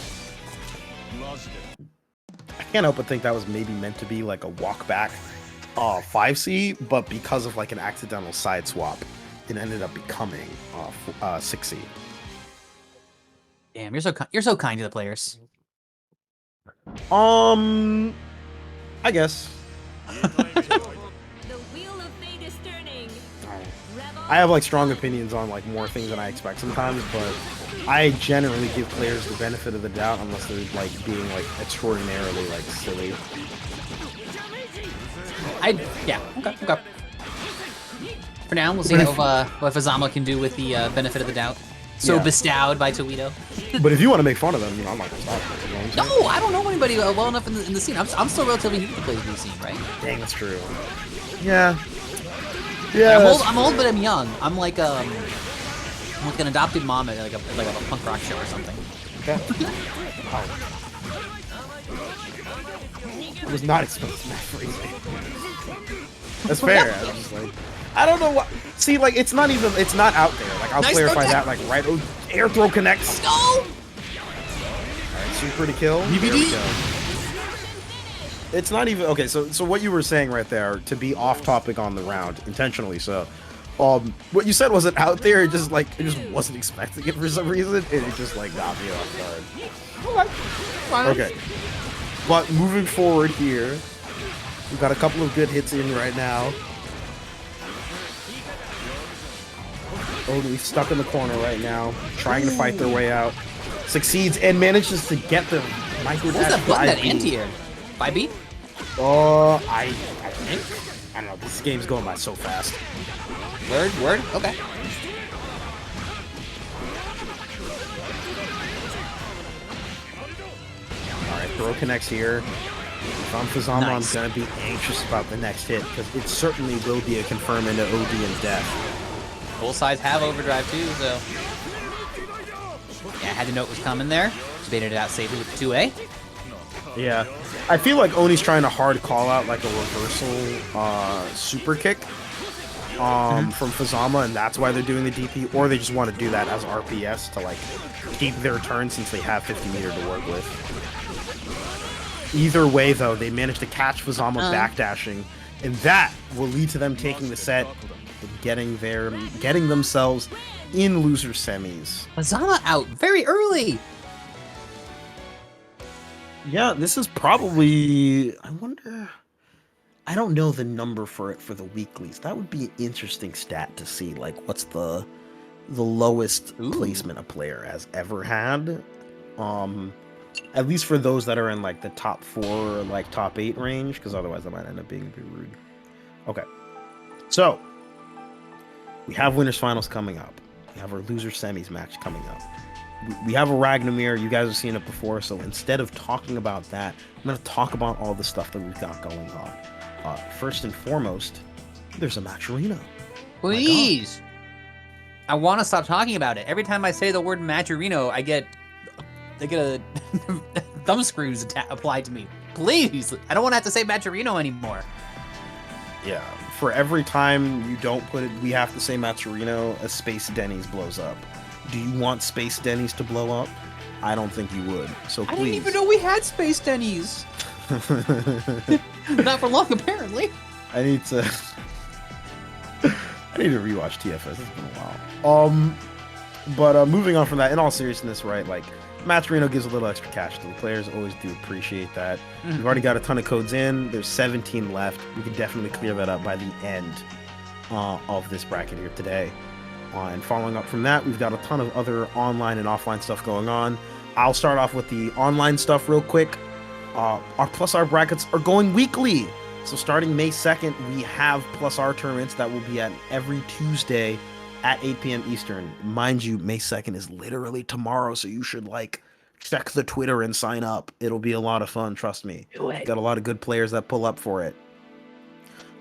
I can't help but think that was maybe meant to be like a walk back 5C, but because of like an accidental side swap, it ended up becoming 6C. Damn, you're so kind to the players. I guess. The wheel of fate is turning. I have like strong opinions on like more things than I expect sometimes, but I generally give players the benefit of the doubt unless they're like being like extraordinarily like silly. Yeah, okay. For now, we'll see what Fuzzama can do with the benefit of the doubt. So bestowed by Toledo. But if you want to make fun of them, you know, I'm not gonna stop them. You know what I'm saying? No, I don't know anybody well enough in the scene. I'm still relatively new to the BlazBlue scene, right? Dang, that's true. Yeah. Yeah. I'm old, but I'm young. I'm like an adopted mom at like a punk rock show or something. Okay. I was not expecting that phrasing. That's fair. I was just like, I don't know what. See, like, it's not out there. Like, I'll clarify that. Like, right, air throw connects. No. All right, super to kill. BBB. It's not even okay. So what you were saying right there, to be off topic on the round, intentionally so. What you said wasn't out there. It just wasn't expecting it for some reason, and it just like got me off guard. Okay. But moving forward here, we've got a couple of good hits in right now. Oni stuck in the corner right now, trying to fight their way out. Succeeds and manages to get the micro dash. What's that button, that anti-air? 5B? I think. I don't know. This game's going by so fast. Word? Okay. Alright, throw connects here. If I'm Fuzzama, nice. I'm going to be anxious about the next hit, because it certainly will be a confirm into OD and death. Both sides have overdrive too, so... Yeah, I had to know it was coming there. Just baited it out safely with the 2A. Yeah. I feel like Oni's trying to hard call out like a reversal super kick from Fuzzama, and that's why they're doing the DP, or they just want to do that as RPS to like keep their turn since they have 50 meter to work with. Either way, though, they managed to catch Fuzzama backdashing, and that will lead to them taking the set and getting themselves in loser semis. Fuzzama out very early. Yeah, this is probably, I wonder, I don't know the number for it for the weeklies. That would be an interesting stat to see, like what's the lowest placement a player has ever had. At least for those that are in like the top 4 or like top 8 range, because otherwise that might end up being a bit rude. Okay, so we have winners finals coming up. we have our loser semis match coming up. We have a Ragnamir. You guys have seen it before, so instead of talking about that, I'm going to talk about all the stuff that we've got going on. First and foremost, there's a Matcherino. Please. I want to stop talking about it. Every time I say the word Matcherino, I get a thumb screws applied to me. Please, I don't want to have to say Matcherino anymore. Yeah, for every time you don't put it, we have to say Matcherino, a Space Denny's blows up. Do you want Space Denny's to blow up? I don't think you would. So please. I didn't even know we had Space Denny's. Not for long, apparently. I need to rewatch TFS. It's been a while. But moving on from that, in all seriousness, right? Like, Matcherino gives a little extra cash to the players. Always do appreciate that. We've already got a ton of codes in. There's 17 left. We can definitely clear that up by the end of this bracket here today. And following up from that, we've got a ton of other online and offline stuff going on. I'll start off with the online stuff real quick. Our Plus R brackets are going weekly. So starting May 2nd, we have Plus R tournaments that will be at every Tuesday at 8 p.m. Eastern. Mind you, May 2nd is literally tomorrow, so you should, like, check the Twitter and sign up. It'll be a lot of fun, trust me. Got a lot of good players that pull up for it.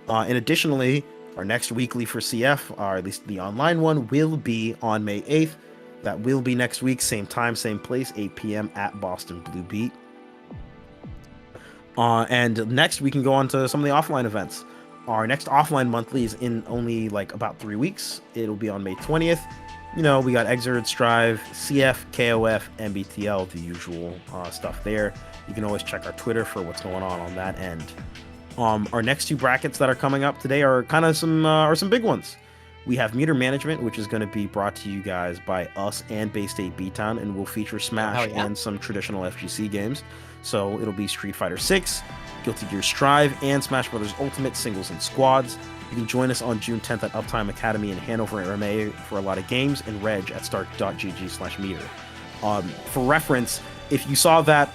And additionally, our next weekly for CF, or at least the online one, will be on May 8th. That will be next week, same time, same place, 8 p.m. at BostonBlueBeat. And next, we can go on to some of the offline events. Our next offline monthly is in only like about 3 weeks. It'll be on May 20th. You know, we got Exert, Strive, CF, KOF, MBTL, the usual stuff there. You can always check our Twitter for what's going on that end. Our next two brackets that are coming up today are kind of some big ones. We have Meter Management, which is going to be brought to you guys by us and Bay State B-Town, and will feature Smash and some traditional FGC games. So it'll be Street Fighter 6, Guilty Gear Strive, and Smash Bros. Ultimate singles and squads. You can join us on June 10th at Uptime Academy in Hanover, MA for a lot of games, and reg at start.gg/meter. For reference, if you saw that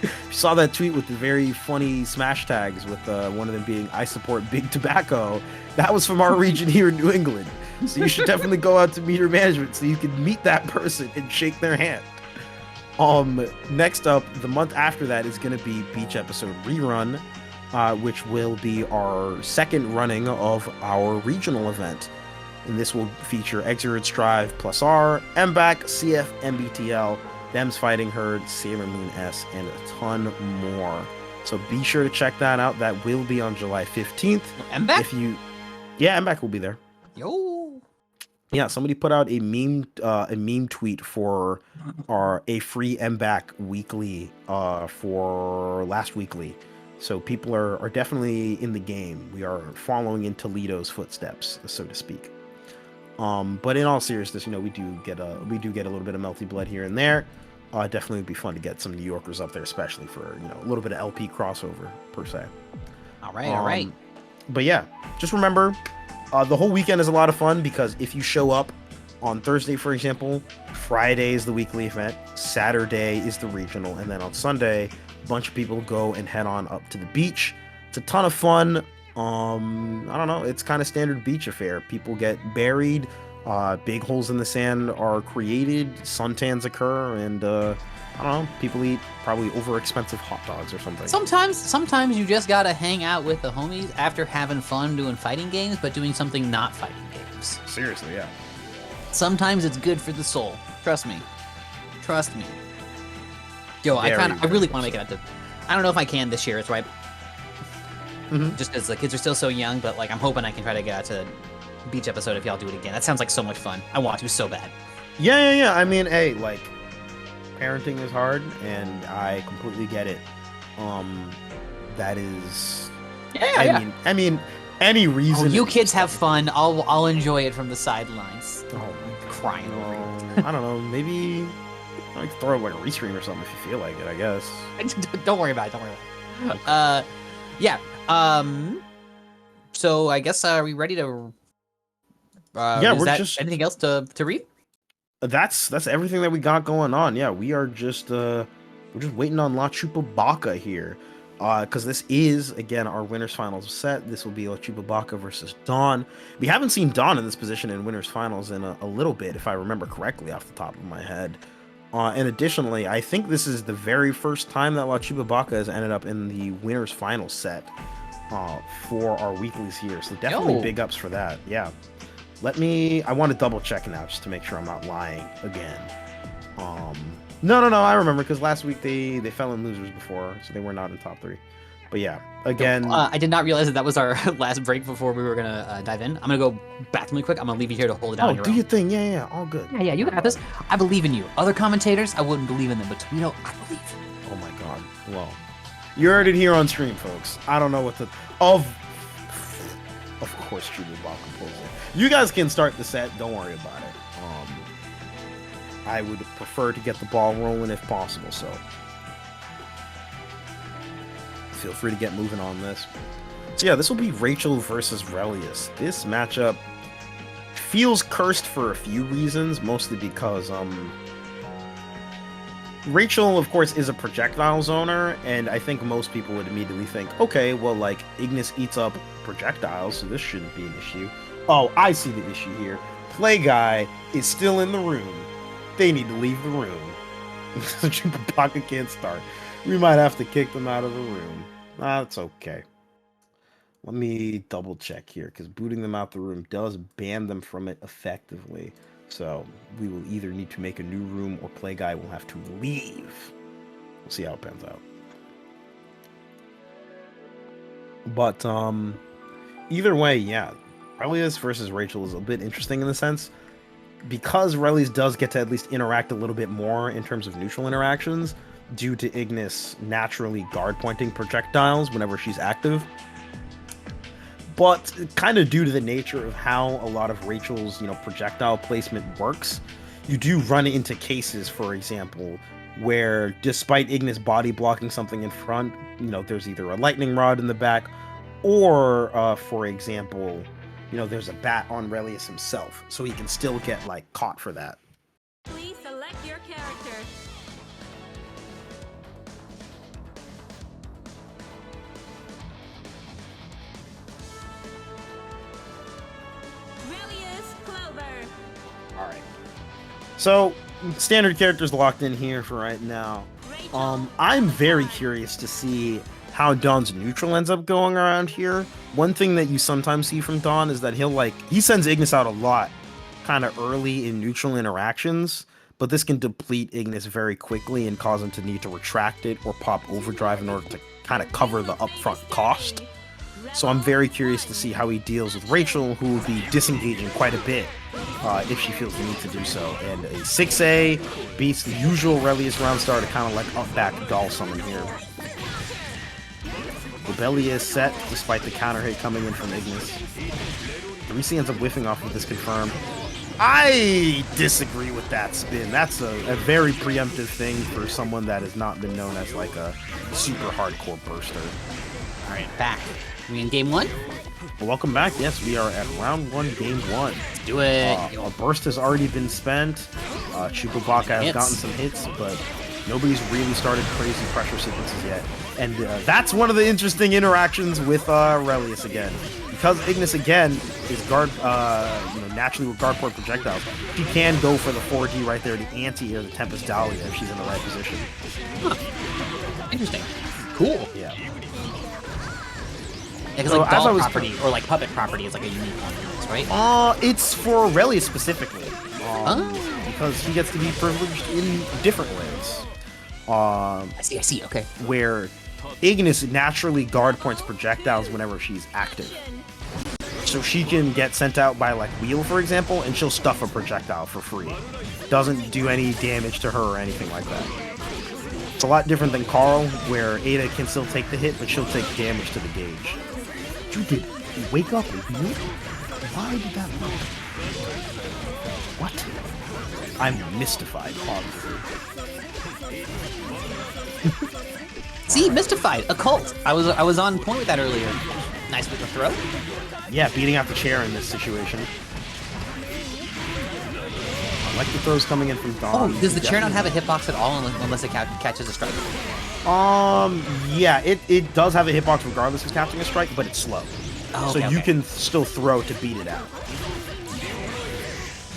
if you saw that tweet with the very funny Smash tags, with one of them being "I support Big Tobacco," that was from our region here in New England. So you should definitely go out to Meter Management so you can meet that person and shake their hand. Next up, the month after that is going to be Beach Episode Rerun, which will be our second running of our regional event. And this will feature Exert, Strive, Plus R, MBAC, CF, MBTL, Them's Fighting Herd, Sailor Moon S, and a ton more. So be sure to check that out. That will be on July 15th. MBAC? Yeah, MBAC will be there. Yo. Yeah, somebody put out a meme tweet for a free MBAC weekly for last weekly. So people are definitely in the game. We are following in Toledo's footsteps, so to speak. But in all seriousness, you know, we do get a little bit of melty blood here and there. Definitely would be fun to get some New Yorkers up there, especially for, you know, a little bit of LP crossover per se. All right. But yeah, just remember, the whole weekend is a lot of fun, because if you show up on Thursday, for example, Friday is the weekly event, Saturday is the regional, and then on Sunday, a bunch of people go and head on up to the beach. It's a ton of fun. I don't know, it's kind of standard beach affair. People get buried, big holes in the sand are created, suntans occur, and I don't know, people eat probably over expensive hot dogs or something. Sometimes you just gotta hang out with the homies after having fun doing fighting games, but doing something not fighting games. Seriously, yeah. Sometimes it's good for the soul. Trust me. Yo, I really want to make it out to. I don't know if I can this year. It's right. Just because the kids are still so young, but like I'm hoping I can try to get out to beach episode if y'all do it again. That sounds like so much fun. I want to so bad. Yeah. I mean, hey, like, parenting is hard, and I completely get it. That is. I mean, any reason. Oh, you kids have fun. I'll enjoy it from the sidelines. Oh, I'm crying over it. I don't know. Maybe like throw like a restream or something if you feel like it. I guess. Don't worry about it. Yeah. So I guess are we ready to? Yeah, we're just. Anything else to read? That's everything that we got going on. Yeah, we're just waiting on La Chupabaka here. because this is, again, our winners finals set. This will be Chupabaka versus Dawn. We haven't seen Dawn in this position in winners finals in a little bit, if I remember correctly off the top of my head. And additionally, I think this is the very first time that Chupabaka has ended up in the winners finals set for our weeklies here. So definitely big ups for that. Yeah. I want to double check now just to make sure I'm not lying again. No, I remember, because last week they fell in losers before, so they were not in top 3. But yeah, again... I did not realize that was our last break before we were going to dive in. I'm going to go back really quick. I'm going to leave you here to hold it down on your own. Your thing. Yeah, all good. Yeah, you got this. I believe in you. Other commentators, I wouldn't believe in them, but Tweedo, I believe. Oh my god. Well, you heard it here on stream, folks. I don't know what to... Of course, Chupabaka pulls it. You guys can start the set. Don't worry about it. I would prefer to get the ball rolling if possible, so feel free to get moving on this. So yeah, this will be Rachel versus Relius. This matchup feels cursed for a few reasons, mostly because Rachel, of course, is a projectile zoner, and I think most people would immediately think, okay, well, like, Ignis eats up projectiles, so this shouldn't be an issue. Oh, I see the issue here. Play Guy is still in the room. They need to leave the room. Chupabaka can't start. We might have to kick them out of the room. That's okay. Let me double check here, because booting them out the room does ban them from it effectively. So we will either need to make a new room, or Play Guy will have to leave. We'll see how it pans out. But either way, yeah, Relius versus Rachel is a bit interesting in the sense, because Relius does get to at least interact a little bit more in terms of neutral interactions, due to Ignis naturally guard pointing projectiles whenever she's active. But kind of due to the nature of how a lot of Rachel's, projectile placement works, you do run into cases, for example, where despite Ignis body blocking something in front, there's either a lightning rod in the back, or, for example, there's a bat on Relius himself, so he can still get, caught for that. Please select your character. Relius Clover. Alright. So, standard characters locked in here for right now. I'm very curious to see how Dawn's neutral ends up going around here. One thing that you sometimes see from Dawn is that he sends Ignis out a lot kind of early in neutral interactions, but this can deplete Ignis very quickly and cause him to need to retract it or pop overdrive in order to kind of cover the upfront cost. So I'm very curious to see how he deals with Rachel, who will be disengaging quite a bit if she feels the need to do so. And a 6A beats the usual Relius round star to kind of up back doll summon here. Rebellia is set, despite the counter hit coming in from Ignis. 3C ends up whiffing off of this confirmed. I disagree with that spin. That's a very preemptive thing for someone that has not been known as a super hardcore burster. Alright, back. We in game 1? Well, welcome back. Yes, we are at round 1, game 1. Let's do it. A burst has already been spent. Chupabaka has gotten some hits, but nobody's really started crazy pressure sequences yet. And that's one of the interesting interactions with Relius again. Because Ignis, again, is naturally with guard point projectiles, she can go for the 4D right there to anti-air the Tempest Dahlia if she's in the right position. Huh. Interesting. Cool. Yeah. Because doll property or puppet property is a unique one, right? It's for Relius specifically. Because he gets to be privileged in different ways. I see, okay. Where Ignis naturally guard points projectiles whenever she's active. So she can get sent out by Wheel, for example, and she'll stuff a projectile for free. Doesn't do any damage to her or anything like that. It's a lot different than Carl, where Ada can still take the hit, but she'll take damage to the gauge. You did wake up with me? Why did that work? What? I'm mystified, obviously. See, mystified, occult. I was on point with that earlier. Nice with the throw. Yeah, beating out the chair in this situation. Like the throws coming in from Dawn. Oh, does the chair not have a hitbox at all unless it catches a strike? Yeah, it does have a hitbox regardless of catching a strike, but it's slow. Oh, so okay, you okay. can still throw to beat it out.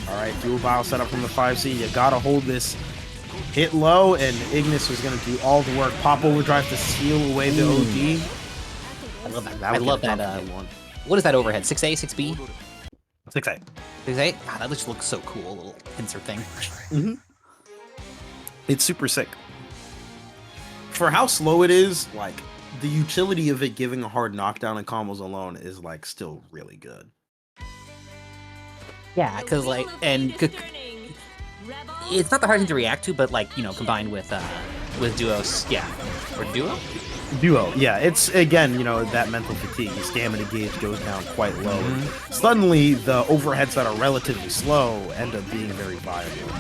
Alright, dual bio setup from the 5C. You gotta hold this hit low, and Ignis was gonna do all the work. Pop overdrive to seal away the OD. I love that. That I would love get that. a tough one. What is that overhead? 6A, 6B? 6A. 6A? God, that just looks so cool, little pincer thing. It's super sick. For how slow it is, like, the utility of it giving a hard knockdown and combos alone is, like, still really good. Yeah, because, like, and it's not the hard thing to react to, but, like, you know, combined with duos, yeah. Or duo? Duo, yeah, it's, again, you know, that mental fatigue. Your stamina gauge goes down quite low. And suddenly, the overheads that are relatively slow end up being very viable.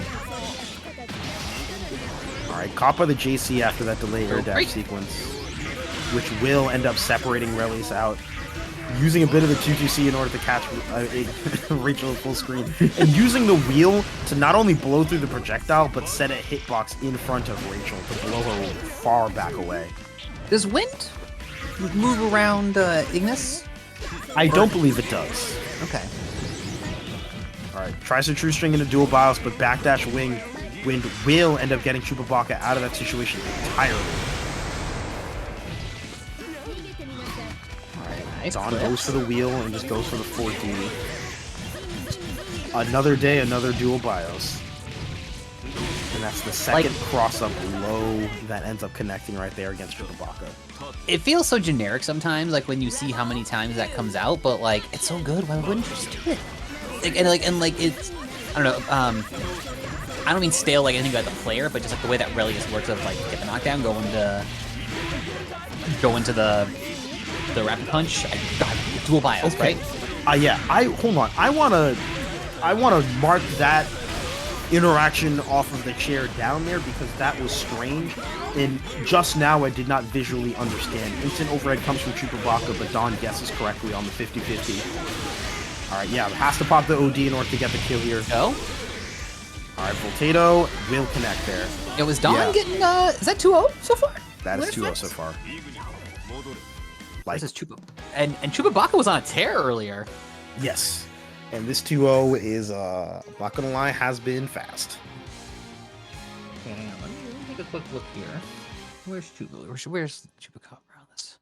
Alright, Kappa the JC after that delay air dash sequence, which will end up separating Relius out. Using a bit of the 2-2C in order to catch Rachel at full screen. And using the wheel to not only blow through the projectile, but set a hitbox in front of Rachel to blow her far back away. Does Wind move around Ignis? I don't believe it does. Okay. Alright, tries to true string into dual bios, but backdash Wind will end up getting Chupabaka out of that situation entirely. Nice. Dawn goes for the wheel and just goes for the 4D. Another day, another dual bios. And that's the second cross-up low that ends up connecting right there against Chupabaka. It feels so generic sometimes, like when you see how many times that comes out, but like it's so good. Why wouldn't you just do it? And it's I don't know. I don't mean stale like anything about the player, but just like the way that Relius works of like get the knockdown, go into the rapid punch. God, dual bios, Okay. right? Yeah. Hold on. I wanna mark that interaction off of the chair down there because that was strange. And just now I did not visually understand. Instant overhead comes from Chupabaka, but Dawn guesses correctly on the 50-50. Alright, yeah, has to pop the OD in order to get the kill here. No? Alright, Voltado will connect there. It was Dawn getting, is that 2-0 so far? That is 2-0 so far. This is and Chupabaka was on a tear earlier. Yes. And this 2-0 is, I'm not gonna lie, has been fast. Okay, hang on, let me take a quick look here. Where's Chupacabra on this?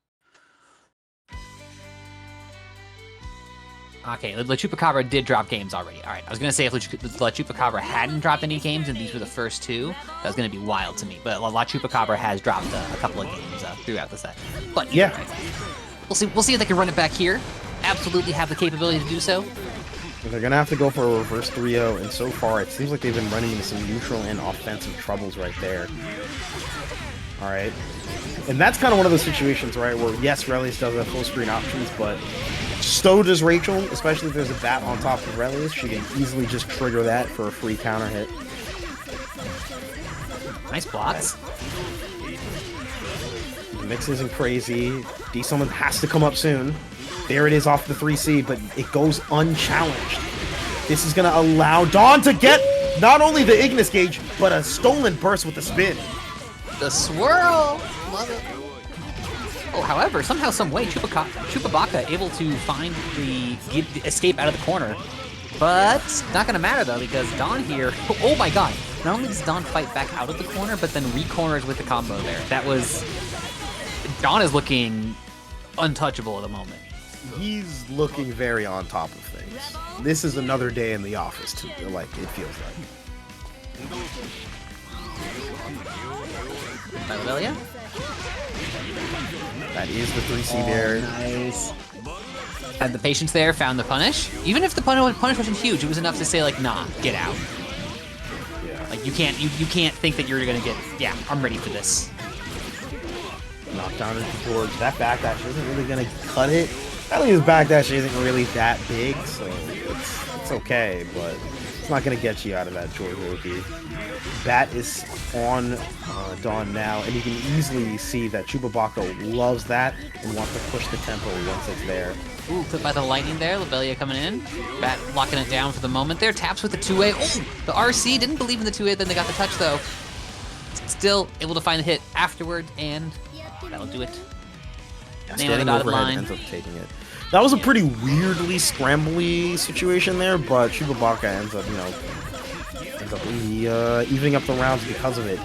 Okay, La Chupacabra did drop games already. Alright, I was gonna say if La Chupacabra hadn't dropped any games and these were the first two, that was gonna be wild to me. But La Chupacabra has dropped a couple of games throughout the set. But yeah, right. We'll see if they can run it back here. Absolutely have the capability to do so. They're gonna have to go for a reverse 3-0, and so far it seems like they've been running into some neutral and offensive troubles right there. Alright. And that's kind of one of those situations, right, where yes, Relius does have full screen options, but so does Rachel, especially if there's a bat on top of Relius. She can easily just trigger that for a free counter hit. Nice blocks. The mix isn't crazy. D-Summon has to come up soon. There it is off the 3C, but it goes unchallenged. This is going to allow Dawn to get not only the Ignis gauge, but a stolen burst with the spin. The swirl! Love it. Oh, however, somehow, some way, Chupabaka able to find the escape out of the corner. But not going to matter, though, because Dawn here... Oh my god. Not only does Dawn fight back out of the corner, but then re-corners with the combo there. That was... Dawn is looking untouchable at the moment. He's looking very on top of things. This is another day in the office, too, like it feels like. Lilia? That is the 3C there. Nice. Had the patience there, found the punish. Even if the punish wasn't huge, it was enough to say like, nah, get out. Yeah. Like you can't think that you're gonna get. Yeah, I'm ready for this. Knockdown into George. That backdash isn't really gonna cut it. I think his backdash isn't really that big, so it's okay, but It's not gonna get you out of that, Jordoki. Bat is on Dawn now, and you can easily see that Chupabaka loves that and wants to push the tempo once it's there. Ooh, clipped by the lightning there. Lobelia coming in. Bat locking it down for the moment there. Taps with the 2A. Oh, the RC didn't believe in the 2A, then they got the touch though. Still able to find the hit afterward, and that'll do it. Nailing the dotted line. Ends up taking it. That was a pretty weirdly scrambly situation there, but Chupabaka ends up, evening up the rounds because of it.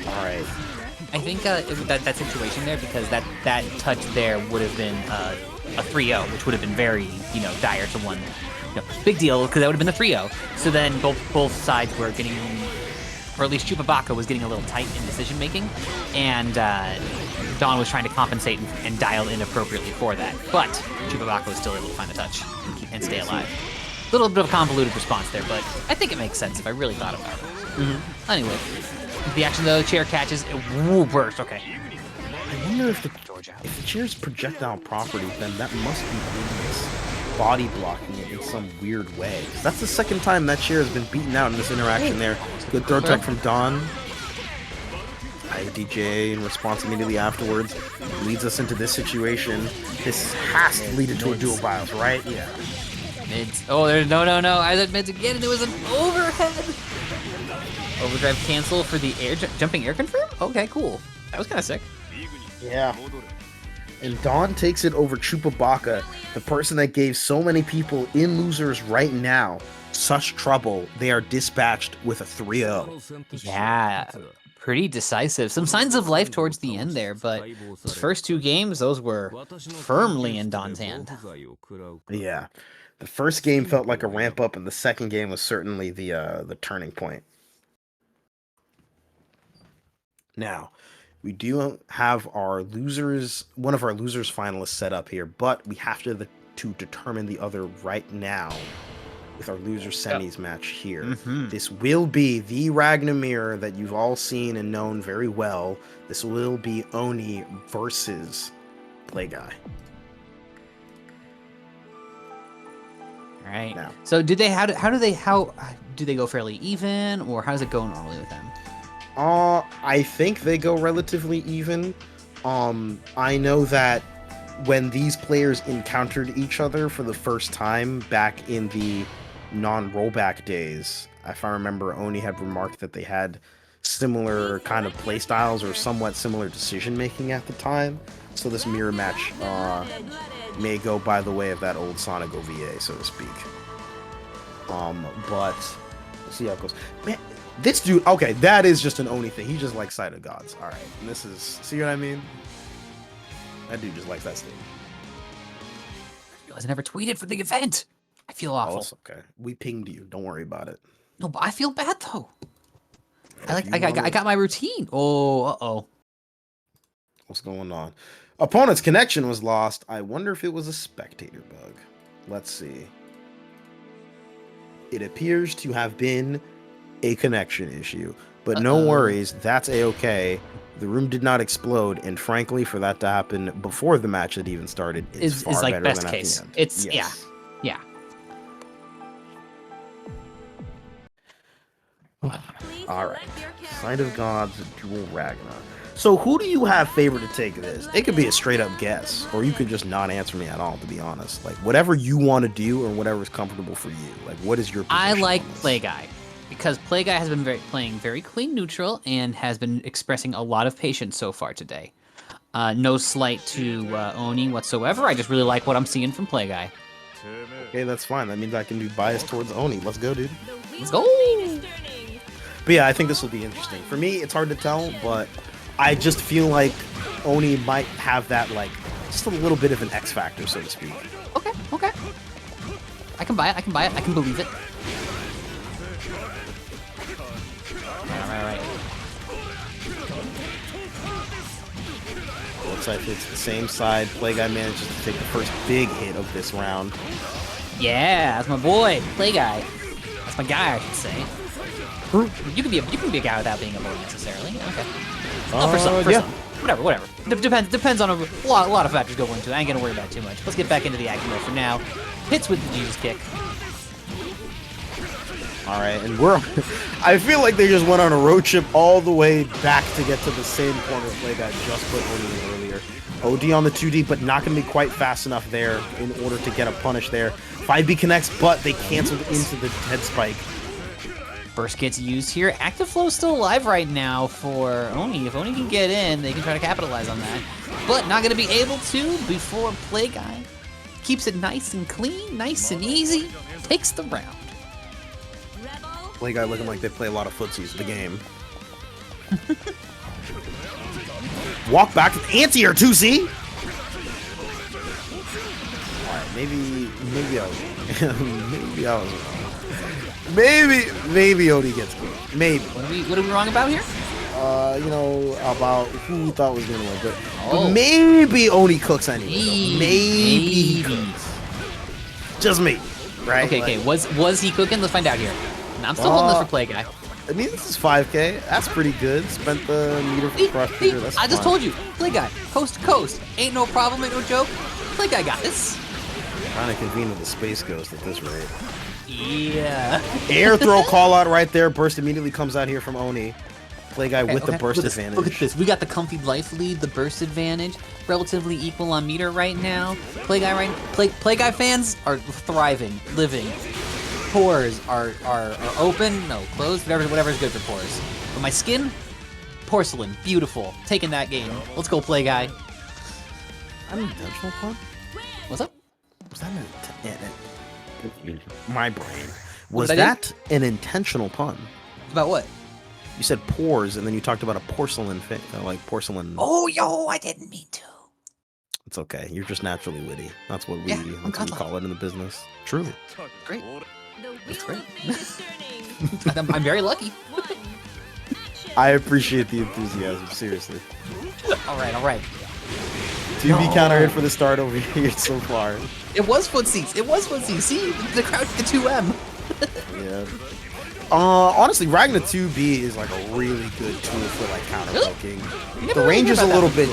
All right. I think that situation there, because that touch there would have been a 3-0, which would have been very, dire to one. Big deal, because that would have been the 3-0. So then both sides were getting, or at least Chupabaka was getting a little tight in decision making, and Dawn was trying to compensate and dial in appropriately for that. But Chupabaka was still able to find the touch and stay alive. A little bit of a convoluted response there, but I think it makes sense if I really thought about it. Anyway, the action though, chair catches, woo, burst, okay. I wonder if the chair's projectile property, then that must be Luminous body blocking it in some weird way. That's the second time that chair has been beaten out in this interaction there. Good throw tech from Dawn. DJ in response immediately afterwards leads us into this situation. This has to lead into a dual bios, right? Yeah. Mids. Oh, there's no. I said mids again, and it was an overhead. Overdrive cancel for the jumping air confirm? Okay, cool. That was kind of sick. Yeah. And Dawn takes it over Chupabaka, the person that gave so many people in losers right now such trouble. They are dispatched with a 3-0. Yeah. Pretty decisive. Some signs of life towards the end there, but those first two games, those were firmly in Dawn's hand. Yeah. The first game felt like a ramp up, and the second game was certainly the turning point. Now, we do have our losers, one of our losers finalists set up here, but we have to determine the other right now with our loser semis match here. This will be the Ragnamir that you've all seen and known very well. This will be Oni versus Play Guy. All right. Now, so do they how do they go fairly even, or how does it go normally with them? I think they go relatively even. I know that when these players encountered each other for the first time back in the non-rollback days, if I remember, Oni had remarked that they had similar kind of play styles or somewhat similar decision making at the time. So this mirror match may go by the way of that old Sonic OVA, so to speak. But we'll see how it goes. Man, this dude, okay, that is just an Oni thing. He just likes Sight of Gods. All right, and this is, see what I mean? That dude just likes that stage. I realized I never tweeted for the event. I feel awful. Oh, it's okay. We pinged you. Don't worry about it. No, but I feel bad though. I got my routine. Oh, uh-oh. What's going on? Opponent's connection was lost. I wonder if it was a spectator bug. Let's see. It appears to have been a connection issue, but no worries. That's a-okay. The room did not explode, and frankly, for that to happen before the match had even started, it's far like better best than case. at the end. It's yes. Yeah. All right. Sight of Gods, Dual Ragnar. So who do you have favored to take this? It could be a straight up guess, or you could just not answer me at all, to be honest. Like, whatever you want to do or whatever is comfortable for you. Like, what is your position I like on this? Play Guy, because Play Guy has been playing very clean neutral and has been expressing a lot of patience so far today. No slight to Oni whatsoever. I just really like what I'm seeing from Play Guy. Okay, that's fine. That means I can be biased towards Oni. Let's go, dude. Let's go! But yeah, I think this will be interesting. For me, it's hard to tell, but I just feel like Oni might have that, like, just a little bit of an X factor, so to speak. Okay. I can buy it. I can believe it. All right. Looks like it's the same side. Play Guy manages to take the first big hit of this round. Yeah, that's my boy, Play Guy. That's my guy, I should say. You can be a guy without being a boy necessarily. Okay. For some. Whatever. Depends on a lot of factors go into it. I ain't gonna worry about it too much. Let's get back into the action mode for now. Hits with the Jesus kick. All right, and we're. I feel like they just went on a road trip all the way back to get to the same corner play that just put Oni in earlier. OD on the 2D, but not going to be quite fast enough there in order to get a punish there. 5B connects, but they canceled into the head spike. Burst gets used here. Active Flow is still alive right now for Oni. If Oni can get in, they can try to capitalize on that. But not going to be able to before Play Guy keeps it nice and clean, nice and easy, takes the round. Play Guy looking like they play a lot of footsies the game. Walk back to anti-air 2C. Alright, maybe Odie gets good. Maybe. What are we wrong about here? You know, about who we thought was gonna win, but maybe Oni cooks anyway. Maybe he cooks. Just me, right? Okay, like, okay. Was he cooking? Let's find out here. I'm still holding this for Play Guy. I mean, this is 5K. That's pretty good. Spent the meter for crush trigger. That's I just fine. told you, Play Guy, coast to coast. Ain't no problem, ain't no joke. Play Guy got this. Trying to convene with the Space Ghost at this rate. Yeah. Air throw call out right there. Burst immediately comes out here from Oni. Play Guy with the burst advantage. Look at this. We got the comfy life lead, the burst advantage, relatively equal on meter right now. Play Guy fans are thriving, living. Pores are open, no, closed, whatever's good for pores. But my skin, porcelain, beautiful. Taking that game. Let's go, Play Guy. An intentional pun? What's up? Was that my brain? Was that an intentional pun? About what? You said pores, and then you talked about a porcelain thing, like porcelain. Oh, yo, I didn't mean to. It's okay. You're just naturally witty. That's what we, I'm that's what we call it in the business. Truly. Great. That's great. I'm very lucky. I appreciate the enthusiasm. Seriously. All right. 2B counter hit for the start over here so far. It was footsies. See, the crouch, the 2M. Yeah. Honestly, Ragnar 2B is like a really good tool for like counter poking. The range is a little bit.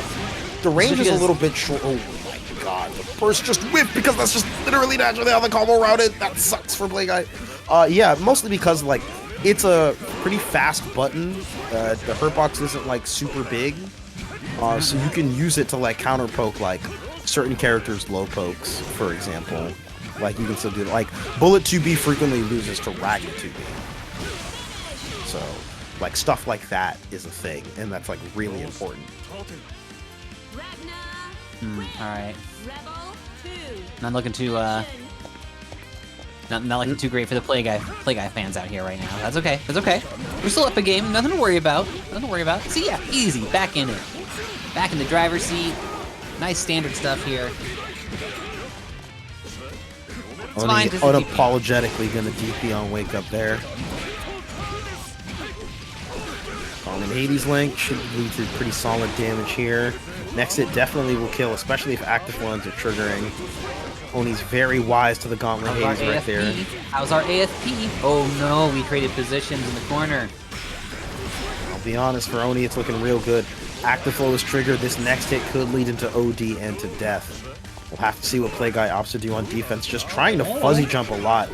The range is a little bit short. Oh my god! The burst just whipped because that's just literally naturally how the combo routed. That sucks for Play Guy. Yeah, mostly because like it's a pretty fast button. The hurt box isn't like super big, so you can use it to like counter poke like certain characters' low pokes, for example. Like you can still do it. Like Bullet 2B frequently loses to Ragnar 2B. So, like, stuff like that is a thing, and that's, like, really important. Alright. Not looking too, not looking too great for the Play Guy fans out here right now. That's okay. We're still up a game. Nothing to worry about. See, yeah, easy. Back in it. Back in the driver's seat. Nice standard stuff here. It's fine. Unapologetically gonna DP on Wake Up there. Common Hades Link should lead to pretty solid damage here. Next hit definitely will kill, especially if active ones are triggering. Oni's very wise to the Gauntlet Hades right there. How's our AFP? Oh no, we traded positions in the corner. I'll be honest, for Oni it's looking real good. Active Flow is triggered. This next hit could lead into OD and to death. We'll have to see what Play Guy opts to do on defense. Just trying to fuzzy jump a lot.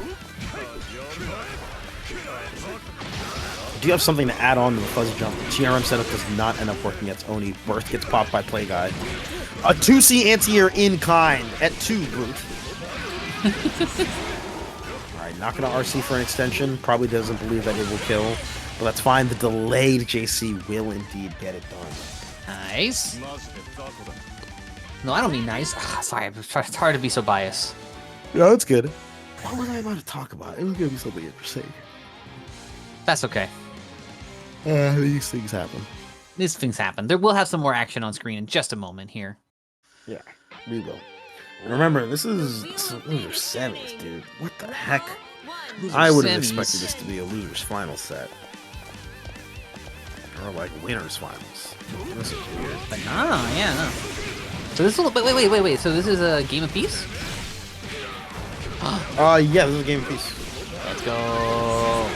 Do you have something to add on to the fuzzy jump? TRM setup does not end up working against Oni. Birth gets popped by Play Guy. A 2C anti-air in kind at 2, Brute. Alright, not gonna RC for an extension. Probably doesn't believe that it will kill. But that's fine. The delayed JC will indeed get it done. Nice. No, I don't mean nice. Sorry, it's hard to be so biased. Yeah, that's good. What was I about to talk about? It was gonna be something interesting. That's okay. These things happen. These things happen. We'll have some more action on screen in just a moment here. Yeah, we will. And remember, those are semis, dude. What the heck? I would have expected this to be a loser's final set. Or like winner's finals. This is weird. But no. So this is wait. So this is a game of peace? Yeah, this is a game of peace. Let's go.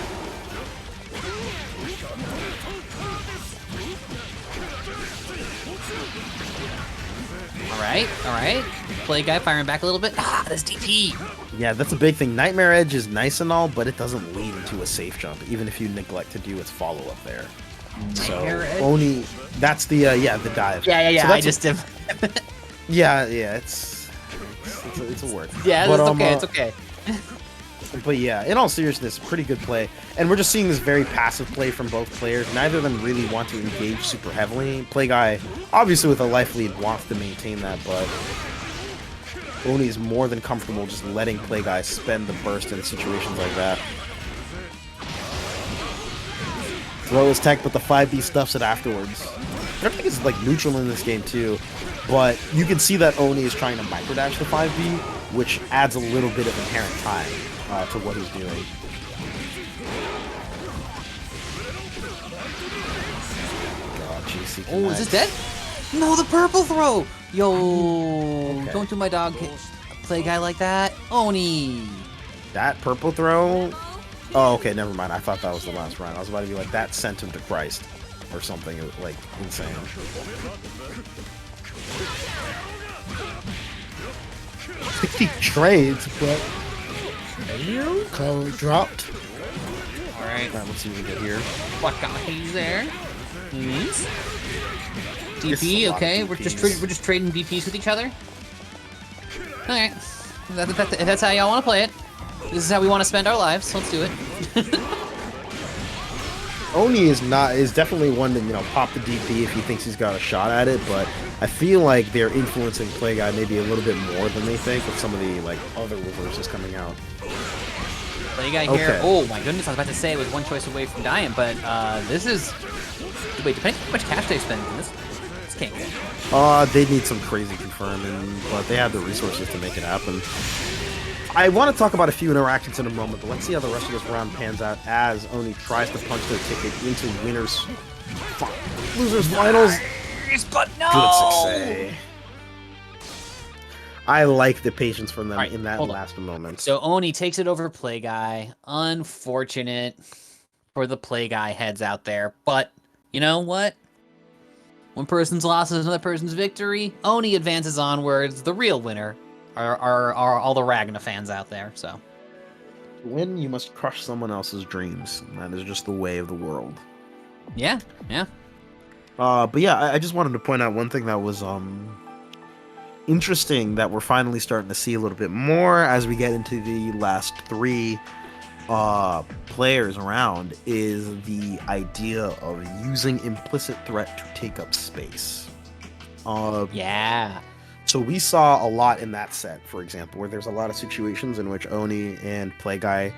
All right. Play Guy firing back a little bit. This DP. Yeah, that's a big thing. Nightmare Edge is nice and all, but it doesn't lead into a safe jump, even if you neglect to do its follow-up there. Nightmare Edge? Oni, that's the the dive. Yeah. So I just did. yeah, it's a word. Yeah, but, it's okay. It's okay. But yeah, in all seriousness, pretty good play. And we're just seeing this very passive play from both players. Neither of them really want to engage super heavily. Play Guy, obviously with a life lead, wants to maintain that, but Oni is more than comfortable just letting Play Guy spend the burst in situations like that. Throw his tech, but the 5B stuffs it afterwards. I think it's like neutral in this game too, but you can see that Oni is trying to microdash the 5B, which adds a little bit of inherent time to what he's doing. Oh, is this dead? No, the purple throw! Yo, Okay. don't do my dog Play Guy like that. Oni! That purple throw? Oh, okay, never mind. I thought that was the last round. I was about to be like, that sent him to Christ. Or something, like, insane. He trades, but... Color dropped. Alright. Let's see what we get here. What got he's there? Yes. This is a DP, lot of okay. We're DPs. just trading DPs with each other. Alright. If that's how y'all want to play it. This is how we want to spend our lives. Let's do it. Oni is definitely one to, pop the DP if he thinks he's got a shot at it, but I feel like they're influencing Play Guy maybe a little bit more than they think with some of the other reverses coming out. Play Guy here. Okay. Oh my goodness, I was about to say it was one choice away from dying, but this is... Wait, depending on how much cash they spend, this can't get. They need some crazy confirming, but they have the resources to make it happen. I want to talk about a few interactions in a moment, but let's see how the rest of this round pans out as Oni tries to punch their ticket into losers finals. But no! Good success. I like the patience from them in that last moment. So Oni takes it over Play Guy. Unfortunate for the Play Guy heads out there, but you know what? One person's loss is another person's victory. Oni advances onwards. The real winner are all the Ragna fans out there. So, To win, you must crush someone else's dreams. That is just the way of the world. yeah. But yeah, I just wanted to point out one thing that was interesting that we're finally starting to see a little bit more as we get into the last three players around is the idea of using implicit threat to take up space. Yeah. So we saw a lot in that set, for example, where there's a lot of situations in which Oni and Play Guy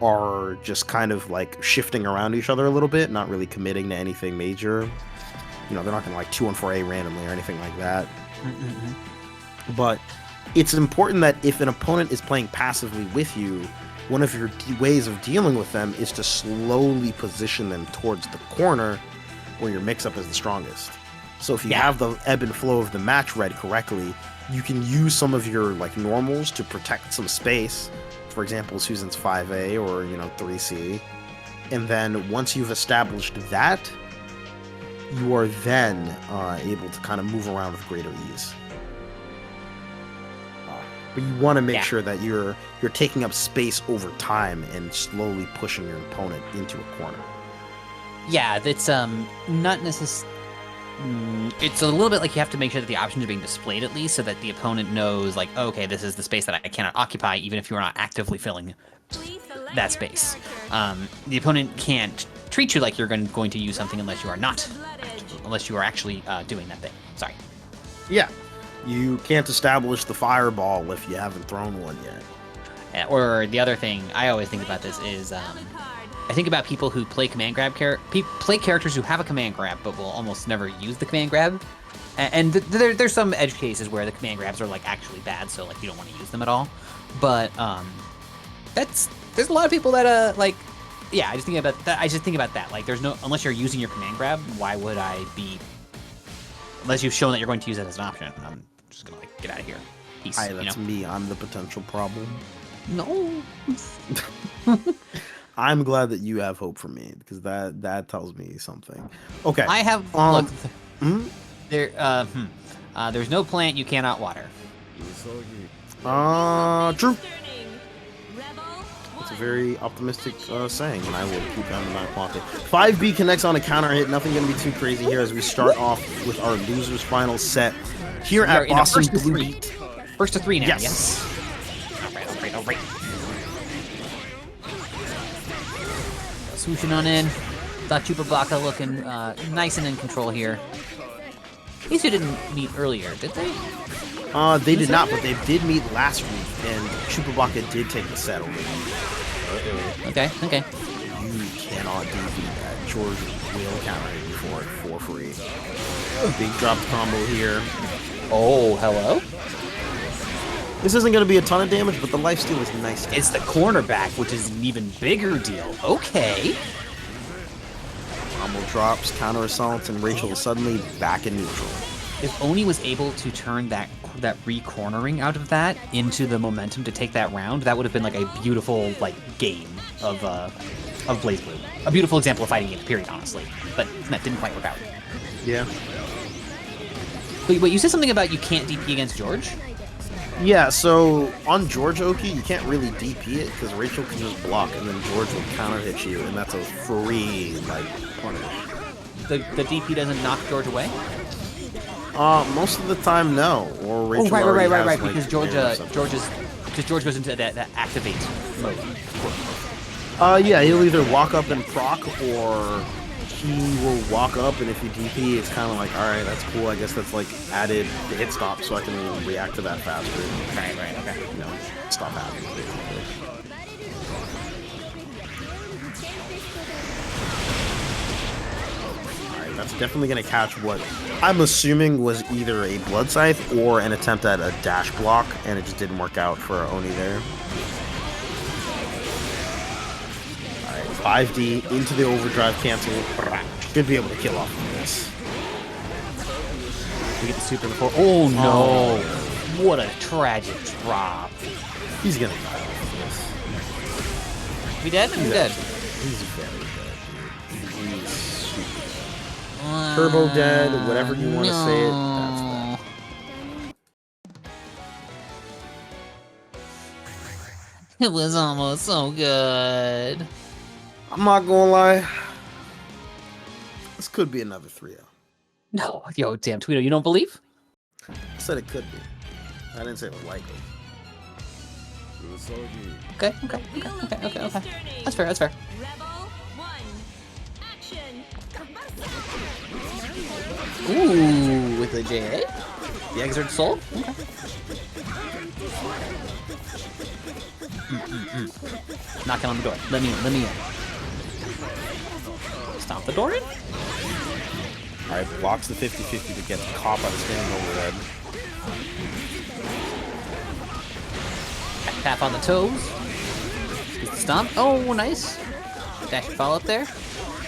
are just kind of shifting around each other a little bit, not really committing to anything major. They're not gonna 2-on-4A randomly or anything like that. But it's important that if an opponent is playing passively with you, one of your ways of dealing with them is to slowly position them towards the corner where your mix-up is the strongest. So if you have the ebb and flow of the match read correctly, you can use some of your normals to protect some space. For example, Susan's 5A or 3C. And then once you've established that, you are then able to kind of move around with greater ease. But you want to make sure that you're taking up space over time and slowly pushing your opponent into a corner. Yeah, that's not necessarily. It's a little bit like you have to make sure that the options are being displayed at least, so that the opponent knows, okay, this is the space that I cannot occupy, even if you are not actively filling that space. The opponent can't treat you like you're going to use something unless you are not, unless you are actually doing that thing. Sorry. Yeah, you can't establish the fireball if you haven't thrown one yet. Or the other thing I always think about this is, I think about people who play command grab play characters who have a command grab but will almost never use the command grab. And there's some edge cases where the command grabs are actually bad, so you don't want to use them at all. But there's a lot of people that yeah, I just think about that. There's no, unless you're using your command grab, why would I be? Unless you've shown that you're going to use it as an option, I'm just gonna get out of here. Peace. Hi, that's me. I'm the potential problem. No. I'm glad that you have hope for me because that tells me something. Okay. I have look. There's no plant you cannot water. True. It's a very optimistic saying, and I will keep that in my pocket. 5B connects on a counter hit. Nothing going to be too crazy here as we start off with our losers final set here at BostonBlueBeat. First to 3 now, Yes. yes. All right. Swooshin' on in. Thought Chupabaka looking nice and in control here. These two didn't meet earlier, did they? They did not, but they did meet last week, and Chupabaka did take the set over. Okay. You cannot defeat that. George will counter hit you for it for free. Big drop combo here. Oh, hello? This isn't going to be a ton of damage, but the lifesteal is nice. It's the cornerback, which is an even bigger deal. Okay. Combo drops, counter assaults, and Rachel is suddenly back in neutral. If Oni was able to turn that re-cornering out of that into the momentum to take that round, that would have been like a beautiful game of BlazBlue. A beautiful example of fighting game, period, honestly. But that didn't quite work out. Yeah. Wait, you said something about you can't DP against George? Yeah, so on George Oki, you can't really DP it because Rachel can just block and then George will counter hit you, and that's a free punish. The DP doesn't knock George away? Most of the time, no. Or Rachel right. Because George goes into that activate mode. Yeah, he'll either walk up and proc, or he will walk up, and if you DP, it's kind of like, all right, that's cool. I guess that's added the hit stop, so I can react to that faster. Right, okay. Stop happening. Basically. That's definitely going to catch what I'm assuming was either a Blood Scythe or an attempt at a dash block, and it just didn't work out for Oni there. Alright, 5D into the overdrive cancel. Should be able to kill off of this. We get the super before. Oh no! What a tragic drop. He's going to die off of this. We dead? I'm dead. He's very dead, dude. He's super dead. Turbo dead, whatever you want to say it, that's that. It was almost so good. I'm not gonna lie. This could be another 3-0. No, yo, damn, Tweedo, you don't believe? I said it could be. I didn't say it was likely. Okay. That's fair. Rebel 1. Action. Ooh, with a JA? The Exert Soul? Okay. Knocking on the door. Let me in. Stomp the door in? Alright, blocks the 50-50 to get caught by the standing overhead. Tap on the toes. Get the stomp. Oh, nice. Dash follow up there.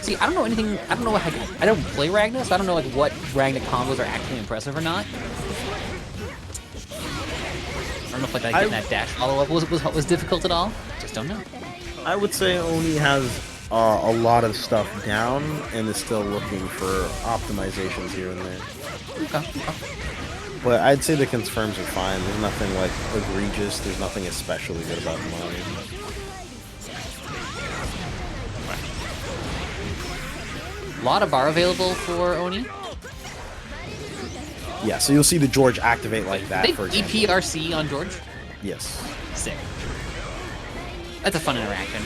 See, I don't know anything. I don't know. I don't play Ragna, so I don't know what Ragna combos are actually impressive or not. I don't know if getting that dash follow up was difficult at all. Just don't know. I would say Oni has a lot of stuff down and is still looking for optimizations here and there. Okay. But I'd say the confirms are fine. There's nothing egregious. There's nothing especially good about the line. A lot of bar available for Oni. Yeah, so you'll see the George activate like that, for example. EPRC on George? Yes. Sick. That's a fun interaction.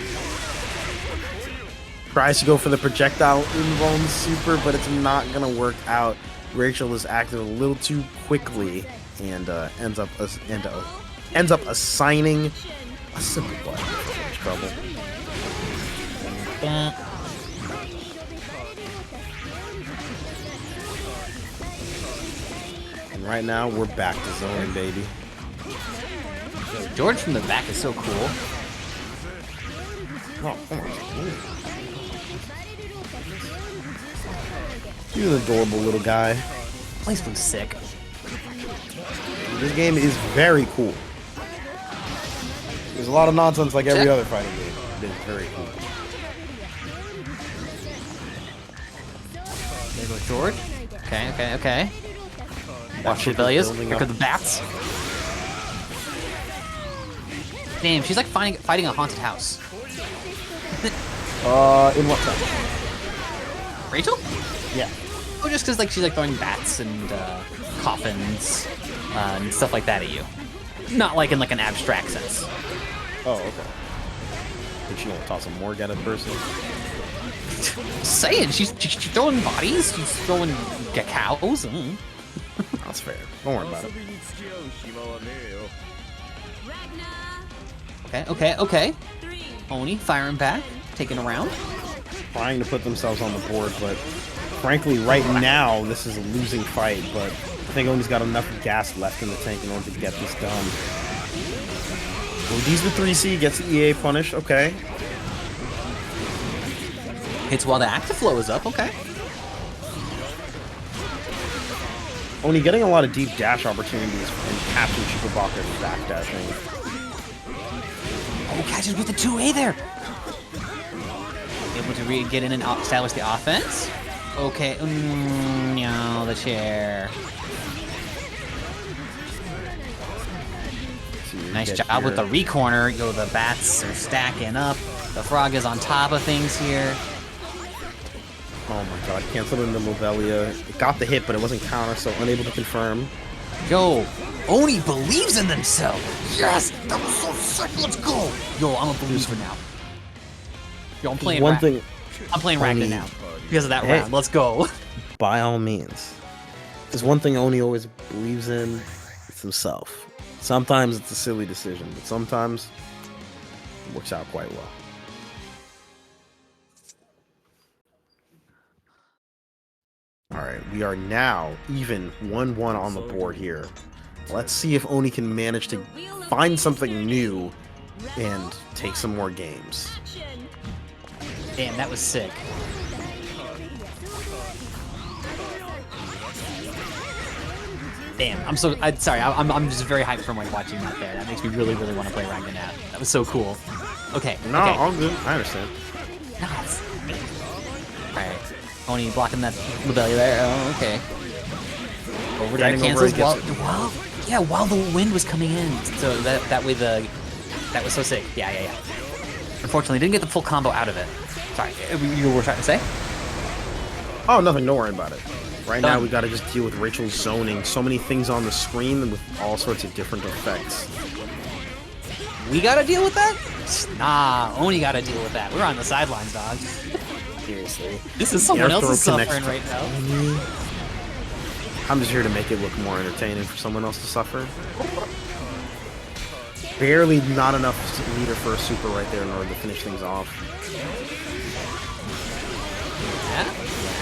Tries to go for the projectile invuln super, but it's not going to work out. Rachel is active a little too quickly and ends up assigning a simple button for trouble. And right now, we're back to zoning, baby. George from the back is so cool. Oh, come on. He's an adorable little guy. BlazBlue's sick. This game is very cool. There's a lot of nonsense like every other fighting game. It is very cool. There goes George. Okay. Watch Rebellious. Here come the bats. Damn, she's like fighting a haunted house. In what sense? Rachel? Yeah. Oh, just because like she's like throwing bats and coffins and stuff like that at you. Not like in like an abstract sense. Oh, okay. Think she gonna toss a morgue at a person? Saying she's throwing bodies, she's throwing cows. That's fair. Don't worry about it. Okay. Oni firing back, taking a round. Trying to put themselves on the board, but frankly, right now this is a losing fight. But I think Oni's got enough gas left in the tank in order to get this done. OD's the 3C, gets the EA punish. Okay. Hits while the active flow is up. Okay. Oni getting a lot of deep dash opportunities and catching Chupabaka back dashing. Oh, catches with the 2A there. Able to get in and establish the offense. Okay. No, the chair. Nice job with the re-corner. Yo, the bats are stacking up. The frog is on top of things here. Oh my god, canceled into Lobelia. It got the hit, but it wasn't counter, so unable to confirm. Yo, Oni believes in themselves. Yes, that was so sick. Let's go. Yo, I'm a believer now. Yo, I'm playing Ragnar now because of that round. Let's go. By all means. There's one thing Oni always believes in. It's himself. Sometimes it's a silly decision, but sometimes it works out quite well. Alright, we are now even 1-1 on the board here. Let's see if Oni can manage to find something new and take some more games. Damn, that was sick. Damn, I'm just very hyped from like watching that there. That makes me really want to play Ragnar. That was so cool. Okay. No, okay. all good. I understand. Nice. Alright. Oni blocking that Lobelia there. Oh, okay. Overdrive cancels while the wind was coming in. So that way that was so sick. Yeah. Unfortunately, didn't get the full combo out of it. Sorry, you were trying to say? Oh, nothing. Don't worry about it. Right now, we gotta just deal with Rachel's zoning. So many things on the screen with all sorts of different effects. We gotta deal with that? Nah, Oni gotta deal with that. We're on the sidelines, dog. Seriously. This is someone else's suffering right now. I'm just here to make it look more entertaining for someone else to suffer. Barely not enough meter for a super right there in order to finish things off.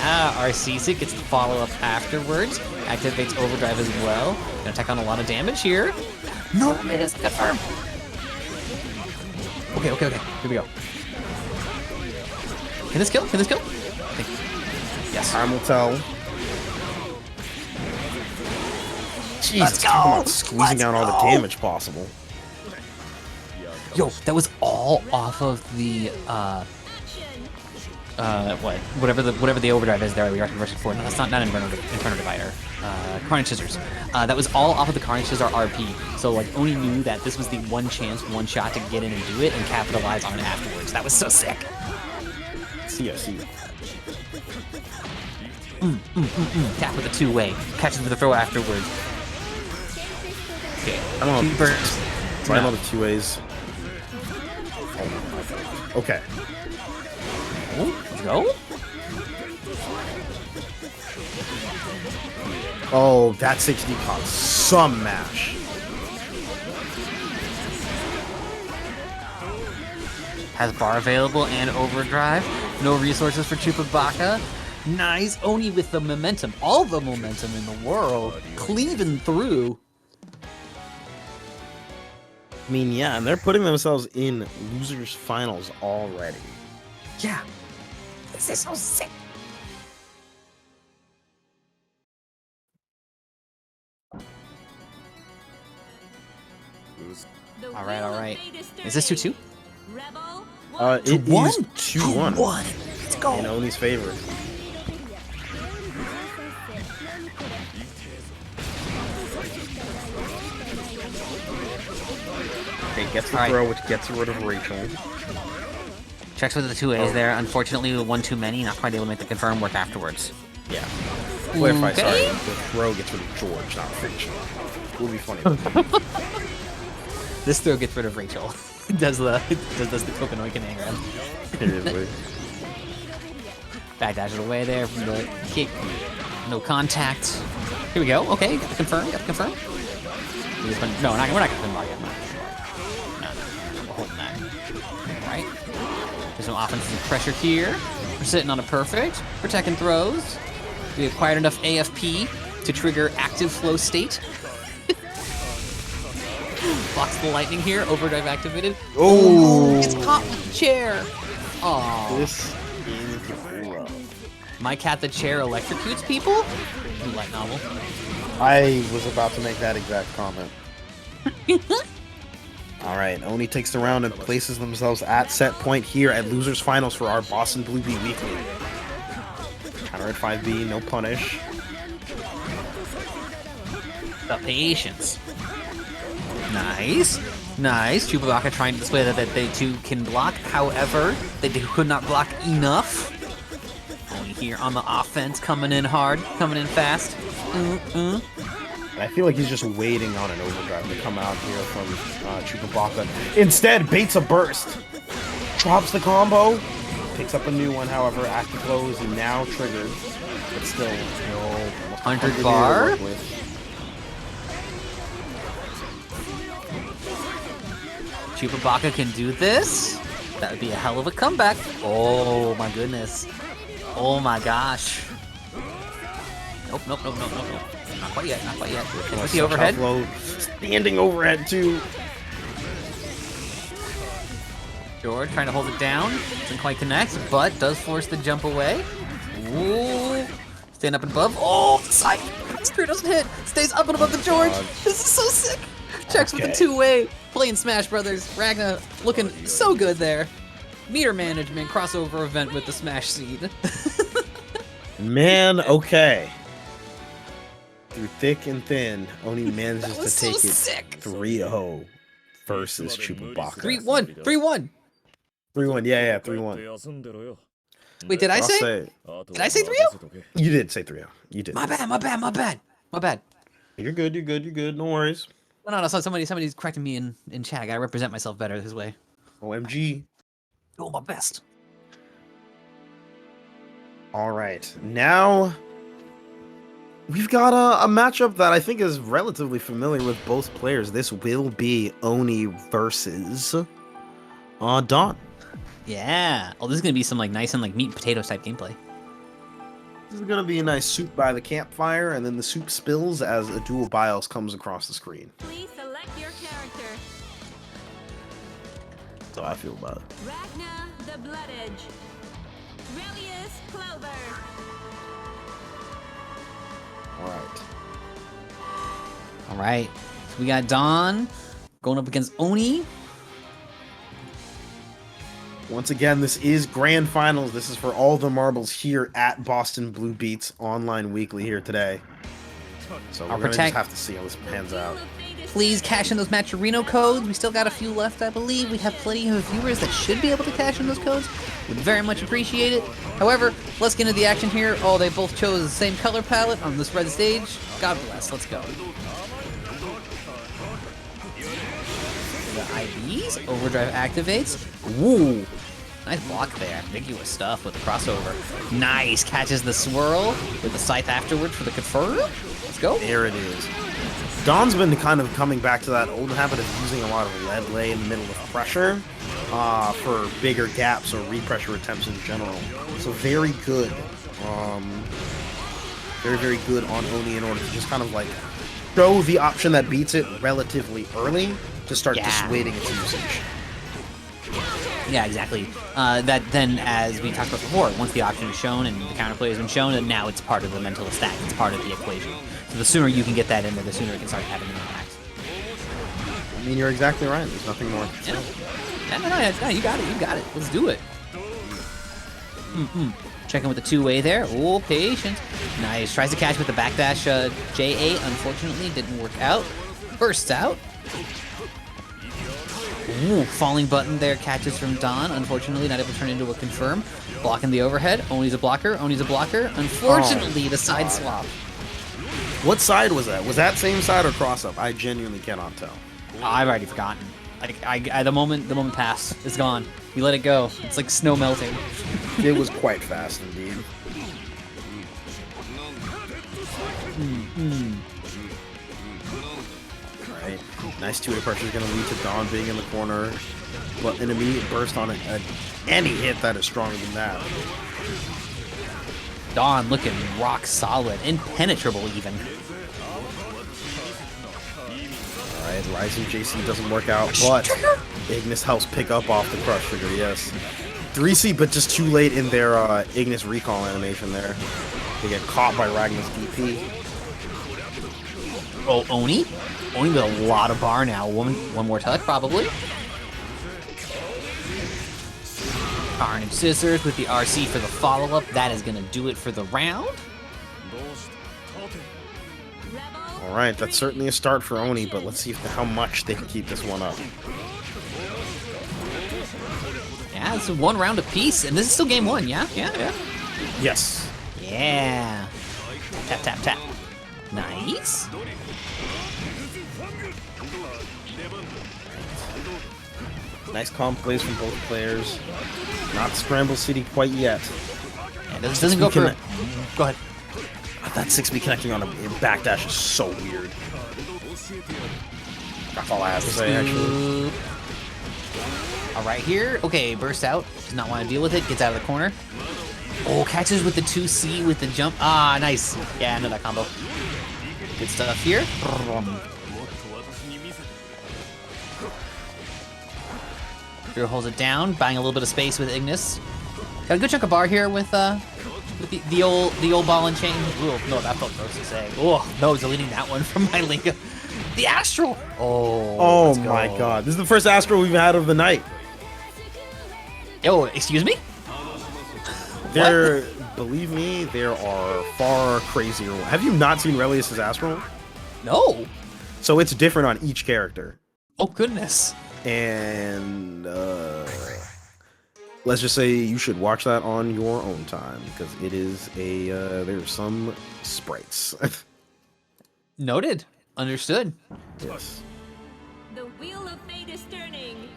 Yeah, RCC gets the follow-up afterwards. Activates Overdrive as well. Gonna take on a lot of damage here. No, it is confirmed. Okay. Here we go. Can this kill? Yes. Time will tell. Jesus, Let's go. come on, squeezing out all the damage possible. Yo, that was all off of the whatever the overdrive is there we are conversing for. No, that's not Inferno Divider. Carnage Scissors. That was all off of the Carnage Scissor RP. So like Oni knew that this was the one chance, one shot to get in and do it and capitalize on it afterwards. That was so sick. See ya. Tap with a two-way. Catches with a throw afterwards. Okay. I'm on burst. right on the 2 ways. Okay. Oh, let's go. Oh, that 60 caught some mash. Has bar available and overdrive. No resources for Chupabaka. Nice. Oni with the momentum. All the momentum in the world. Cleaving through. I mean, yeah, and they're putting themselves in losers finals already. Yeah. This is so sick. All right. Is this 2-2? It is 2-1. 2-1. Let's go. In Oni's favor. Okay, gets the All right. throw, which gets rid of Rachel. Checks with the 2As there. Unfortunately, with one too many, not quite able to make the confirm work afterwards. Yeah. Clarify, Okay. sorry. The throw gets rid of George, not Rachel. It will be funny. This throw gets rid of Rachel. does the Kokonoiken anger. Seriously. Backdash it away there from the kick. No contact. Here we go. Okay, got the confirm. No, we're not gonna confirm yet. No. We're holding that. All right. There's some offensive pressure here. We're sitting on a perfect. Protecting throws. We acquired enough AFP to trigger active flow state. Blocks the lightning here. Overdrive activated. Oh! It's caught with the chair. Aw. This is rough. My cat the chair electrocutes people? New light novel. I was about to make that exact comment. Alright, Oni takes the round and places themselves at set point here at Losers Finals for our BostonBlueBeat Weekly. Counter at 5B, no punish. The patience. Nice. Nice. Chupabaka trying to display that they too can block. However, they could not block enough. Only here on the offense, coming in hard, coming in fast. And I feel like he's just waiting on an overdrive to come out here from Chupabaka. Instead, baits a burst. Drops the combo. Picks up a new one, however, active flow is now triggered. But still, 100 bar. Chupabaka can do this. That would be a hell of a comeback. Oh my goodness. Oh my gosh. Nope. Not quite yet. With the overhead. Standing overhead too. George trying to hold it down. Doesn't quite connect, but does force the jump away. Ooh. Stand up and above. Oh, psych. Spear doesn't hit. Stays up and above the George. This is so sick. Checks with the two-way. Playing Smash Brothers. Ragna looking so good there. Meter management crossover event with the Smash seed. Man, okay. Through thick and thin, Oni manages to take it sick. 3-0 versus Chupabaka. 3-1. 3-1. 3-1, yeah, 3-1. Wait, did I say? Did I say 3-0? You did say 3-0. You did. My bad. You're good. No worries. No. Somebody's correcting me in chat. I gotta represent myself better this way. OMG. Do my best. All right, now we've got a matchup that I think is relatively familiar with both players. This will be Oni versus Dawn. Yeah. Oh, this is gonna be some nice and meat and potatoes type gameplay. This is gonna be a nice soup by the campfire, and then the soup spills as a dual BIOS comes across the screen. Please select your character. That's how I feel about it. Ragna the Blood Edge. Relius Clover. All right. So we got Dawn going up against Oni. Once again, this is Grand Finals. This is for all the marbles here at BostonBlueBeat's online weekly here today. So we're gonna just have to see how this pans out. Please cash in those Matcherino codes. We still got a few left, I believe. We have plenty of viewers that should be able to cash in those codes. Would very much appreciate it. However, let's get into the action here. Oh, they both chose the same color palette on this red stage. God bless. Let's go. The IVs. Overdrive activates. Woo. Nice block there. Ambiguous stuff with the crossover. Nice. Catches the swirl with the scythe afterward for the confirm. Let's go. There it is. Dawn's been kind of coming back to that old habit of using a lot of lead lay in the middle of pressure for bigger gaps or repressure attempts in general. So very good. Very good on Oni in order to just kind of show the option that beats it relatively early to start dissuading its usage. Yeah, exactly. That then, as we talked about before, once the option is shown and the counterplay has been shown, and now it's part of the mental stack. It's part of the equation. So the sooner you can get that in there, the sooner it can start having an impact. I mean, you're exactly right. There's nothing more. No, you got it. Let's do it. Checking with the two-way there. Oh, patience. Nice. Tries to catch with the backdash JA. Unfortunately, didn't work out. Bursts out. Ooh, falling button there catches from Don. Unfortunately, not able to turn into a confirm. Blocking the overhead. Oni's a blocker. Oni's a blocker. Unfortunately, the side swap. What side was that? Was that same side or cross up? I genuinely cannot tell. I've already forgotten. The moment passed. It's gone. We let it go. It's like snow melting. It was quite fast indeed. Alright. Nice 2-hit pressure is going to lead to Dawn being in the corner. But an immediate burst on any hit that is stronger than that. Dawn looking rock solid. Impenetrable even. Alright, Rising JC doesn't work out, but Ignis helps pick up off the crush trigger, yes. 3C, but just too late in their Ignis recall animation there. They get caught by Ragnar's DP. Oh, Oni? Oni with a lot of bar now. One more touch, probably. Carnage Scissors with the RC for the follow-up. That is going to do it for the round. Alright, that's certainly a start for Oni, but let's see how much they can keep this one up. Yeah, it's 1 round apiece, and this is still game 1, yeah? Yeah. Yes. Yeah. Tap, tap, tap. Nice. Nice comp plays from both players. Not Scramble City quite yet. Yeah, this doesn't go for... Go ahead. That 6B connecting on a backdash is so weird. That's all I have to say, actually. All right, here. Okay, bursts out. Does not want to deal with it. Gets out of the corner. Oh, catches with the 2C with the jump. Ah, nice. Yeah, I know that combo. Good stuff here. Drew holds it down, buying a little bit of space with Ignis. Got a good chunk of bar here with the old ball and chain. Ooh, no, that felt gross to say. Oh no, deleting that one from my link. The Astral. Oh my god, this is the first Astral we've had of the night. Oh, excuse me? Believe me, there are far crazier ones. Have you not seen Relius's Astral? No. So it's different on each character. Oh goodness. And let's just say you should watch that on your own time, because it is there's some sprites. Noted. Understood. Yes. The wheel of fate is turning.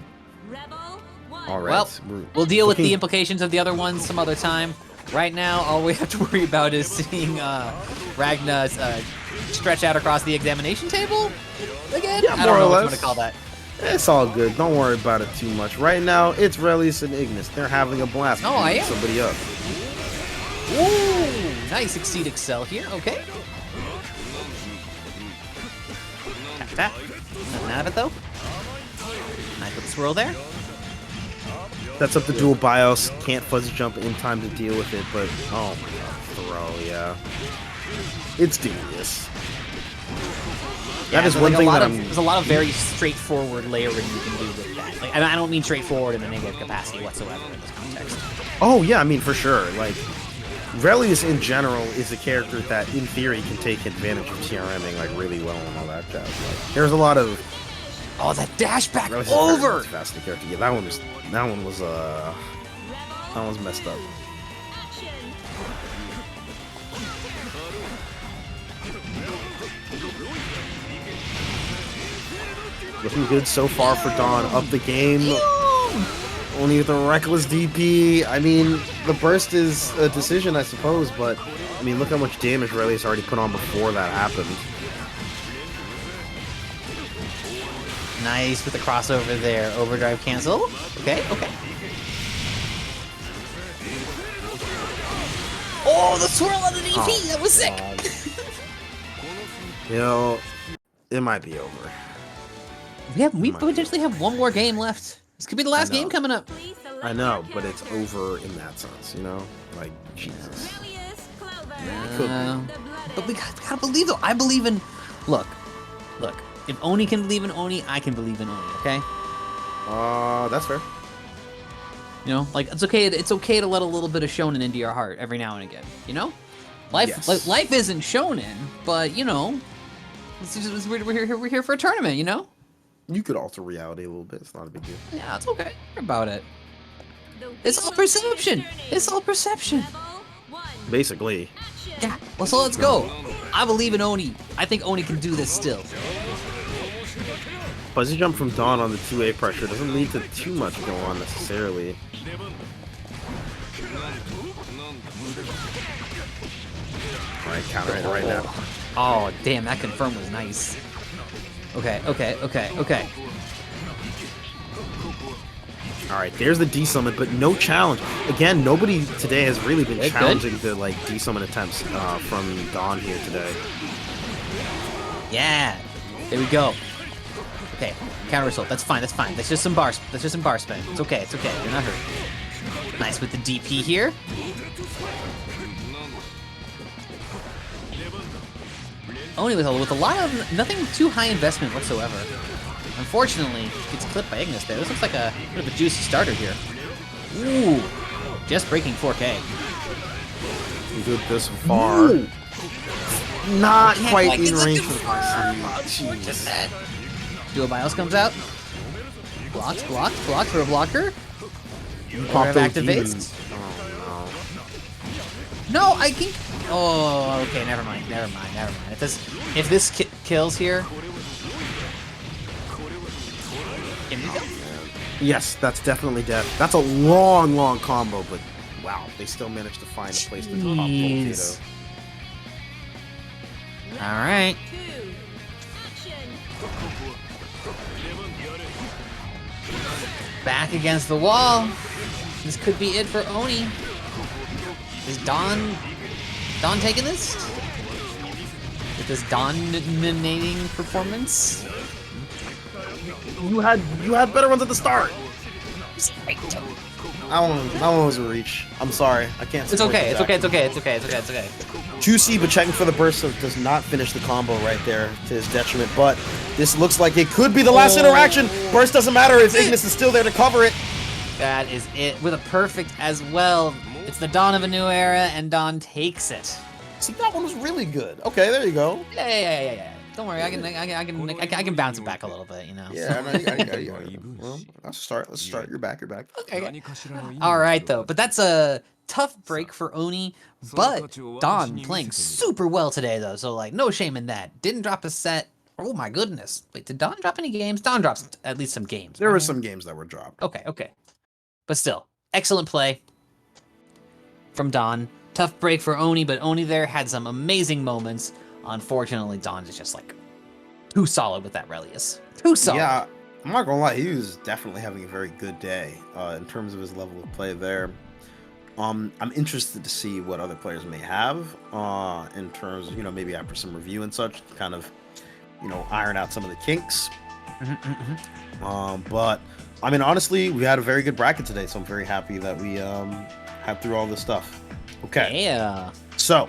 Rebel 1. All right. Well, we'll deal with the implications of the other ones some other time. Right now, all we have to worry about is seeing Ragna stretch out across the examination table again. Yeah, I don't know what I'm less. gonna call that. It's all good. Don't worry about it too much. Right now, it's Relius and Ignis. They're having a blast. Oh, I beating am. somebody up. Ooh, nice Exceed Excel here. Okay. Tap, tap. Nothing out of it though. Nice little swirl there. That's up the dual BIOS. Can't fuzzy jump in time to deal with it, but oh my god, throw, yeah. It's devious. That is one thing that there's a lot of very straightforward layering you can do with that. Like, and I don't mean straightforward in a negative capacity whatsoever in this context. Oh yeah, I mean for sure. Like Relius in general is a character that in theory can take advantage of TRMing like really well and all that jazz. Like, there's a lot of Oh, that dash back Relius over. is fast character. Yeah, that one was messed up. Action. Looking good so far for Dawn. Up the game. Only with a reckless DP. I mean, the burst is a decision, I suppose, but I mean, look how much damage Relius already put on before that happened. Nice with the crossover there. Overdrive cancel. Okay, okay. Oh, the swirl on the DP. Oh, that was sick. You know, it might be over. We potentially have one more game left. This could be the last game coming up. Please select I know, your but it's character. over in that sense, you know? Like, Jesus. Relius, Clover. Could The blooded. But we gotta believe though. I believe in. Look. If Oni can believe in Oni, I can believe in Oni. Okay. That's fair. You know, like it's okay. It's okay to let a little bit of shonen into your heart every now and again. You know, life Yes. life isn't shonen, but you know, we're here for a tournament. You know. You could alter reality a little bit. It's not a big deal. Yeah, it's okay. What about it? The It's wheel all of perception. fate is turning. It's all perception. Rebel 1. Basically. Action. Yeah. Well, so let's go. I believe in Oni. I think Oni can do this still. Fuzzy jump from Dawn on the 2A pressure doesn't lead to too much go on necessarily. Alright, counter it right now. Oh, damn, that confirm was nice. Okay. Alright, there's the D-summon, but no challenge. Again, nobody today has really been Good. challenging the like D-summon attempts from Dawn here today. Yeah. There we go. Okay, counter assault. That's fine. That's just some bar. That's just some bar spin. It's okay. You're not hurt. Nice with the DP here. Oni with a lot of nothing too high investment whatsoever. Unfortunately, gets clipped by Ignis there. This looks like a bit of a juicy starter here. Ooh, just breaking 4K. Good this far. Ooh. Not Can't quite quite in get the range too for far. Jeez. Duo Bios comes out. Blocked for a blocker. Pop those activates. demons. Oh, No, I think. Oh, okay. Never mind. If this kills here. Here we go. no. Yes, that's definitely death. That's a long combo, but wow, they still managed to find a place to pop Jeez. Volcano. All right. 2. Action. Back against the wall. This could be it for Oni. Is Dawn taking this? With this dominating performance? You had better ones at the start. That one was a reach. I'm sorry, I can't. It's okay. support It's the okay. back. Juicy, but checking for the burst, so does not finish the combo right there to his detriment. But this looks like it could be the last interaction. Burst doesn't matter if Ignis is still there to cover it. That is it with a perfect as well. It's the dawn of a new era, and Dawn takes it. See, that one was really good. Okay, there you go. Yeah. Don't worry, I can bounce it back a little bit, you know. Yeah, well, let's start. You're back. Okay. All right, though. But that's a tough break for Oni. But Dawn playing super well today, though. So, like, no shame in that. Didn't drop a set. Oh, my goodness. Wait, did Dawn drop any games? Dawn drops at least some games. There right? were some games that were dropped. Okay. But still, excellent play from Dawn. Tough break for Oni, but Oni there had some amazing moments. Unfortunately, Dawn is just, like, too solid with that Relius. Too solid. Yeah, I'm not gonna lie, he was definitely having a very good day in terms of his level of play there. I'm interested to see what other players may have in terms of, maybe after some review and such, kind of, iron out some of the kinks. But I mean, honestly, we had a very good bracket today, so I'm very happy that we had through all this stuff. Okay. Yeah. So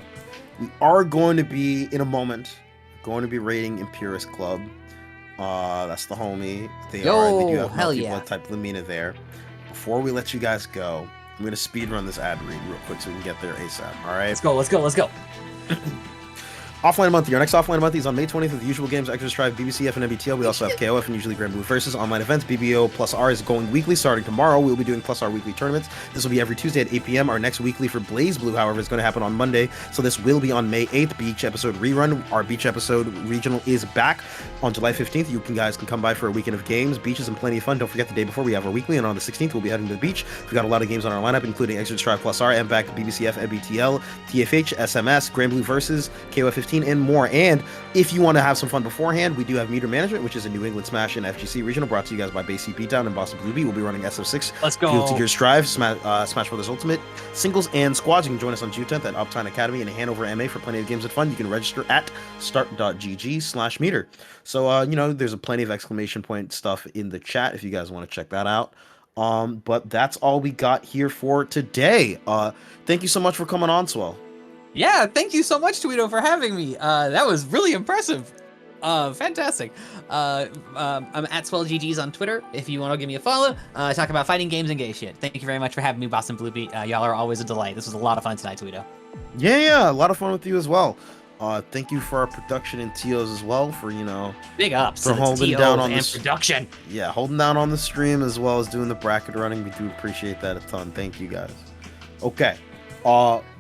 we are going to be in a moment rating Imperius Club. That's the homie. They do have hell yeah. multi-blood type Lumina there. Before we let you guys go, I'm gonna speed run this ad read real quick so we can get there ASAP. All right. Let's go. Offline Monthly. Our next Offline Monthly is on May 20th with the usual games, Extra Drive, BBCF, and MBTL. We also have KOF and usually BlazBlue versus online events. BBO plus R is going weekly starting tomorrow. We'll be doing plus R weekly tournaments. This will be every Tuesday at 8 p.m. Our next weekly for BlazBlue, however, is going to happen on Monday. So this will be on May 8th. Beach episode rerun. Our Beach episode regional is back on July 15th. You guys can come by for a weekend of games, beaches, and plenty of fun. Don't forget the day before we have our weekly, and on the 16th we'll be heading to the beach. We've got a lot of games on our lineup, including Extra Drive plus R, MBAC, BBCF, MBTL, TFH, SMS, BlazBlue versus KOF 15, and more. And if you want to have some fun beforehand, we do have Meter Management, which is a New England Smash and FGC regional brought to you guys by Bay C Beatdown and BostonBlueBeat. We'll be running SF6, Let's go. Guilty Gear Strive, Smash Brothers Ultimate, singles and squads. You can join us on June 10th at Uptime Academy in Hanover, MA for plenty of games and fun. You can register at start.gg/meter. So, there's a plenty of exclamation point stuff in the chat if you guys want to check that out. But that's all we got here for today. Thank you so much for coming on, Swell. Yeah, thank you so much, Tweedo, for having me. That was really impressive. Fantastic. I'm at SwellGGs on Twitter if you want to give me a follow. Talk about fighting games and gay shit. Thank you very much for having me, BostonBlueBeat. Y'all are always a delight. This was a lot of fun tonight, Tweedo. Yeah, a lot of fun with you as well. Thank you for our production and TOs as well for, Big ups for to the holding TOs down on and this- production. yeah, holding down on the stream as well as doing the bracket running. We do appreciate that a ton. Thank you guys. Okay.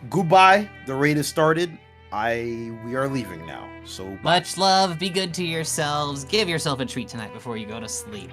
Goodbye. The raid has started. We are leaving now. So bye. Much love. Be good to yourselves. Give yourself a treat tonight before you go to sleep.